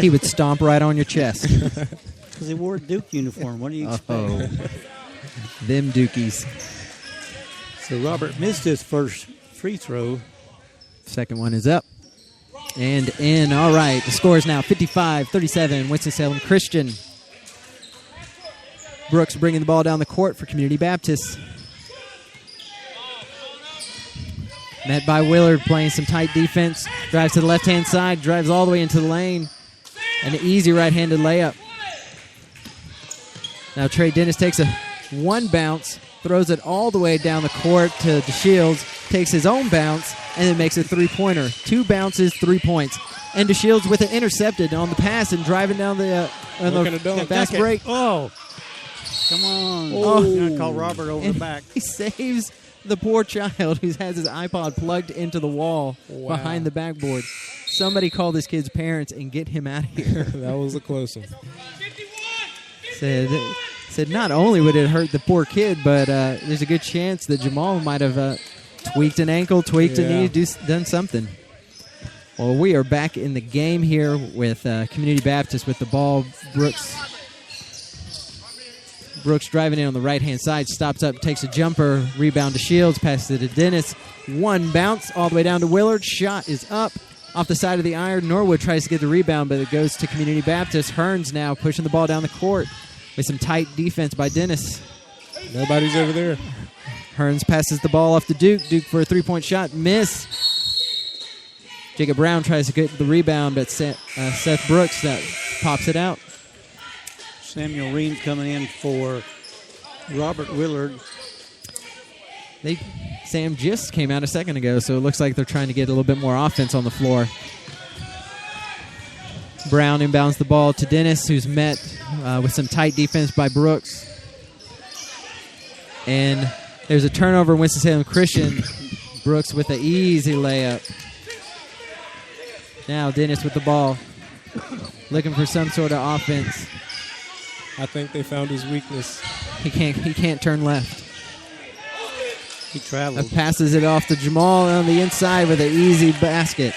He would stomp right on your chest. Because he wore a Duke uniform. What do you expect? Oh, them Dukies. So Robert missed his first free throw. Second one is up. And in. All right. The score is now 55-37. Winston-Salem Christian. Brooks bringing the ball down the court for Community Baptist. Met by Willard playing some tight defense. Drives to the left-hand side. Drives all the way into the lane. An easy right-handed layup. Now Trey Dennis takes a one bounce. Throws it all the way down the court to DeShields. Takes his own bounce. And then makes a three-pointer. 2 bounces, 3 points. And DeShields with it intercepted on the pass and driving down the fast break. Oh, come on. Oh. You're going to call Robert over the back. He saves the poor child who has his iPod plugged into the wall behind the backboard. Somebody call this kid's parents and get him out of here. That was a close one. Said not only would it hurt the poor kid, but there's a good chance that Jamal might have tweaked an ankle, tweaked a knee, done something. Well, we are back in the game here with Community Baptist with the ball. Brooks driving in on the right-hand side, stops up, takes a jumper, rebound to Shields, passes it to Dennis. One bounce all the way down to Willard. Shot is up off the side of the iron. Norwood tries to get the rebound, but it goes to Community Baptist. Hearns now pushing the ball down the court with some tight defense by Dennis. Nobody's over there. Hearns passes the ball off to Duke. Duke for a three-point shot. Miss. Jacob Brown tries to get the rebound, but Seth Brooks pops it out. Samuel Reams coming in for Robert Willard. Sam just came out a second ago, so it looks like they're trying to get a little bit more offense on the floor. Brown inbounds the ball to Dennis, who's met with some tight defense by Brooks. And there's a turnover in Winston-Salem Christian. Brooks with an easy layup. Now Dennis with the ball, looking for some sort of offense. I think they found his weakness. He can't turn left. He traveled. Passes it off to Jamal on the inside with an easy basket.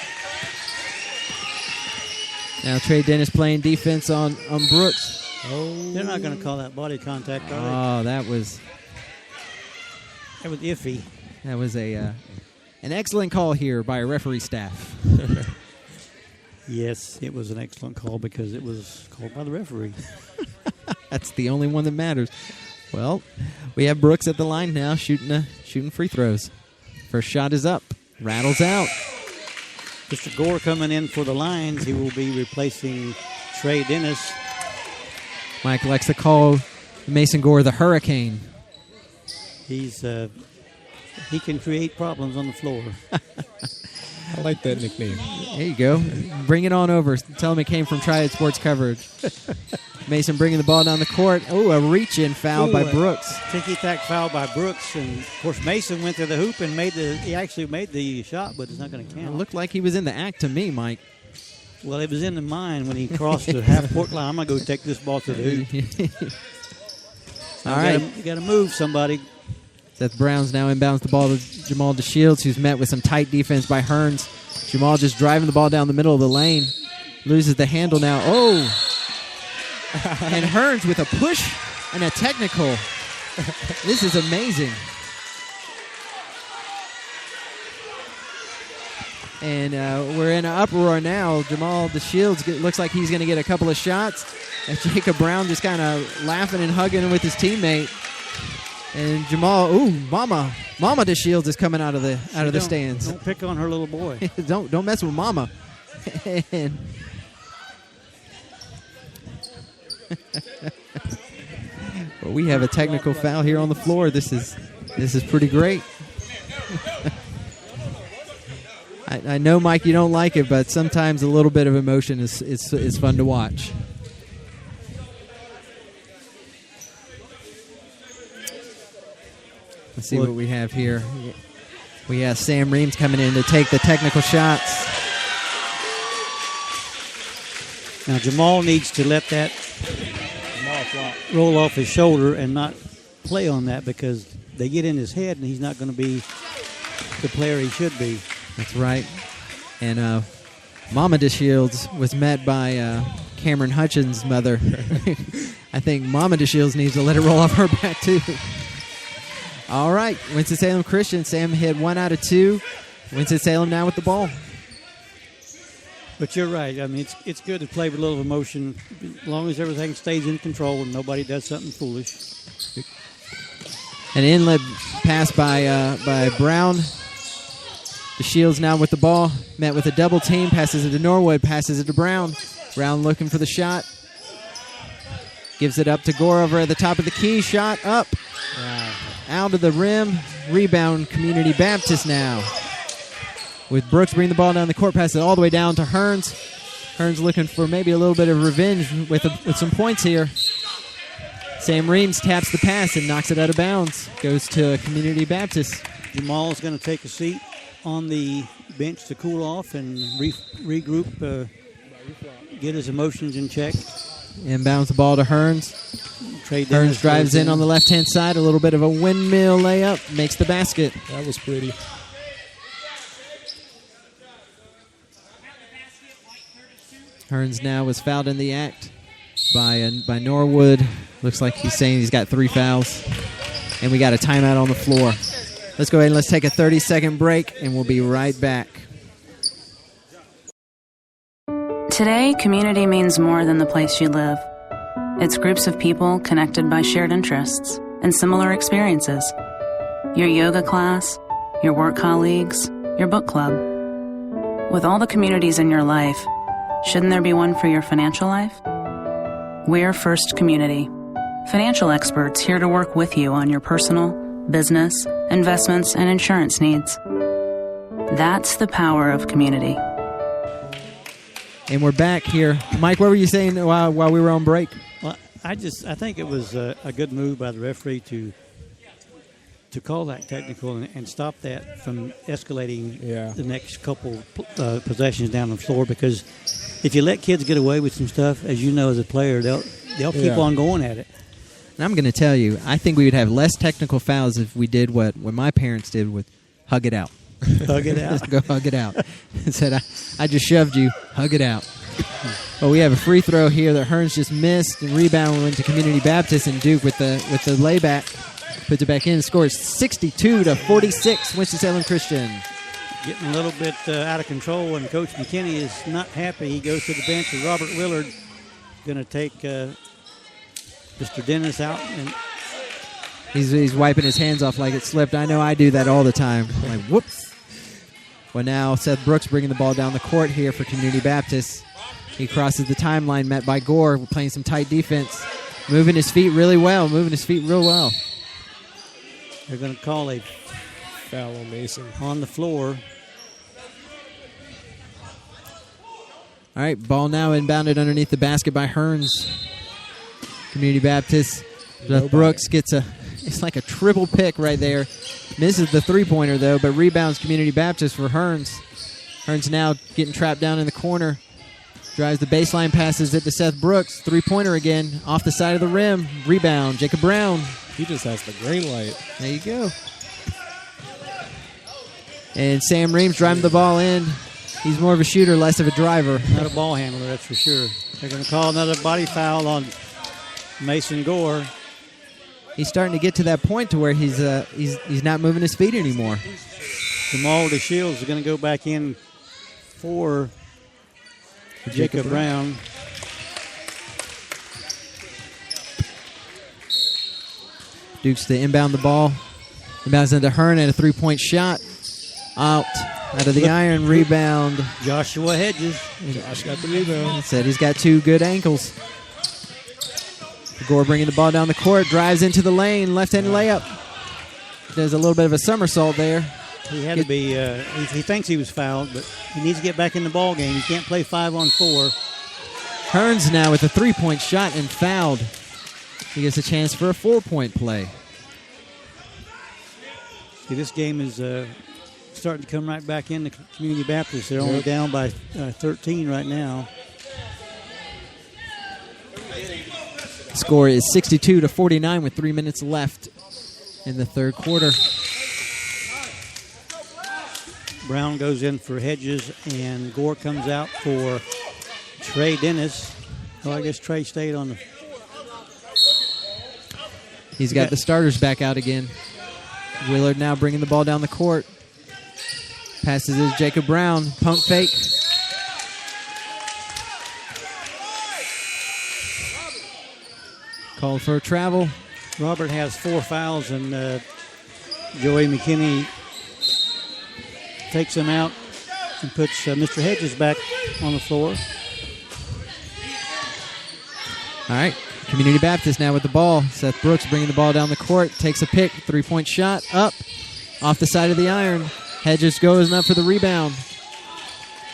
Now Trey Dennis playing defense on Brooks. Oh, they're not going to call that body contact, are they? Oh, that was iffy. That was an excellent call here by our referee staff. Yes, it was an excellent call because it was called by the referee. That's the only one that matters. Well, we have Brooks at the line now shooting free throws. First shot is up. Rattles out. Mr. Gore coming in for the Lions. He will be replacing Trey Dennis. Mike likes to call Mason Gore the Hurricane. He can create problems on the floor. I like that nickname. There you go. Bring it on over. Tell him it came from Triad Sports Coverage. Mason bringing the ball down the court. Oh, a reach-in foul by Brooks. Ticky-tack foul by Brooks. And, of course, Mason went to the hoop and he actually made the shot, but it's not going to count. It looked like he was in the act to me, Mike. Well, it was in the mind when he crossed the half-court line. I'm going to go take this ball to the hoop. All right. You got to move somebody. Seth Brown's now inbounds the ball to Jamal DeShields, who's met with some tight defense by Hearns. Jamal just driving the ball down the middle of the lane. Loses the handle now. Oh! And Hearns with a push and a technical. This is amazing. And we're in an uproar now. Jamal DeShields looks like he's going to get a couple of shots. And Jacob Brown just kind of laughing and hugging with his teammate. And Jamal, Mama DeShields is coming out of the stands. Don't pick on her little boy. don't mess with Mama. And well, we have a technical foul here on the floor. This is pretty great. I know, Mike, you don't like it, but sometimes a little bit of emotion is fun to watch. Let's see what we have here. We have Sam Reams coming in to take the technical shots. Now, Jamal needs to let that roll off his shoulder and not play on that because they get in his head and he's not going to be the player he should be. That's right. And Mama DeShields was met by Cameron Hutchins' mother. I think Mama DeShields needs to let it roll off her back, too. All right, Winston-Salem Christian. Sam hit 1 out of 2. Winston-Salem now with the ball. But you're right. I mean, it's good to play with a little emotion as long as everything stays in control and nobody does something foolish. An inlet pass by Brown. DeShields now with the ball. Met with a double team. Passes it to Norwood. Passes it to Brown. Brown looking for the shot. Gives it up to Gore over at the top of the key. Shot up. Wow. Out of the rim. Rebound, Community Baptist now. With Brooks bringing the ball down the court. Pass it all the way down to Hearns. Hearns looking for maybe a little bit of revenge with some points here. Sam Reams taps the pass and knocks it out of bounds. Goes to Community Baptist. Jamal's going to take a seat on the bench to cool off and regroup, get his emotions in check. Inbounds the ball to Hearns. Hearns drives in on the left-hand side. A little bit of a windmill layup. Makes the basket. That was pretty. Hearns now was fouled in the act by Norwood. Looks like he's saying he's got 3 fouls. And we got a timeout on the floor. Let's go ahead and let's take a 30-second break, and we'll be right back. Today, community means more than the place you live. It's groups of people connected by shared interests and similar experiences. Your yoga class, your work colleagues, your book club. With all the communities in your life, shouldn't there be one for your financial life? We're First Community, financial experts here to work with you on your personal, business, investments, and insurance needs. That's the power of community. And we're back here. Mike, what were you saying while we were on break? Well, I think it was a good move by the referee to call that technical and stop that from escalating the next couple possessions down the floor, because if you let kids get away with some stuff, as you know as a player, they'll keep on going at it. And I'm going to tell you, I think we would have less technical fouls if we did what my parents did with hug it out. Hug it out. Just go hug it out. Said, I just shoved you. Hug it out. Well, we have a free throw here that Hearns just missed, and rebound went to Community Baptist, and Duke with the layback puts it back in. Scores 62-46. Winston-Salem Christian. Getting a little bit out of control, and Coach McKinney is not happy. He goes to the bench, and Robert Willard going to take Mr. Dennis out, and he's wiping his hands off like it slipped. I know I do that all the time. I'm like, whoops. Well, now Seth Brooks bringing the ball down the court here for Community Baptist. He crosses the timeline, met by Gore. We're playing some tight defense. Moving his feet real well. They're going to call a foul on Mason on the floor. All right, ball now inbounded underneath the basket by Hearns. Community Baptist. Brooks gets it's like a triple pick right there. Misses the three-pointer, though, but rebounds Community Baptist for Hearns. Hearns now getting trapped down in the corner. Drives the baseline, passes it to Seth Brooks. Three-pointer again, off the side of the rim. Rebound, Jacob Brown. He just has the green light. There you go. And Sam Reams driving the ball in. He's more of a shooter, less of a driver. Not a ball handler, that's for sure. They're going to call another body foul on Mason Gore. He's starting to get to that point to where he's not moving his feet anymore. Jamal DeShields is going to go back in for Jacob Brown. Dukes to inbound the ball. Inbounds into Hearn and a three-point shot. Out of the iron. Rebound. Joshua Hedges. Josh got the rebound. Said he's got two good ankles. Gore bringing the ball down the court. Drives into the lane. Left-handed layup. Does a little bit of a somersault there. He had to be. He thinks he was fouled, but he needs to get back in the ball game. He can't play 5-on-4. Hearns now with a three-point shot and fouled. He gets a chance for a 4-point play. See, this game is starting to come right back into Community Baptist. They're only down by 13 right now. Score is 62-49 with 3 minutes left in the third quarter. Brown goes in for Hedges, and Gore comes out for Trey Dennis. Oh, I guess Trey stayed on the... He's got the starters back out again. Willard now bringing the ball down the court. Passes is Jacob Brown. Pump fake. Called for a travel. Robert has 4 fouls, and Joey McKinney takes him out and puts Mr. Hedges back on the floor. All right. Community Baptist now with the ball. Seth Brooks bringing the ball down the court. Takes a pick. 3-point shot. Up. Off the side of the iron. Hedges goes up for the rebound.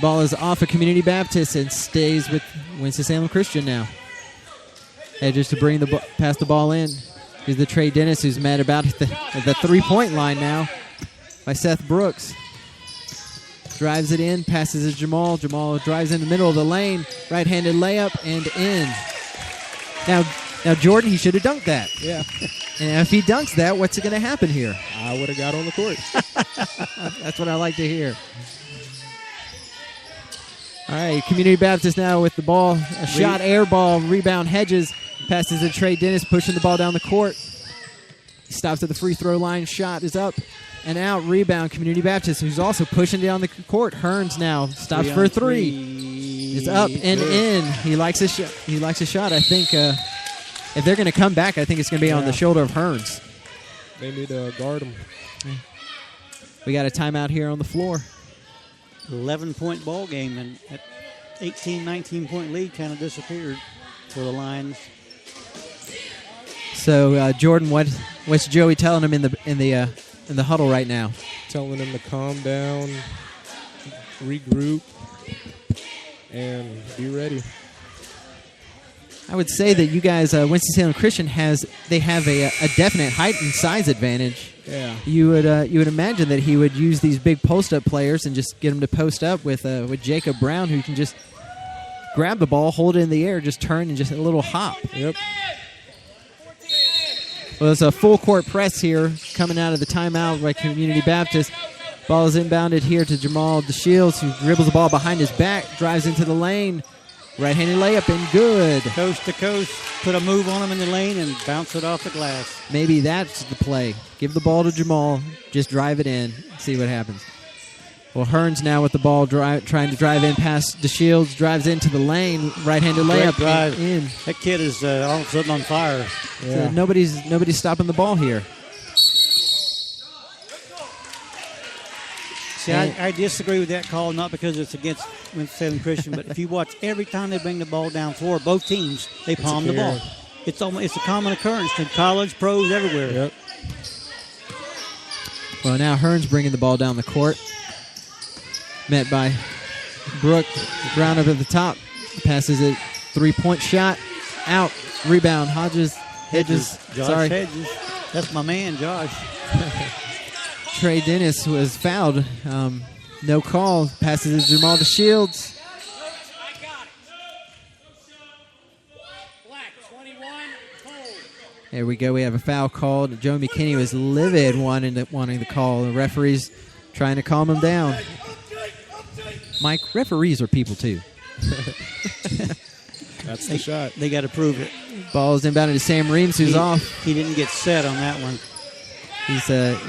Ball is off of Community Baptist and stays with Winston-Salem Christian now. Hedges to bring pass the ball in. Here's the Trey Dennis, who's mad about the 3-point line now by Seth Brooks. Drives it in, passes it Jamal. Jamal drives in the middle of the lane. Right-handed layup and in. Now Jordan, he should have dunked that. Yeah. And if he dunks that, what's going to happen here? I would have got on the court. That's what I like to hear. All right, Community Baptist now with the ball. A shot, air ball, rebound Hedges. Passes to Trey Dennis, pushing the ball down the court. He stops at the free throw line. Shot is up and out. Rebound, Community Baptist, who's also pushing down the court. Hearns now stops for a three. It's up and in. He likes a shot. He likes a shot. I think if they're going to come back, I think it's going to be on the shoulder of Hearns. They need to guard him. We got a timeout here on the floor. 11-point ball game, and that 18, 19-point lead kind of disappeared for the Lions. So Jordan, what's Joey telling him in the huddle right now? Telling him to calm down, regroup, and be ready. I would say that you guys, Winston-Salem Christian have a definite height and size advantage. Yeah. You would imagine that he would use these big post-up players and just get them to post up with Jacob Brown, who can just grab the ball, hold it in the air, just turn and just a little hop. Yep. Well, it's a full court press here coming out of the timeout by Community Baptist. Ball is inbounded here to Jamal DeShields, who dribbles the ball behind his back, drives into the lane. Right-handed layup and good. Coast to coast, put a move on him in the lane and bounce it off the glass. Maybe that's the play. Give the ball to Jamal, just drive it in, see what happens. Well, Hearns now with the ball, trying to drive in past DeShields, drives into the lane, right-handed layup drive. In. That kid is all of a sudden on fire. Yeah. So nobody's stopping the ball here. See, I disagree with that call, not because it's against Winston-Salem Christian, but if you watch every time they bring the ball down floor, both teams, they palm the ball. It's a common occurrence in college, pros, everywhere. Yep. Well, now Hearns bringing the ball down the court. Met by Brown up at the top. Passes a 3-point shot. Out. Rebound, Hedges. Josh Sorry. Hedges. That's my man, Josh. Trey Dennis was fouled. No call. Passes to Jamal DeShields. There we go. We have a foul called. Joe McKinney was livid wanting the call. The referee's trying to calm him down. Mike, referees are people too. That's the shot. They got to prove it. Ball's inbounded to Sam Reams, who's off. He didn't get set on that one.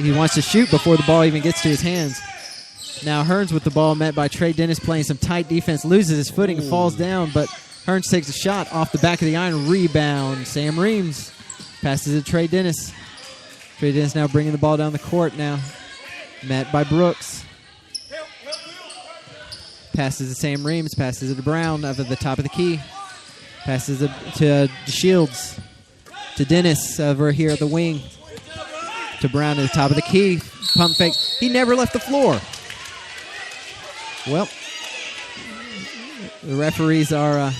He wants to shoot before the ball even gets to his hands. Now Hearns with the ball, met by Trey Dennis playing some tight defense, loses his footing, falls down, but Hearns takes a shot off the back of the iron. Rebound, Sam Reams. Passes to Trey Dennis. Trey Dennis now bringing the ball down the court now. Met by Brooks. Passes to Sam Reams. Passes it to Brown over the top of the key. Passes it to DeShields. To Dennis over here at the wing. To Brown at the top of the key. Pump fake. He never left the floor. Well, the referees are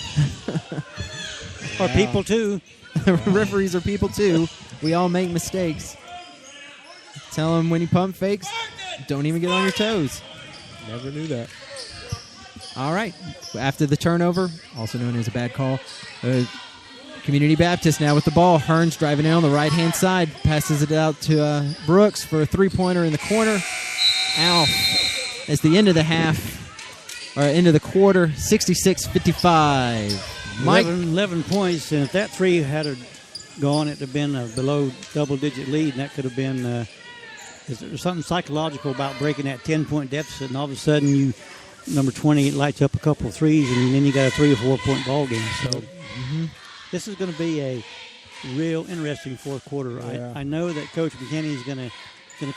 people too. Referees are people too. We all make mistakes. Tell them when you pump fakes, don't even get on your toes. Never knew that. All right. After the turnover, also known as a bad call, Community Baptist now with the ball. Hearns driving in on the right-hand side. Passes it out to Brooks for a three-pointer in the corner. Ow. It's the end of the half, or end of the quarter, 66-55. Mike. 11 points, and if that three had gone, it would have been a below double-digit lead, and that could have been there's something psychological about breaking that 10-point deficit, and all of a sudden number 20 lights up a couple of threes, and then you got a 3 or 4 point ball game. So this is going to be a real interesting fourth quarter. Yeah. I know that Coach McKinney is going to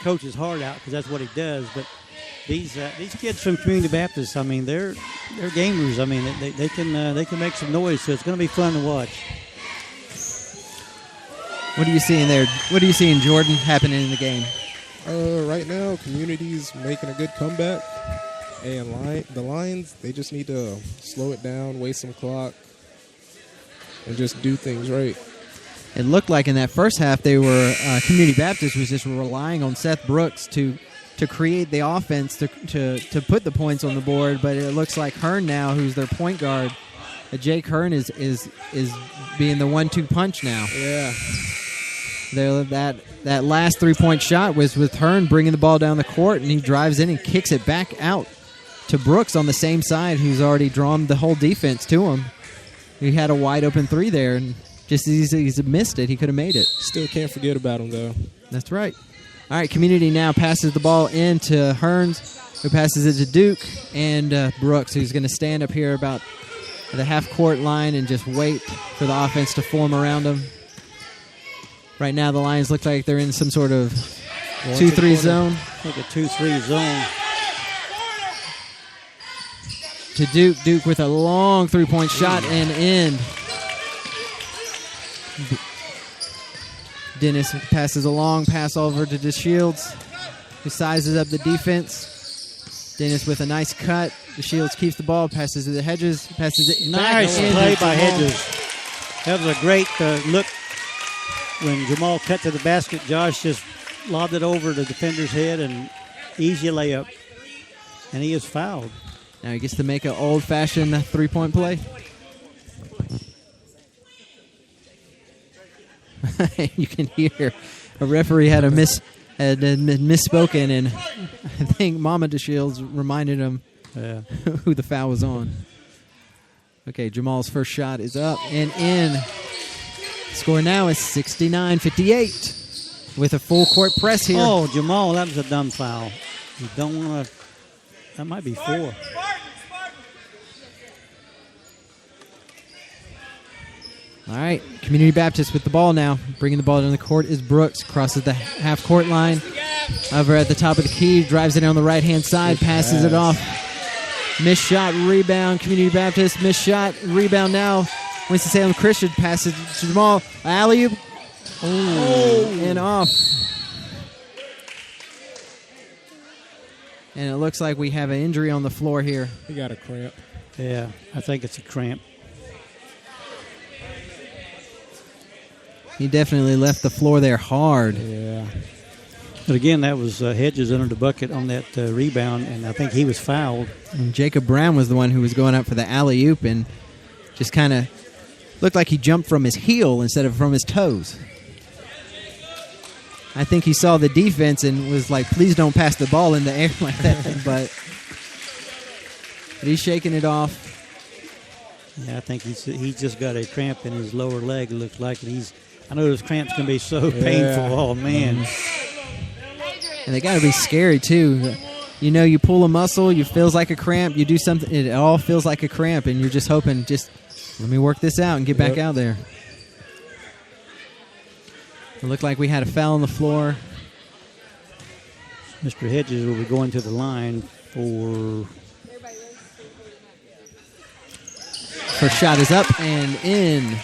coach his heart out because that's what he does, but these kids from Community Baptist, I mean, they're gamers. I mean, they can make some noise, so it's going to be fun to watch. What are you seeing there? What are you seeing, Jordan, happening in the game? Right now, Community's making a good comeback, and the Lions, they just need to slow it down, waste some clock, and just do things right. It looked like in that first half they were Community Baptist was just relying on Seth Brooks to create the offense to put the points on the board, but it looks like Hearn now, who's their point guard, Jake Hearn is being the 1-2 punch now. Yeah. That last 3-point shot was with Hearn bringing the ball down the court, and he drives in and kicks it back out to Brooks on the same side, who's already drawn the whole defense to him. He had a wide open three there, and just as he's missed it, he could have made it. Still can't forget about him, though. That's right. All right, Community now passes the ball in to Hearns, who passes it to Duke, and Brooks, who's going to stand up here about the half-court line and just wait for the offense to form around him. Right now, the Lions look like they're in some sort of 2-3 zone. Like a 2-3 zone. To Duke. Duke with a long three-point shot and in. Dennis passes a long pass over to DeShields, who sizes up the defense. Dennis with a nice cut. DeShields keeps the ball, passes to the Hedges, passes it. Nice play by Hedges. That was a great look. When Jamal cut to the basket, Josh just lobbed it over the defender's head and easy layup. And he is fouled. Now he gets to make an old-fashioned three-point play. You can hear a referee had misspoken, and I think Mama DeShields reminded him who the foul was on. Okay, Jamal's first shot is up and in. Score now is 69-58 with a full court press here. Oh, Jamal, that was a dumb foul. You don't want to. That might be 4. All right, Community Baptist with the ball now. Bringing the ball down the court is Brooks. Crosses the half-court line. Over at the top of the key. Drives it on the right-hand side. Passes it off. Missed shot, rebound. Community Baptist, missed shot, rebound now. Winston-Salem Christian passes to Jamal. Alley-oop. And off. And it looks like we have an injury on the floor here. He got a cramp. Yeah, I think it's a cramp. He definitely left the floor there hard. Yeah. But again, that was Hedges under the bucket on that rebound, and I think he was fouled. And Jacob Brown was the one who was going up for the alley-oop and just kind of looked like he jumped from his heel instead of from his toes. I think he saw the defense and was like, please don't pass the ball in the air like that. but he's shaking it off. Yeah, I think he just got a cramp in his lower leg, it looks like. I know those cramps can be so painful. Oh, man. And they got to be scary, too. You know, you pull a muscle, it feels like a cramp. You do something, it all feels like a cramp, and you're just hoping, let me work this out and get back out there. It looked like we had a foul on the floor. Mr. Hedges will be going to the line for... First shot is up and in.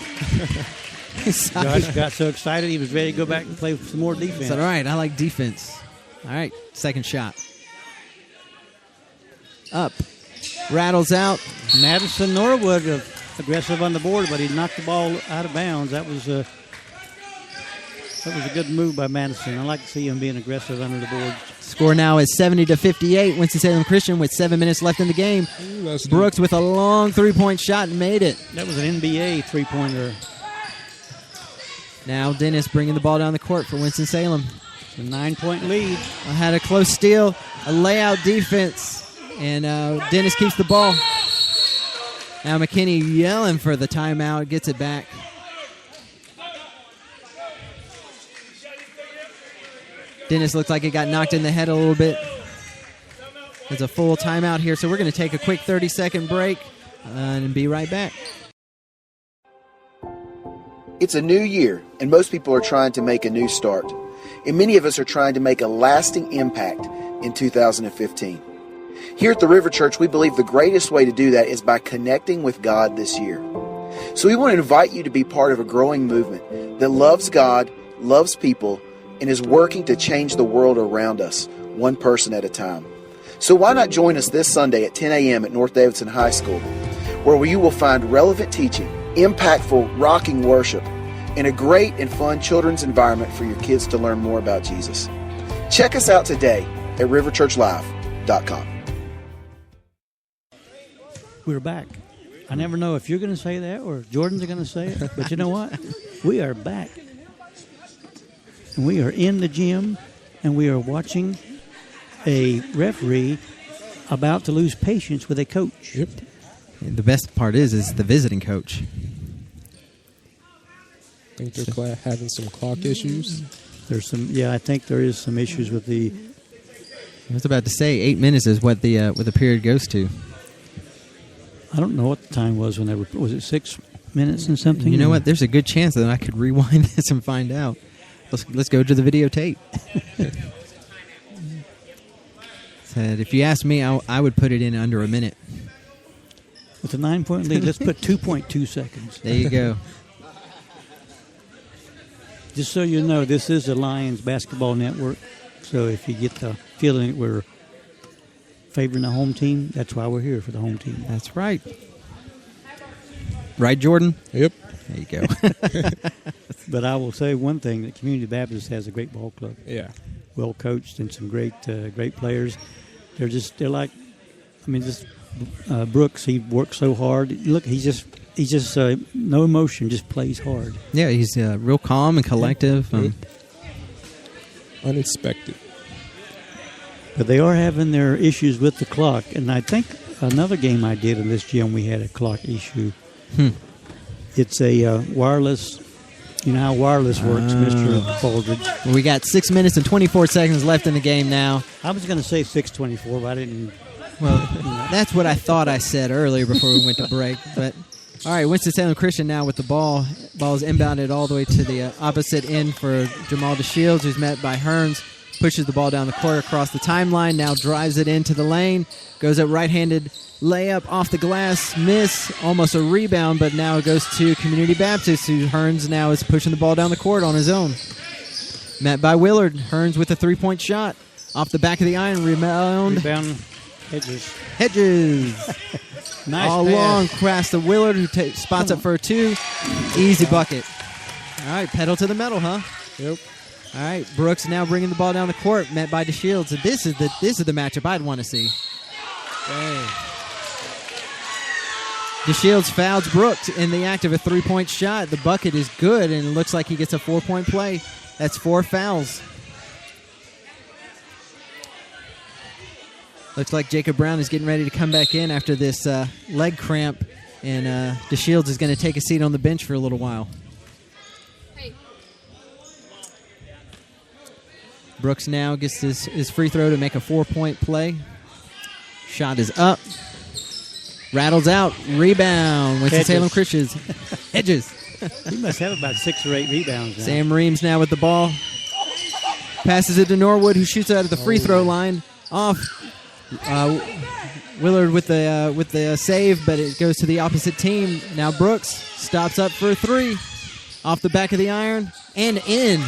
Josh got so excited he was ready to go back and play some more defense. All right, I like defense. All right, second shot. Up. Rattles out. Madison Norwood aggressive on the board, but he knocked the ball out of bounds. That was a good move by Madison. I like to see him being aggressive under the board. Score now is 70-58. Winston-Salem Christian with 7 minutes left in the game. Ooh, Brooks with a long three-point shot and made it. That was an NBA three-pointer. Now Dennis bringing the ball down the court for Winston-Salem. It's a 9-point lead. I had a close steal, a layout defense, and Dennis keeps the ball. Now McKinney yelling for the timeout, gets it back. Dennis looks like it got knocked in the head a little bit. There's a full timeout here, so we're going to take a quick 30-second break and be right back. It's a new year, and most people are trying to make a new start. And many of us are trying to make a lasting impact in 2015. Here at the River Church, we believe the greatest way to do that is by connecting with God this year. So we want to invite you to be part of a growing movement that loves God, loves people, and is working to change the world around us, one person at a time. So why not join us this Sunday at 10 a.m. at North Davidson High School, where you will find relevant teaching, impactful, rocking worship, and a great and fun children's environment for your kids to learn more about Jesus. Check us out today at riverchurchlive.com. We're back. I never know if you're going to say that or Jordan's going to say it, but you know what? We are back. And we are in the gym, and we are watching a referee about to lose patience with a coach. Yep. And the best part is the visiting coach. I think they're having some clock issues. There's some, I think there is some issues with the. I was about to say 8 minutes is what the period goes to. I don't know what the time was when they were. Was it 6 minutes and something? You know what? There's a good chance that I could rewind this and find out. Let's go to the videotape. Said, if you ask me, I would put it in under a minute. With a 9-point lead, let's put 2.2 seconds. There you go. Just so you know, this is the Lions Basketball Network. So if you get the feeling that we're favoring the home team, that's why we're here, for the home team. That's right. Right, Jordan? Yep. There you go. But I will say one thing, that Community Baptist has a great ball club. Yeah. Well coached and some great players. They're like, Brooks, he works so hard. Look, he's just no emotion, just plays hard. Yeah, he's real calm and collective. Unexpected. But they are having their issues with the clock. And I think another game I did in this gym, we had a clock issue. It's a wireless. You know how wireless works, Mr. Baldridge. We got 6 minutes and 24 seconds left in the game now. I was going to say 6:24, but I didn't. Well, that's what I thought I said earlier before we went to break. But all right, Winston-Salem Christian now with the ball. Ball is inbounded all the way to the opposite end for Jamal DeShields, who's met by Hearns. Pushes the ball down the court across the timeline. Now drives it into the lane. Goes up right-handed layup off the glass. Miss. Almost a rebound, but now it goes to Community Baptist, who Hearns now is pushing the ball down the court on his own. Met by Willard. Hearns with a three-point shot. Off the back of the iron. Rebound. Hedges. Nice all pass. long pass to Willard, who spots up for a two. Easy bucket. All right, pedal to the metal, huh? Yep. All right, Brooks now bringing the ball down the court, met by DeShields. And this is the matchup I'd want to see. Dang. DeShields fouls Brooks in the act of a three-point shot. The bucket is good, and it looks like he gets a 4-point play. That's 4 fouls. Looks like Jacob Brown is getting ready to come back in after this leg cramp, and DeShields is going to take a seat on the bench for a little while. Brooks now gets his free throw to make a 4-point play. Shot is up. Rattles out. Rebound. Winston-Salem Christians. Hedges. He must have about 6 or 8 rebounds now. Sam Reams now with the ball. Passes it to Norwood, who shoots out at the free throw line. Off. Willard with the save, but it goes to the opposite team. Now Brooks stops up for a 3. Off the back of the iron. And in.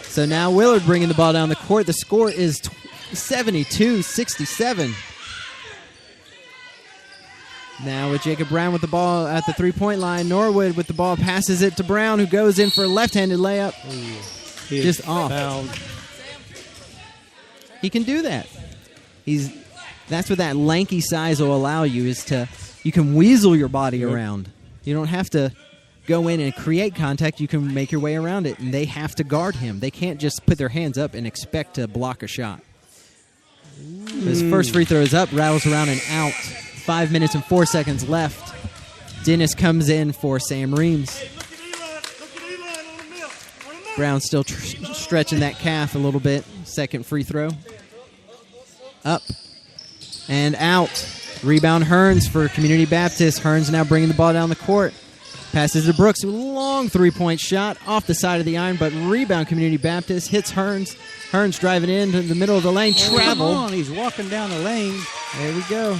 So now Willard bringing the ball down the court. The score is 72-67. Now with Jacob Brown with the ball at the three-point line. Norwood with the ball passes it to Brown, who goes in for a left-handed layup. Just off. Fouled. He can do that. That's what that lanky size will allow you, you can weasel your body around. You don't have to go in and create contact. You can make your way around it, and they have to guard him. They can't just put their hands up and expect to block a shot. His first free throw is up, rattles around and out. 5 minutes and 4 seconds left. Dennis comes in for Sam Reams. Brown still stretching that calf a little bit. Second free throw. Up and out. Rebound Hearns for Community Baptist. Hearns now bringing the ball down the court. Passes to Brooks, a long three-point shot off the side of the iron, but rebound Community Baptist hits Hearns. Hearns driving into the middle of the lane. Travel. Come on, he's walking down the lane. There we go.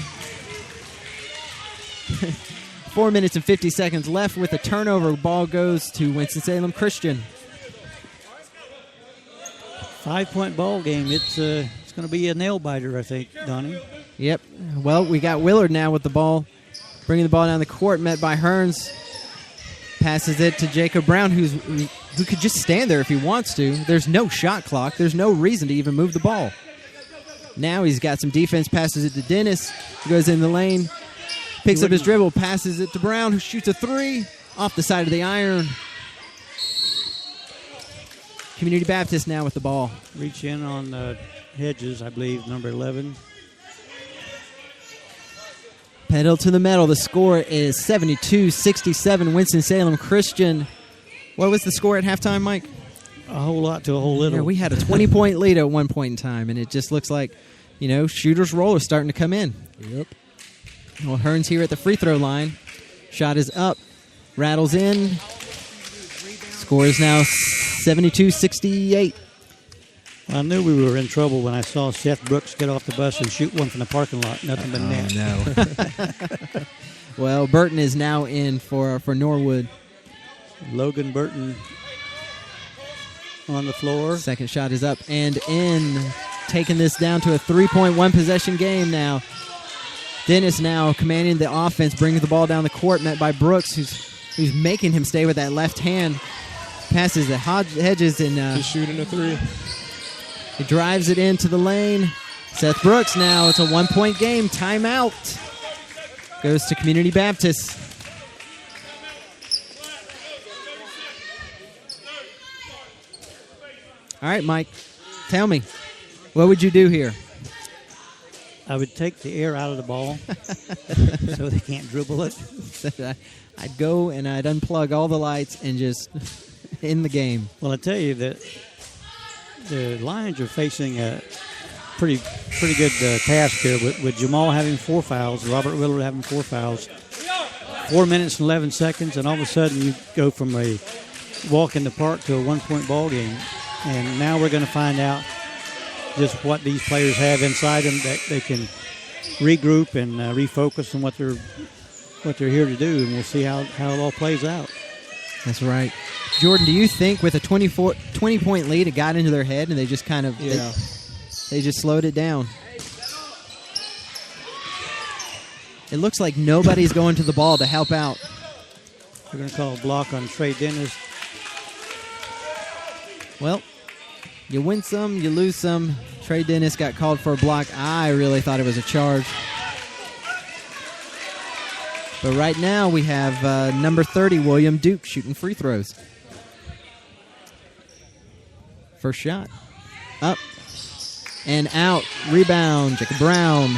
4 minutes and 50 seconds left with a turnover. Ball goes to Winston-Salem Christian. 5-point ball game. It's going to be a nail-biter, I think, Donnie. Yep. Well, we got Willard now with the ball. Bringing the ball down the court, met by Hearns. Passes it to Jacob Brown, who could just stand there if he wants to. There's no shot clock. There's no reason to even move the ball. Now he's got some defense, passes it to Dennis, who goes in the lane, picks up his dribble, passes it to Brown, who shoots a 3 off the side of the iron. Community Baptist now with the ball. Reach in on Hedges, I believe, number 11. Pedal to the metal. The score is 72-67. Winston-Salem Christian. What was the score at halftime, Mike? A whole lot to a whole little. Yeah, we had a 20-point lead at one point in time, and it just looks like, shooter's roll is starting to come in. Yep. Well, Hearns here at the free throw line. Shot is up. Rattles in. Score is now 72-68. Well, I knew we were in trouble when I saw Seth Brooks get off the bus and shoot one from the parking lot. Nothing but net. No. Well, Burton is now in for Norwood. Logan Burton on the floor. Second shot is up and in. Taking this down to a 3-point one-possession game now. Dennis now commanding the offense, bringing the ball down the court, met by Brooks, who's making him stay with that left hand. Passes to Hedges and just shooting a 3. He drives it into the lane. Seth Brooks now. It's a 1-point game. Timeout. Goes to Community Baptist. All right, Mike. Tell me. What would you do here? I would take the air out of the ball so they can't dribble it. I'd go and I'd unplug all the lights and just end the game. Well, I tell you that the Lions are facing a pretty good task here with Jamal having 4 fouls, Robert Willard having 4 fouls, 4 minutes and 11 seconds, and all of a sudden you go from a walk in the park to a 1-point ball game. And now we're going to find out just what these players have inside them that they can regroup and refocus on what they're here to do, and we'll see how it all plays out. That's right. Jordan, do you think with a 20-point lead, it got into their head and they just kind of they just slowed it down? It looks like nobody's going to the ball to help out. We're going to call a block on Trey Dennis. Well, you win some, you lose some. Trey Dennis got called for a block. I really thought it was a charge. But right now we have number 30, William Duke, shooting free throws. First shot. Up and out. Rebound. Jacob Brown.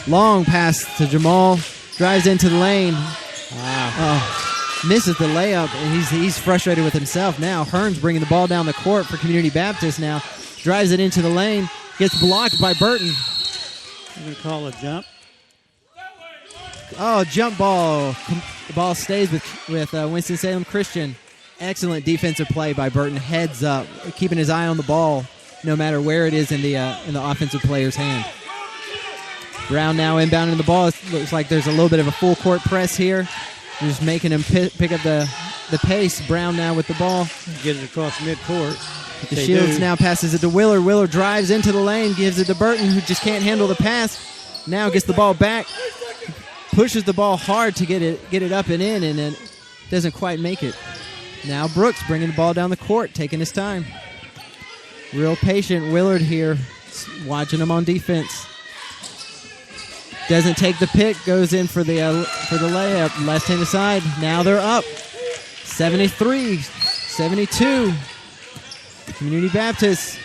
Long pass to Jamal. Drives into the lane. Wow. Oh, misses the layup, and he's frustrated with himself now. Hearns bringing the ball down the court for Community Baptist now. Drives it into the lane. Gets blocked by Burton. I'm going to call a jump. Oh, jump ball. The ball stays with Winston-Salem Christian. Excellent defensive play by Burton. Heads up, keeping his eye on the ball no matter where it is in the offensive player's hand. Brown now inbounding the ball. It looks like there's a little bit of a full court press here. Just making him pick up the pace. Brown now with the ball. Get it across midcourt. The Shields now passes it to Willard. Willard drives into the lane, gives it to Burton, who just can't handle the pass. Now gets the ball back, pushes the ball hard to get it up and in, and then doesn't quite make it. Now Brooks bringing the ball down the court, taking his time. Real patient Willard here, watching him on defense. Doesn't take the pick, goes in for the layup, left-handed side. Now they're up, 73-72. Community Baptist.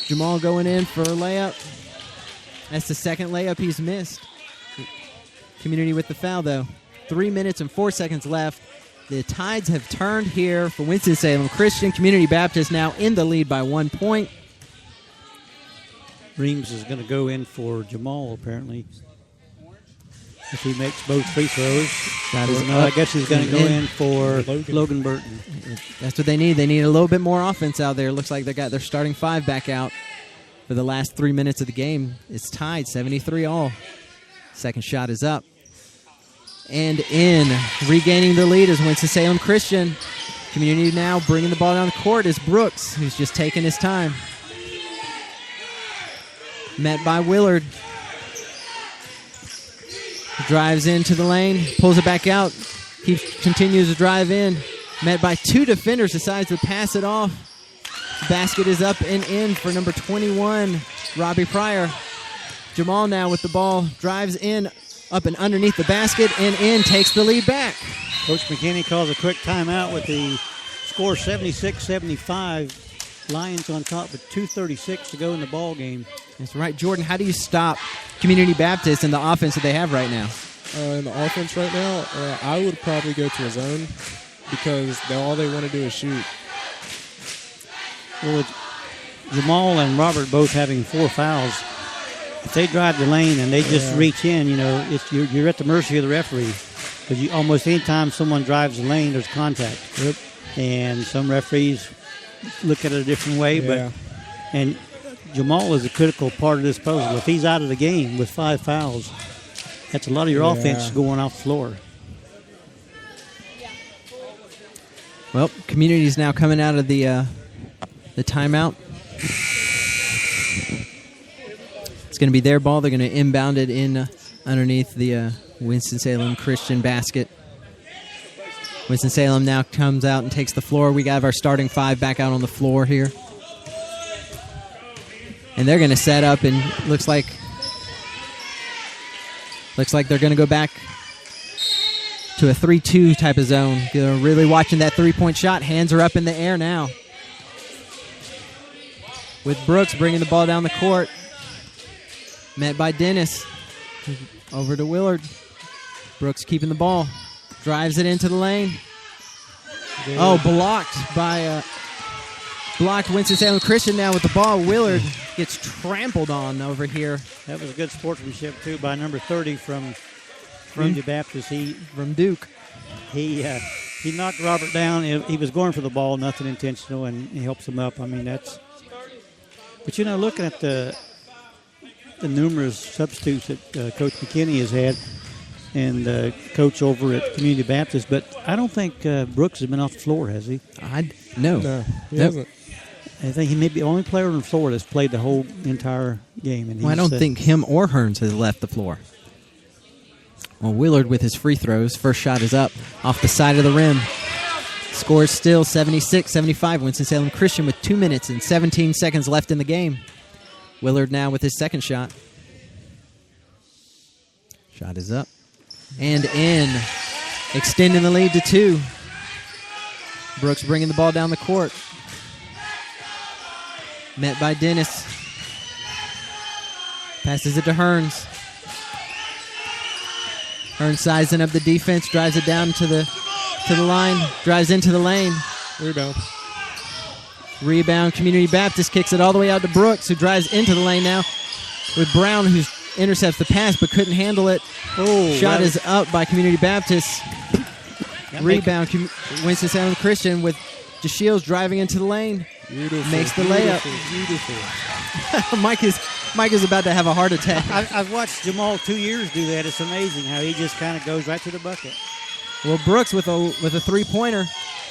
Jamal going in for a layup. That's the second layup he's missed. Community with the foul, though. 3 minutes and 4 seconds left. The tides have turned here for Winston-Salem Christian. Community Baptist now in the lead by 1 point. Reams is going to go in for Jamal, apparently. If he makes both free throws. I guess he's going to go in for Logan Burton. That's what they need. They need a little bit more offense out there. Looks like they got their starting five back out for the last 3 minutes of the game. It's tied 73 all. Second shot is up. And in. Regaining the lead is Winston-Salem Christian. Community now bringing the ball down the court is Brooks, who's just taking his time. Met by Willard. Drives into the lane, pulls it back out, continues to drive in. Met by two defenders, decides to pass it off. Basket is up and in for number 21, Robbie Pryor. Jamal now with the ball, drives in, up and underneath the basket, and in, takes the lead back. Coach McKinney calls a quick timeout with the score 76-75. Lions on top with 2:36 to go in the ball game. That's right. Jordan, how do you stop Community Baptist and the offense that they have right now? In the offense right now, I would probably go to a zone because all they want to do is shoot. Well, with Jamal and Robert both having 4 fouls, if they drive the lane and they just reach in, you're at the mercy of the referee. Because almost any time someone drives the lane, there's contact. Yep. And some referees look at it a different way, and Jamal is a critical part of this puzzle. If he's out of the game with 5 fouls, that's a lot of your offense going off the floor. Well, Community's now coming out of the timeout. It's going to be their ball. They're going to inbound it in underneath the Winston-Salem Christian basket. Winston-Salem now comes out and takes the floor. We got our starting five back out on the floor here. And they're going to set up, and looks like they're going to go back to a 3-2 type of zone. They're really watching that three-point shot. Hands are up in the air now. With Brooks bringing the ball down the court. Met by Dennis. Over to Willard. Brooks keeping the ball. Drives it into the lane. Oh, blocked Winston-Salem Christian now with the ball. Willard gets trampled on over here. That was good sportsmanship, too, by number 30 from Community Baptist. From Duke. He knocked Robert down. He was going for the ball, nothing intentional, and he helps him up. I mean, that's... But, looking at the numerous substitutes that Coach McKinney has had, and coach over at Community Baptist, but I don't think Brooks has been off the floor, has he? No, he hasn't. I think he may be the only player on the floor that's played the whole entire game. And I don't think him or Hearns has left the floor. Well, Willard with his free throws. First shot is up off the side of the rim. Score is still 76-75. Winston-Salem Christian with 2 minutes and 17 seconds left in the game. Willard now with his second shot. Shot is up and in, extending the lead to 2. Brooks bringing the ball down the court. Met by Dennis. Passes it to Hearns. Hearns sizing up the defense, drives it down to the line, drives into the lane. Rebound, Community Baptist kicks it all the way out to Brooks, who drives into the lane now with Brown, who intercepts the pass but couldn't handle it. Shot is up by Community Baptist. Rebound, Winston-Salem Christian with DeShields driving into the lane. Makes the layup. Beautiful. Mike is about to have a heart attack. I've watched Jamal 2 years do that. It's amazing how he just kind of goes right to the bucket. Well, Brooks with a three-pointer.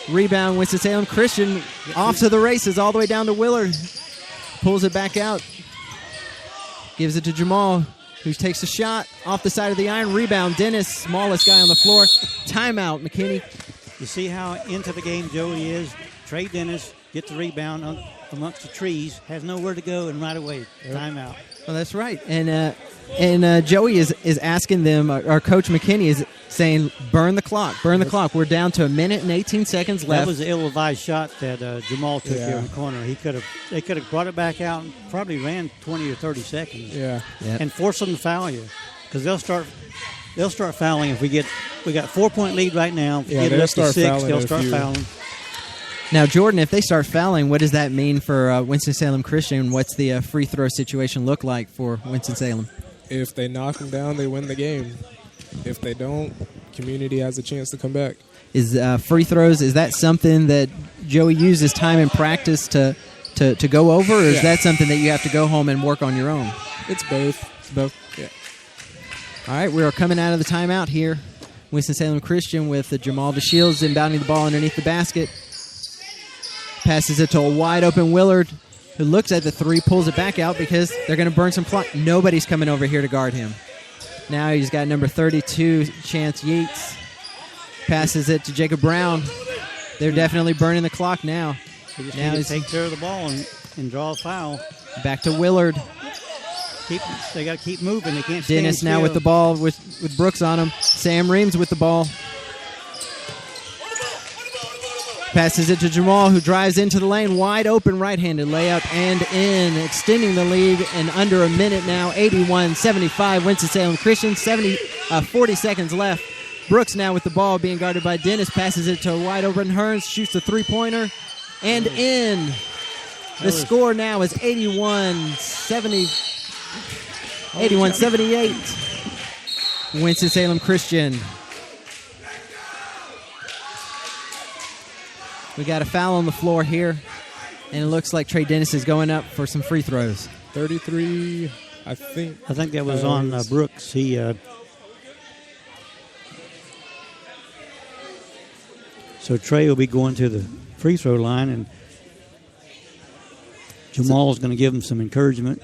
Rebound, Winston-Salem Christian off to the races all the way down to Willard. Pulls it back out. Gives it to Jamal, who takes a shot off the side of the iron. Rebound, Dennis, smallest guy on the floor. Timeout, McKinney. You see how into the game Joey is. Trey Dennis gets the rebound amongst the trees, has nowhere to go, and right away, timeout. Well, that's right. And Joey is asking them, or Coach McKinney is saying, burn the clock, burn the clock. We're down to 1 minute and 18 seconds left. That was an ill-advised shot that Jamal took here in the corner. They could have brought it back out and probably ran 20 or 30 seconds. And force them to foul you, because they'll start fouling if we got 4-point lead right now. If we get it up to 6, they'll start fouling. Now, Jordan, if they start fouling, what does that mean for Winston-Salem Christian? What's the free throw situation look like for Winston-Salem? If they knock them down, they win the game. If they don't, Community has a chance to come back. Is free throws, is that something that Joey uses time in practice to go over, or is that something that you have to go home and work on your own? It's both. Yeah. All right, we are coming out of the timeout here. Winston-Salem Christian with Jamal DeShields inbounding the ball underneath the basket. Passes it to a wide-open Willard, who looks at the three, pulls it back out because they're going to burn some clock. Nobody's coming over here to guard him. Now he's got number 32, Chance Yates. Passes it to Jacob Brown. They're definitely burning the clock now. They just need to take care of the ball and draw a foul. Back to Willard. They got to keep moving. They can't stand Dennis still. now with the ball with Brooks on him. Sam Reams with the ball. Passes it to Jamal, who drives into the lane. Wide open right-handed layup and in. Extending the lead in under a minute now. 81-75. Winston-Salem Christian. 40 seconds left. Brooks now with the ball being guarded by Dennis. Passes it to wide open Hearns. Shoots the three-pointer. And in. The score now is 81-78. Winston-Salem Christian. We got a foul on the floor here, and it looks like Trey Dennis is going up for some free throws. 33, I think. I think that was on Brooks. He so Trey will be going to the free throw line, and Jamal's going to give him some encouragement.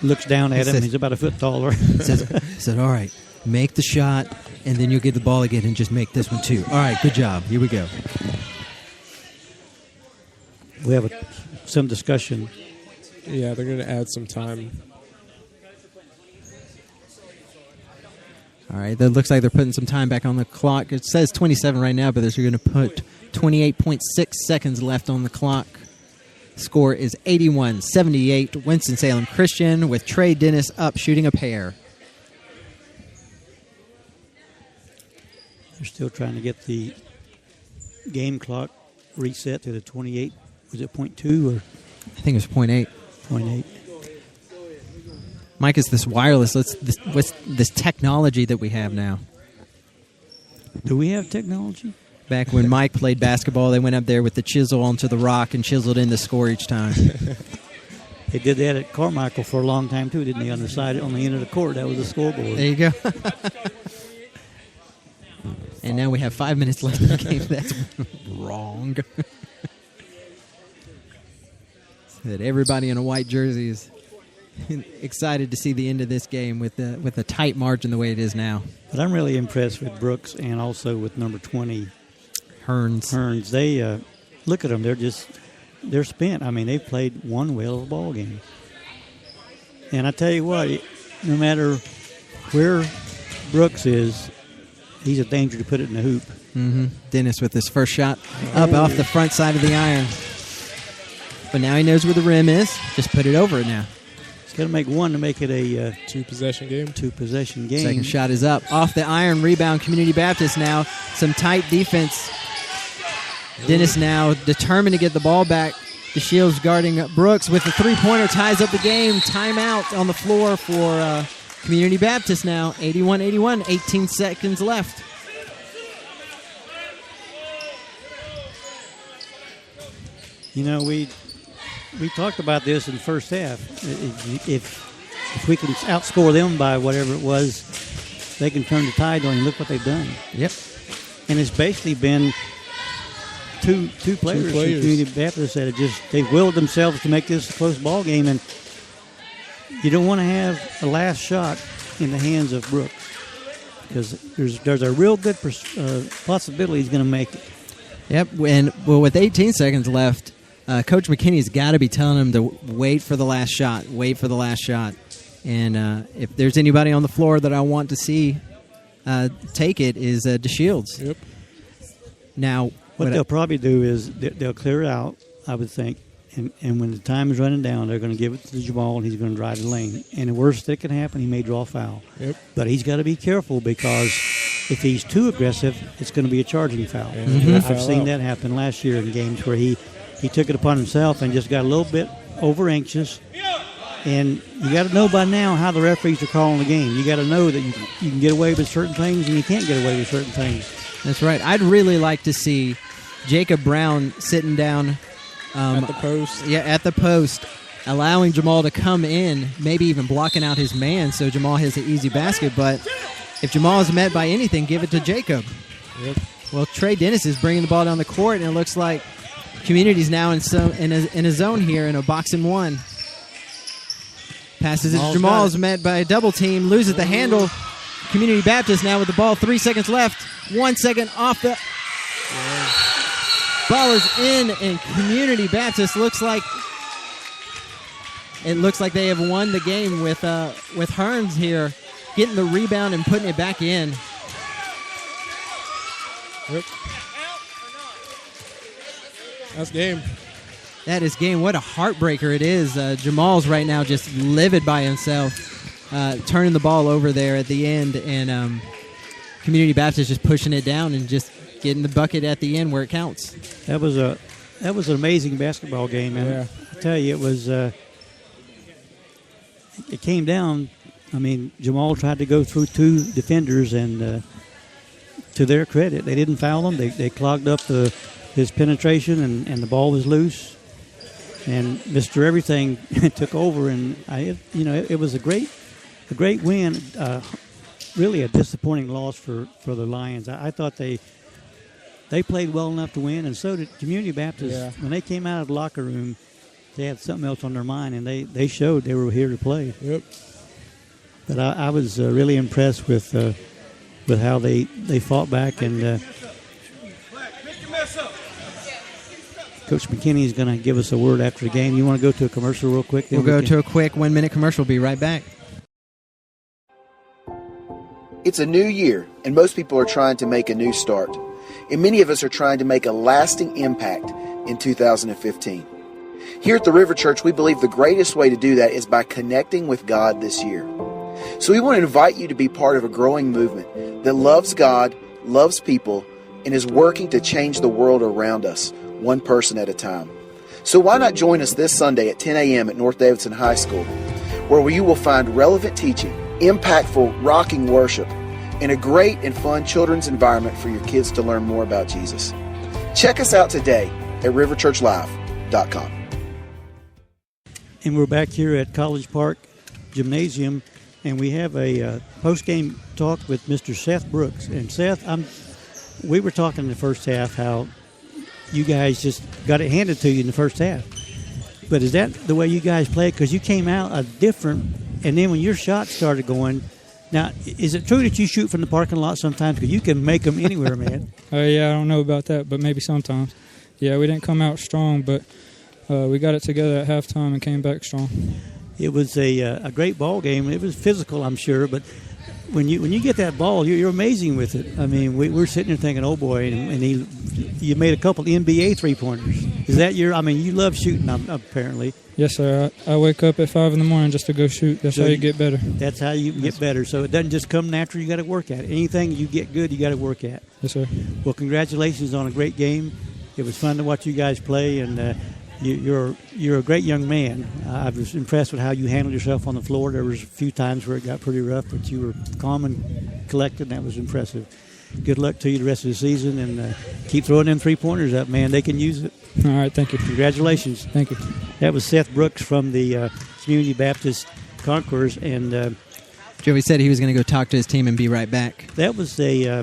Looks down at him. He's about a foot taller. said, all right, make the shot, and then you'll get the ball again and just make this one too. All right, good job. Here we go. We have some discussion. Yeah, they're going to add some time. All right, that looks like they're putting some time back on the clock. It says 27 right now, but they're going to put 28.6 seconds left on the clock. Score is 81-78. Winston-Salem Christian with Trey Dennis up shooting a pair. They're still trying to get the game clock reset to the 28. Was it 0.2 or? I think it was 0.8. 0.8. Mike, is this wireless? What's this technology that we have now? Do we have technology? Back when Mike played basketball, they went up there with the chisel onto the rock and chiseled in the score each time. They did that at Carmichael for a long time, too, didn't they? On the end of the court, that was the scoreboard. There you go. And now we have 5 minutes left in the game. That's wrong. That everybody in a white jersey is excited to see the end of this game with a tight margin the way it is now. But I'm really impressed with Brooks and also with number 20, Hearns. They look at them; they're spent. I mean, they've played one whale of a ball game. And I tell you what, no matter where Brooks is, he's a danger to put it in the hoop. Mm-hmm. Dennis with his first shot up off the front side of the iron. But now he knows where the rim is. Just put it over it now. He's got to make one to make it a two-possession game. Second shot is up. Off the iron, rebound, Community Baptist now. Some tight defense. Dennis now determined to get the ball back. DeShields guarding Brooks with the three-pointer, ties up the game. Timeout on the floor for Community Baptist now. 81-81, 18 seconds left. You know, we talked about this in the first half. If we can outscore them by whatever it was, they can turn the tide on and look what they've done. Yep. And it's basically been two players from Community Baptist that they've willed themselves to make this a close ball game, and you don't want to have a last shot in the hands of Brooks because there's a real good possibility he's going to make it. Yep, and with 18 seconds left, Coach McKinney's got to be telling him to wait for the last shot. And if there's anybody on the floor that I want to see take it is DeShields. Yep. Now, what they'll probably do is they'll clear it out, I would think, and when the time is running down, they're going to give it to Jamal, and he's going to drive the lane. And the worst that can happen, he may draw a foul. Yep. But he's got to be careful because if he's too aggressive, it's going to be a charging foul. Yeah, mm-hmm. I've seen that happen last year in games where he took it upon himself and just got a little bit over-anxious. And you got to know by now how the referees are calling the game. You got to know that you can get away with certain things and you can't get away with certain things. That's right. I'd really like to see Jacob Brown sitting down at the post. Yeah, at the post, allowing Jamal to come in, maybe even blocking out his man so Jamal has an easy basket. But if Jamal is met by anything, give it to Jacob. Yep. Well, Trey Dennis is bringing the ball down the court, and it looks like Community's now in a zone here in a box and one. Passes it to Jamal, is met by a double team, loses the handle. Community Baptist now with the ball, 3 seconds left. 1 second off the... Ball is in, and Community Baptist looks like they have won the game with Hearns here getting the rebound and putting it back in. Yep. That's game. That is game. What a heartbreaker it is. Jamal's right now just livid by himself, turning the ball over there at the end, and Community Baptist just pushing it down and just getting the bucket at the end where it counts. That was an amazing basketball game, man. Yeah. I tell you, it was. It came down. I mean, Jamal tried to go through two defenders, and to their credit, they didn't foul him. They clogged up his penetration, and the ball was loose. And Mr. Everything took over, and it was a great win. Really a disappointing loss for the Lions. I thought they played well enough to win, and so did Community Baptist. Yeah. When they came out of the locker room, they had something else on their mind, and they showed they were here to play. Yep. But I was really impressed with how they fought back, and Coach McKinney is going to give us a word after the game. You want to go to a commercial real quick? We'll go to a quick 1 minute commercial. We'll be right back. It's a new year, and most people are trying to make a new start. And many of us are trying to make a lasting impact in 2015. Here at the River Church, we believe the greatest way to do that is by connecting with God this year. So we want to invite you to be part of a growing movement that loves God, loves people, and is working to change the world around us, one person at a time. So why not join us this Sunday at 10 a.m. at North Davidson High School, where you will find relevant teaching, impactful, rocking worship, and a great and fun children's environment for your kids to learn more about Jesus. Check us out today at riverchurchlive.com. And we're back here at College Park Gymnasium, and we have a post-game talk with Mr. Seth Brooks. And Seth, we were talking in the first half how you guys just got it handed to you in the first half. But is that the way you guys play? Because you came out a different, and then when your shots started going, now, is it true that you shoot from the parking lot sometimes? Because you can make them anywhere, man. Yeah, I don't know about that, but maybe sometimes. Yeah, we didn't come out strong, but we got it together at halftime and came back strong. It was a great ball game. It was physical, I'm sure, but when you get that ball, you're amazing with it. I mean, we're sitting there thinking, oh boy, and you made a couple NBA 3-pointers. Is that you love shooting apparently. Yes, sir. I wake up at 5 in the morning just to go shoot. That's how you get better. That's how you get better. So it doesn't just come natural. You got to work at it. Anything you get good, you got to work at. Yes, sir. Well, congratulations on a great game. It was fun to watch you guys play, and you're a great young man. I was impressed with how you handled yourself on the floor. There was a few times where it got pretty rough, but you were calm and collected, and that was impressive. Good luck to you the rest of the season, and keep throwing them 3-pointers up, man. They can use it. All right, thank you. Congratulations. Thank you. That was Seth Brooks from the Community Baptist Conquerors, and Joey said he was going to go talk to his team and be right back. that was I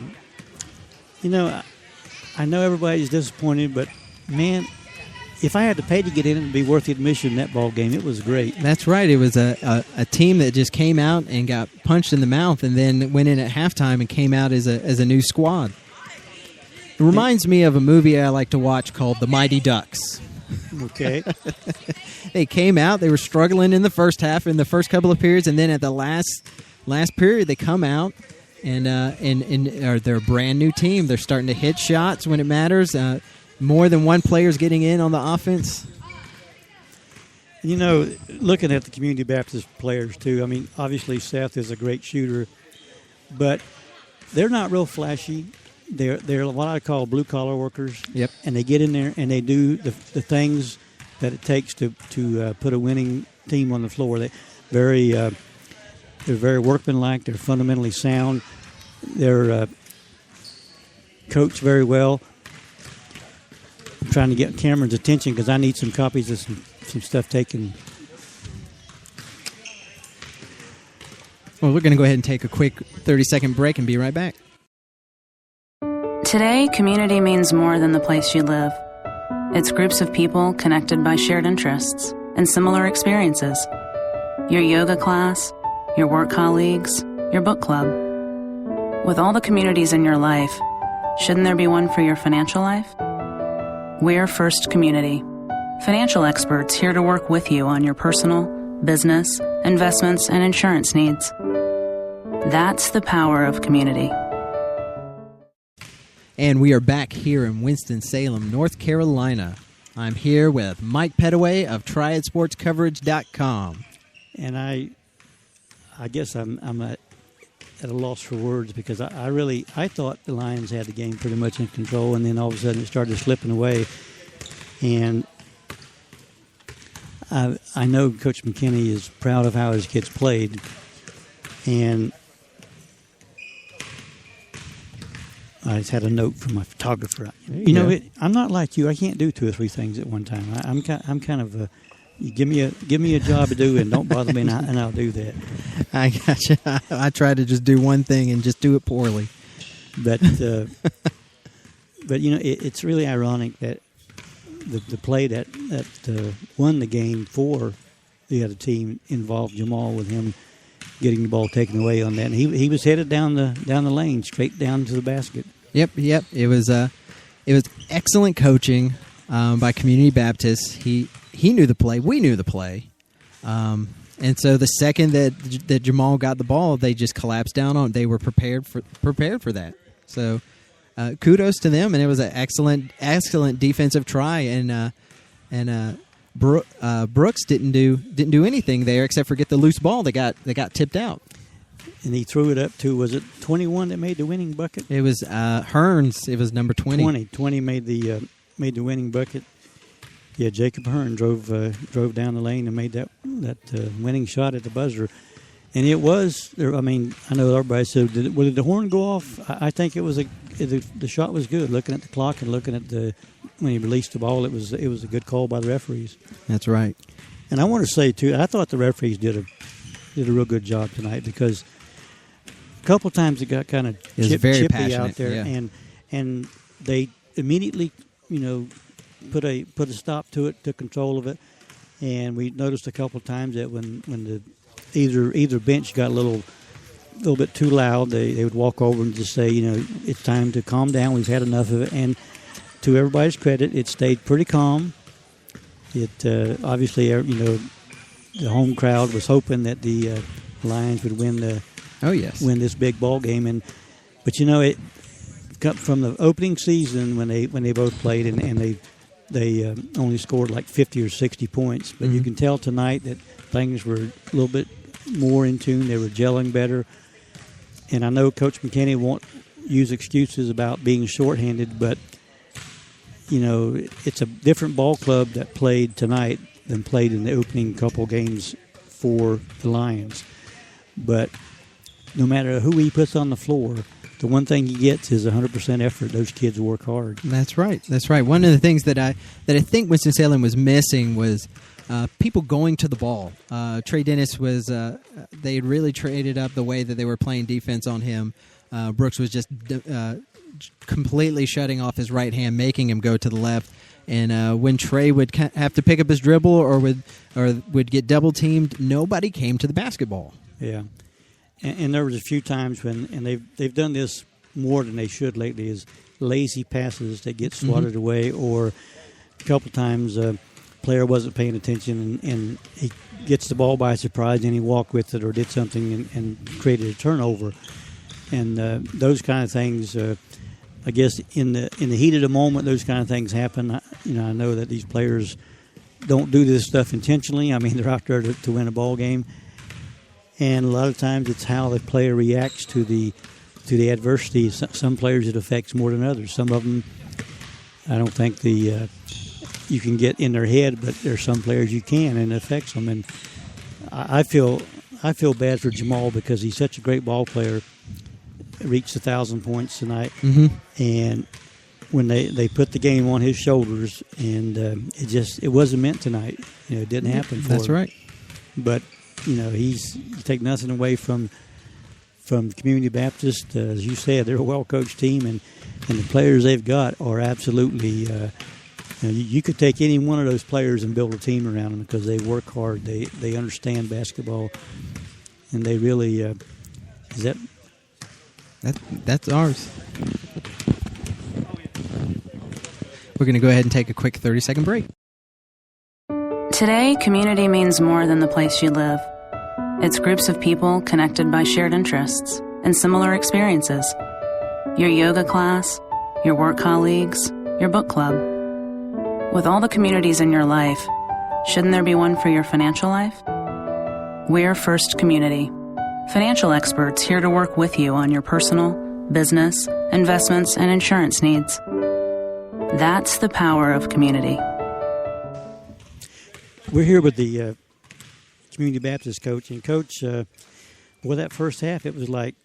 know everybody's disappointed, but man, if I had to pay to get in, it'd be worth the admission in that ball game. It was great. That's right. It was a team that just came out and got punched in the mouth and then went in at halftime and came out as a new squad. It reminds me of a movie I like to watch called The Mighty Ducks. Okay. They came out. They were struggling in the first half, in the first couple of periods, and then at the last period, they come out and they're a brand new team. They're starting to hit shots when it matters. More than one player's getting in on the offense. Looking at the Community Baptist players too. I mean, obviously Seth is a great shooter, but they're not real flashy. They're what I call blue collar workers. Yep. And they get in there and they do the things that it takes to put a winning team on the floor. They're very workmanlike. They're fundamentally sound. They're coached very well. I'm trying to get Cameron's attention because I need some copies of some stuff taken. Well, we're going to go ahead and take a quick 30-second break and be right back. Today, community means more than the place you live. It's groups of people connected by shared interests and similar experiences. Your yoga class, your work colleagues, your book club. With all the communities in your life, shouldn't there be one for your financial life? We're First Community, financial experts here to work with you on your personal, business, investments, and insurance needs. That's the power of community. And we are back here in Winston-Salem, North Carolina. I'm here with Mike Pettaway of TriadSportsCoverage.com. And I guess I'm at a loss for words because I thought the Lions had the game pretty much in control, and then all of a sudden it started slipping away. And I know Coach McKinney is proud of how his kids played, and I just had a note from my photographer. I'm not like you. I can't do 2 or 3 things at one time. I'm kind of a you give me a job to do and don't bother me, and I'll do that. I gotcha. I try to just do one thing and just do it poorly. But it's really ironic that the play that won the game for the other team involved Jamal, with him getting the ball taken away on that. And he was headed down the lane, straight down to the basket. Yep. It was excellent coaching by Community Baptist. He knew the play. We knew the play. And so the second that Jamal got the ball, they just collapsed down on it. They were prepared for that. So kudos to them, and it was an excellent defensive try. And Brooks didn't do anything there except for get the loose ball that got tipped out. And he threw it up to, was it 21 that made the winning bucket? It was Hearns. It was number 20. 20 made the winning bucket. Yeah, Jacob Hearn drove down the lane and made that winning shot at the buzzer. And it was, I mean, I know everybody said, did the horn go off? I think it was the shot was good. Looking at the clock and looking at when he released the ball, it was a good call by the referees. That's right. And I want to say too, I thought the referees did a real good job tonight, because a couple times it got kind of chippy out there, yeah. and they immediately put a stop to it, took control of it. And we noticed a couple of times that when the either bench got a little bit too loud, they would walk over and just say, it's time to calm down. We've had enough of it. And to everybody's credit, it stayed pretty calm. It obviously, the home crowd was hoping that the Lions would win win this big ball game. But it got from the opening season when they both played and they only scored like 50 or 60 points. But you can tell tonight that things were a little bit more in tune. They were gelling better. And I know Coach McKinney won't use excuses about being shorthanded, but, it's a different ball club that played tonight than played in the opening couple games for the Lions. But no matter who he puts on the floor, the one thing he gets is 100% effort. Those kids work hard. That's right. One of the things that I think Winston-Salem was missing was people going to the ball. Trey Dennis was they had really traded up the way that they were playing defense on him. Brooks was just completely shutting off his right hand, making him go to the left. And when Trey would have to pick up his dribble or would get double teamed, nobody came to the basketball. Yeah. And there was a few times and they've done this more than they should lately, is lazy passes that get swatted away, or a couple times a player wasn't paying attention and he gets the ball by surprise and he walked with it or did something and created a turnover. And those kind of things, I guess in the heat of the moment, those kind of things happen. I know that these players don't do this stuff intentionally. I mean, they're out there to win a ball game. And a lot of times it's how the player reacts to the adversity. Some players it affects more than others. Some of them, I don't think you can get in their head, but there's some players you can, and it affects them. And I feel bad for Jamal because he's such a great ball player. Reached 1,000 points tonight, and when they put the game on his shoulders, and it wasn't meant tonight. It didn't happen for him. That's right. But you take nothing away from Community Baptist. As you said, they're a well-coached team, and the players they've got are absolutely. You could take any one of those players and build a team around them because they work hard. They understand basketball, and they really is that. That's ours. We're going to go ahead and take a quick 30-second break. Today, community means more than the place you live. It's groups of people connected by shared interests and similar experiences. Your yoga class, your work colleagues, your book club. With all the communities in your life, shouldn't there be one for your financial life? We're First Community. Financial experts here to work with you on your personal, business, investments, and insurance needs. That's the power of community. We're here with the Community Baptist coach. And, Coach, that first half, it was like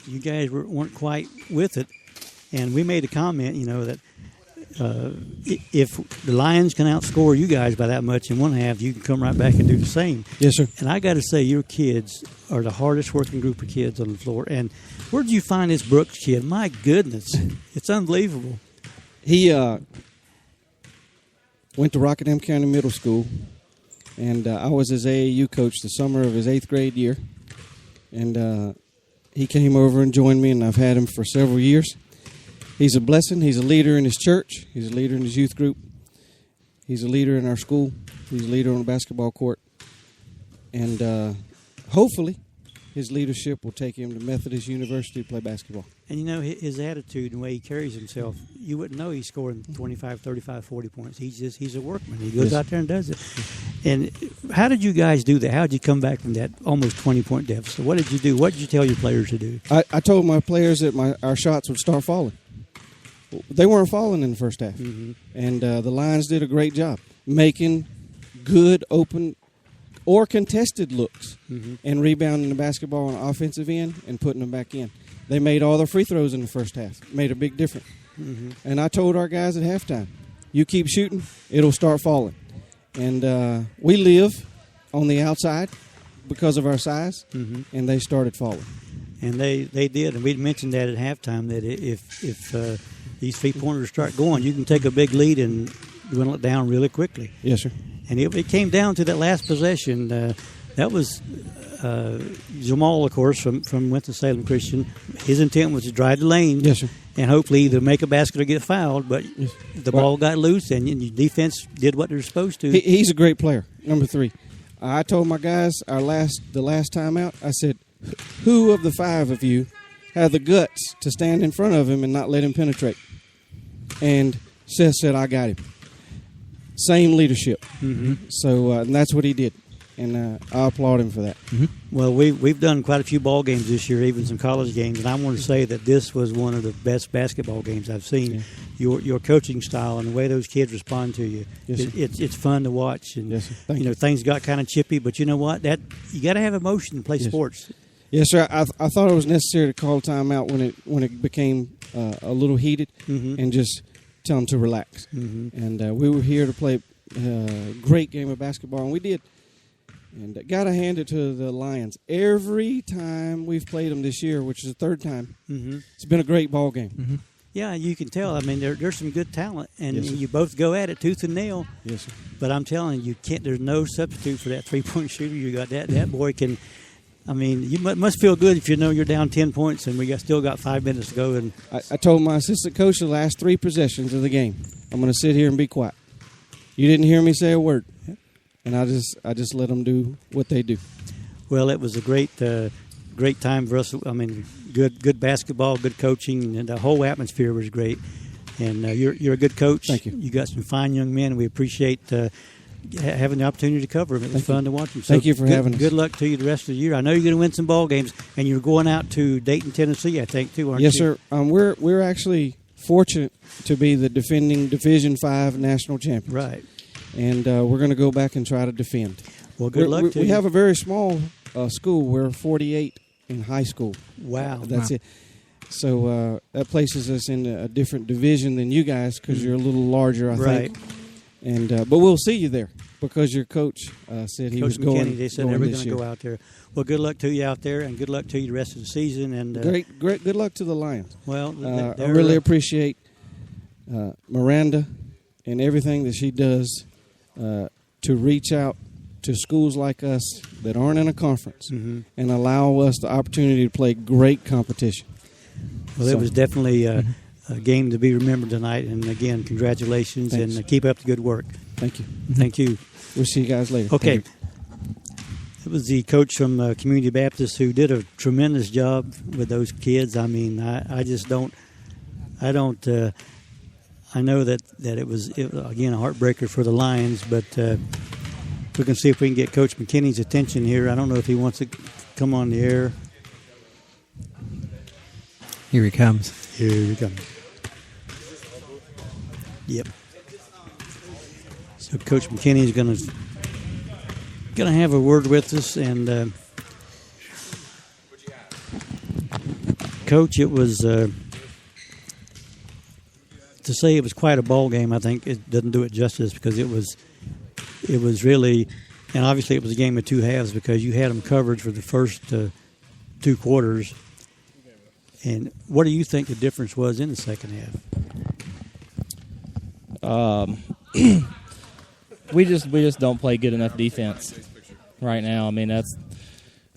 you guys weren't quite with it. And we made a comment, that if the Lions can outscore you guys by that much in one half, you can come right back and do the same. Yes, sir. And I got to say, your kids are the hardest working group of kids on the floor. And where did you find this Brooks kid? My goodness, it's unbelievable. He went to Rockingham County Middle School, and I was his AAU coach the summer of his 8th grade year. And he came over and joined me, and I've had him for several years. He's a blessing. He's a leader in his church. He's a leader in his youth group. He's a leader in our school. He's a leader on the basketball court. And hopefully his leadership will take him to Methodist University to play basketball. And, his attitude and the way he carries himself, you wouldn't know he's scoring 25, 35, 40 points. He's a workman. He goes out there and does it. And how did you guys do that? How did you come back from that almost 20-point deficit? What did you do? What did you tell your players to do? I told my players that our shots would start falling. They weren't falling in the first half. And the Lions did a great job making good, open, or contested looks and rebounding the basketball on the offensive end and putting them back in. They made all their free throws in the first half. Made a big difference. And I told our guys at halftime, you keep shooting, it'll start falling. And we live on the outside because of our size, and they started falling. And they did. And we mentioned that at halftime, that if these three-pointers start going, you can take a big lead and dwindle it down really quickly. Yes, sir. And it came down to that last possession. That was Jamal, of course, from Winston-Salem Christian. His intent was to drive the lane. Yes, sir. And hopefully either make a basket or get fouled. But the ball got loose, and your defense did what they're supposed to. He's a great player, number 3. I told my guys the last time out, I said, who of the 5 of you have the guts to stand in front of him and not let him penetrate? And Seth said, I got him. Same leadership. Mm-hmm. So and that's what he did. And I applaud him for that. Mm-hmm. Well, we've done quite a few ball games this year, even some college games, and I want to say that this was one of the best basketball games I've seen. Yeah. Your coaching style and the way those kids respond to you, it's fun to watch. And yes, sir. Things got kind of chippy, but you know what? That you got to have emotion to play sports. Yes, sir. I thought it was necessary to call timeout when it became a little heated, and just tell them to relax. Mm-hmm. And we were here to play a great game of basketball, and we did. And got to hand it to the Lions. Every time we've played them this year, which is the 3rd time, it's been a great ball game. Mm-hmm. Yeah, you can tell. I mean, there's some good talent, and yes, you both go at it tooth and nail. Yes, sir. But I'm telling you, there's no substitute for that 3-point shooter. You got that boy can. I mean, you must feel good if you know you're down 10 points and we still got 5 minutes to go. And I told my assistant coach the last 3 possessions of the game, I'm going to sit here and be quiet. You didn't hear me say a word. And I just let them do what they do. Well, it was a great time for us. I mean, good basketball, good coaching, and the whole atmosphere was great. And you're a good coach. Thank you. You got some fine young men. We appreciate having the opportunity to cover them. It was fun to watch them. So Thank you for having us. Good luck to you the rest of the year. I know you're going to win some ball games, and you're going out to Dayton, Tennessee, I think, too, aren't you? Yes, sir. We're actually fortunate to be the defending Division V national champions. Right. And we're going to go back and try to defend. Well, good luck to you. We have a very small school. We're 48 in high school. Wow. That's it. So that places us in a different division than you guys because you're a little larger, I think. And but we'll see you there because your coach said he was going. Coach McKinney, they said they were going to go out there. Well, good luck to you out there, and good luck to you the rest of the season. And great. Good luck to the Lions. Well, I really appreciate Miranda and everything that she does to reach out to schools like us that aren't in a conference and allow us the opportunity to play great competition. Well, it was definitely a game to be remembered tonight. And, again, congratulations. Thanks. And keep up the good work. Thank you. Thank you. We'll see you guys later. Okay. It was the coach from Community Baptist who did a tremendous job with those kids. I mean, I just don't – I know that it was, again, a heartbreaker for the Lions, but we can see if we can get Coach McKinney's attention here. I don't know if he wants to come on the air. Here he comes. Here he comes. Yep. So Coach McKinney is going to have a word with us, and Coach, it was to say it was quite a ball game. I think it doesn't do it justice because it was really, and obviously it was a game of 2 halves because you had them covered for the first 2 quarters. And what do you think the difference was in the second half? We just don't play good enough defense right now. I mean,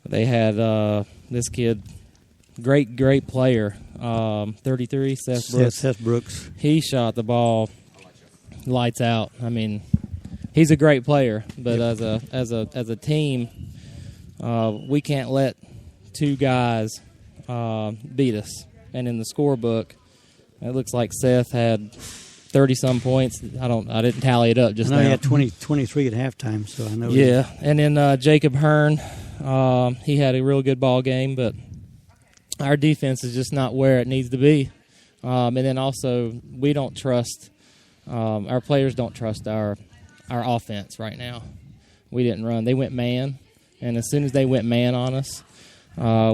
they had this kid, great player, 33, Seth Brooks. Seth Brooks. He shot the ball lights out. I mean, he's a great player, but as a team, we can't let 2 guys beat us. And in the scorebook, it looks like Seth had 30-some points. I didn't tally it up just now. He had 23 at halftime, so I know. Yeah, and then Jacob Hearn, he had a real good ball game, but our defense is just not where it needs to be. And then also, we don't trust our players don't trust our offense right now. We didn't run. They went man, and as soon as they went man on us,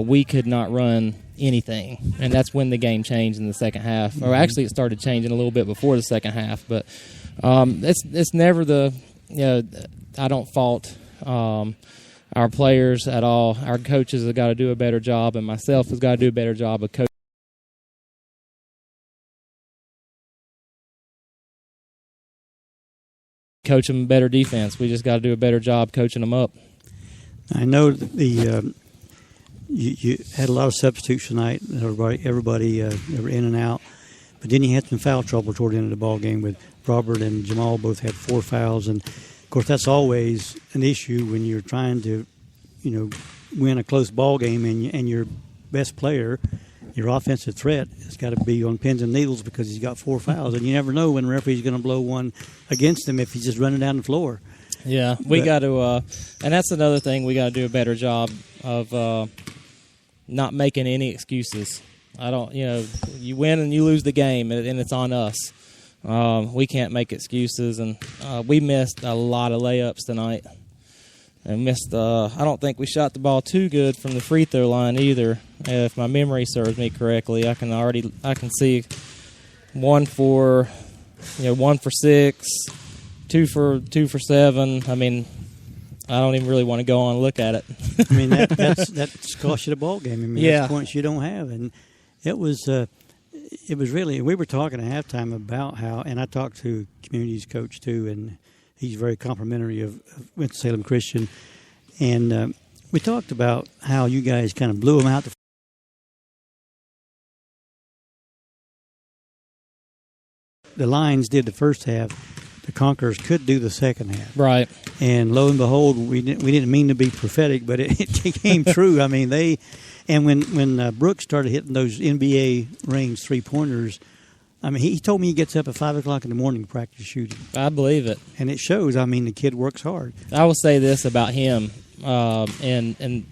we could not run anything, and that's when the game changed in the second half. Or actually, it started changing a little bit before the second half. But it's never I don't fault our players at all. Our coaches have got to do a better job, and myself has got to do a better job of coaching. coach them better defense. We just got to do a better job coaching them up. I know that you had a lot of substitutes tonight. Everybody were in and out. But then you had some foul trouble toward the end of the ball game with Robert and Jamal both had 4 fouls. And, of course, that's always an issue when you're trying to, win a close ball game and your best player, your offensive threat, has got to be on pins and needles because he's got 4 fouls. And you never know when the referee's going to blow one against him if he's just running down the floor. Yeah, we got to and that's another thing we got to do a better job of not making any excuses. You win and you lose the game, and it's on us. We can't make excuses, and we missed a lot of layups tonight. And I don't think we shot the ball too good from the free throw line either. If my memory serves me correctly, I can see 1 for 6, 2 for 7. I mean, I don't even really want to go on and look at it. I mean, that's cost you the ball game. I mean, that's points you don't have, and it was really. We were talking at halftime about how, and I talked to communities coach too, and he's very complimentary of Winston-Salem Christian, and we talked about how you guys kind of blew them out. The Lions did the first half. The Conquerors could do the second half. Right. And lo and behold, we didn't mean to be prophetic, but it came true. I mean, when Brooks started hitting those NBA range 3-pointers, I mean, he told me he gets up at 5 o'clock in the morning to practice shooting. I believe it. And it shows. I mean, the kid works hard. I will say this about him. And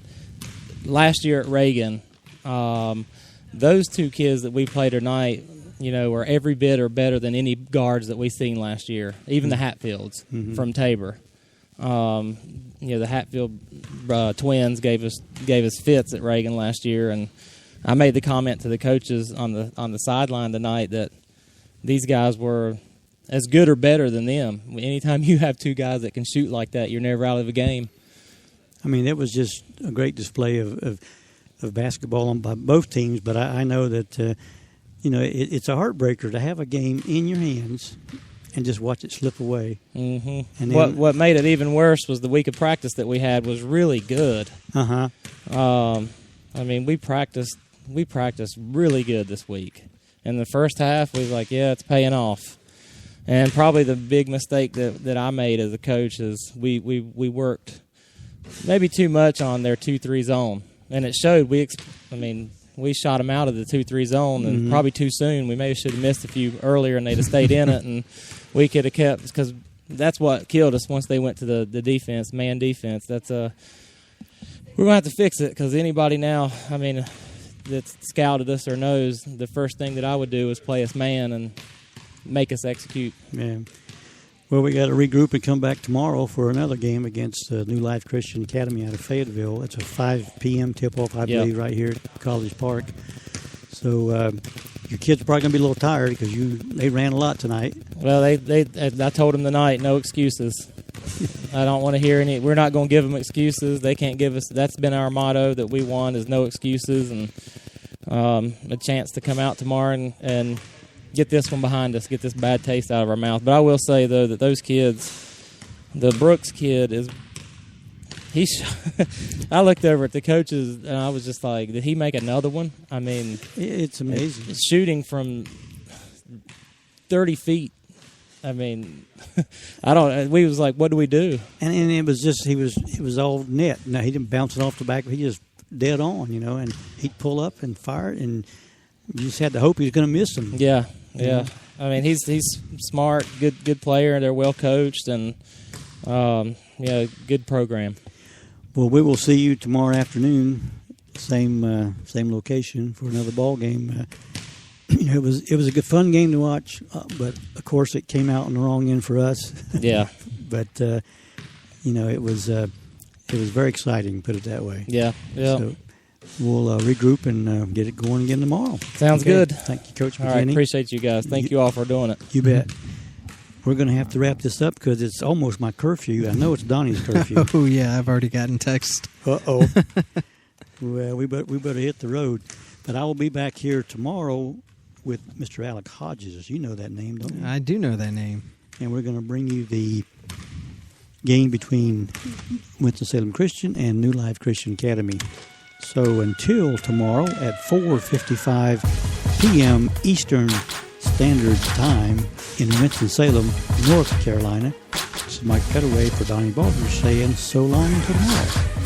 last year at Reagan, those 2 kids that we played tonight, were every bit or better than any guards that we seen last year, even the Hatfields from Tabor. The Hatfield twins gave us fits at Reagan last year, and I made the comment to the coaches on the sideline tonight that these guys were as good or better than them. Anytime you have 2 guys that can shoot like that, you're never out of a game. I mean, it was just a great display of basketball by both teams, but I know that it's a heartbreaker to have a game in your hands and just watch it slip away. Mm-hmm. And then, what made it even worse was the week of practice that we had was really good. Uh-huh. I mean, we practiced really good this week. In the first half, we was like, yeah, it's paying off. And probably the big mistake that I made as a coach is we worked maybe too much on their 2-3 zone. And it showed. We shot them out of the 2-3 zone, and probably too soon. We maybe should have missed a few earlier, and they'd have stayed in it, and we could have kept, because that's what killed us once they went to the defense, man defense. That's we're going to have to fix it, because anybody now, that's scouted us or knows, the first thing that I would do is play us man and make us execute. Yeah. Well, we got to regroup and come back tomorrow for another game against New Life Christian Academy out of Fayetteville. It's a 5 p.m. tip-off, I believe, right here at College Park. So your kids are probably going to be a little tired because they ran a lot tonight. Well, I told them tonight, no excuses. I don't want to hear any. We're not going to give them excuses. They can't give us. That's been our motto that we want is no excuses, and a chance to come out tomorrow and get this one behind us, get this bad taste out of our mouth. But I will say, though, that those kids, the Brooks kid I looked over at the coaches, and I was just like, did he make another one? I mean, it's amazing. It's shooting from 30 feet. I mean, we was like, what do we do? And it was just, it was all net. No, he didn't bounce it off the back. He just dead on, and he'd pull up and fire it, and you just had to hope he was going to miss them. Yeah. Yeah, I mean he's smart, good player. They're well coached, and good program. Well, we will see you tomorrow afternoon, same location for another ball game. It was a good fun game to watch, but of course it came out on the wrong end for us. Yeah, but it was very exciting. Put it that way. Yeah. So, we'll regroup and get it going again tomorrow. Sounds good. Thank you, Coach McKinney. All right, appreciate you guys. Thank you all for doing it. You bet. We're going to have to wrap this up because it's almost my curfew. I know it's Donnie's curfew. Oh, yeah, I've already gotten text. Uh-oh. Well, we better hit the road. But I will be back here tomorrow with Mr. Alec Hodges. You know that name, don't you? I do know that name. And we're going to bring you the game between Winston-Salem Christian and New Life Christian Academy. So until tomorrow at 4:55 p.m. Eastern Standard Time in Winston-Salem, North Carolina, this is Mike Petaway for Donnie Baldwin saying so long until tomorrow.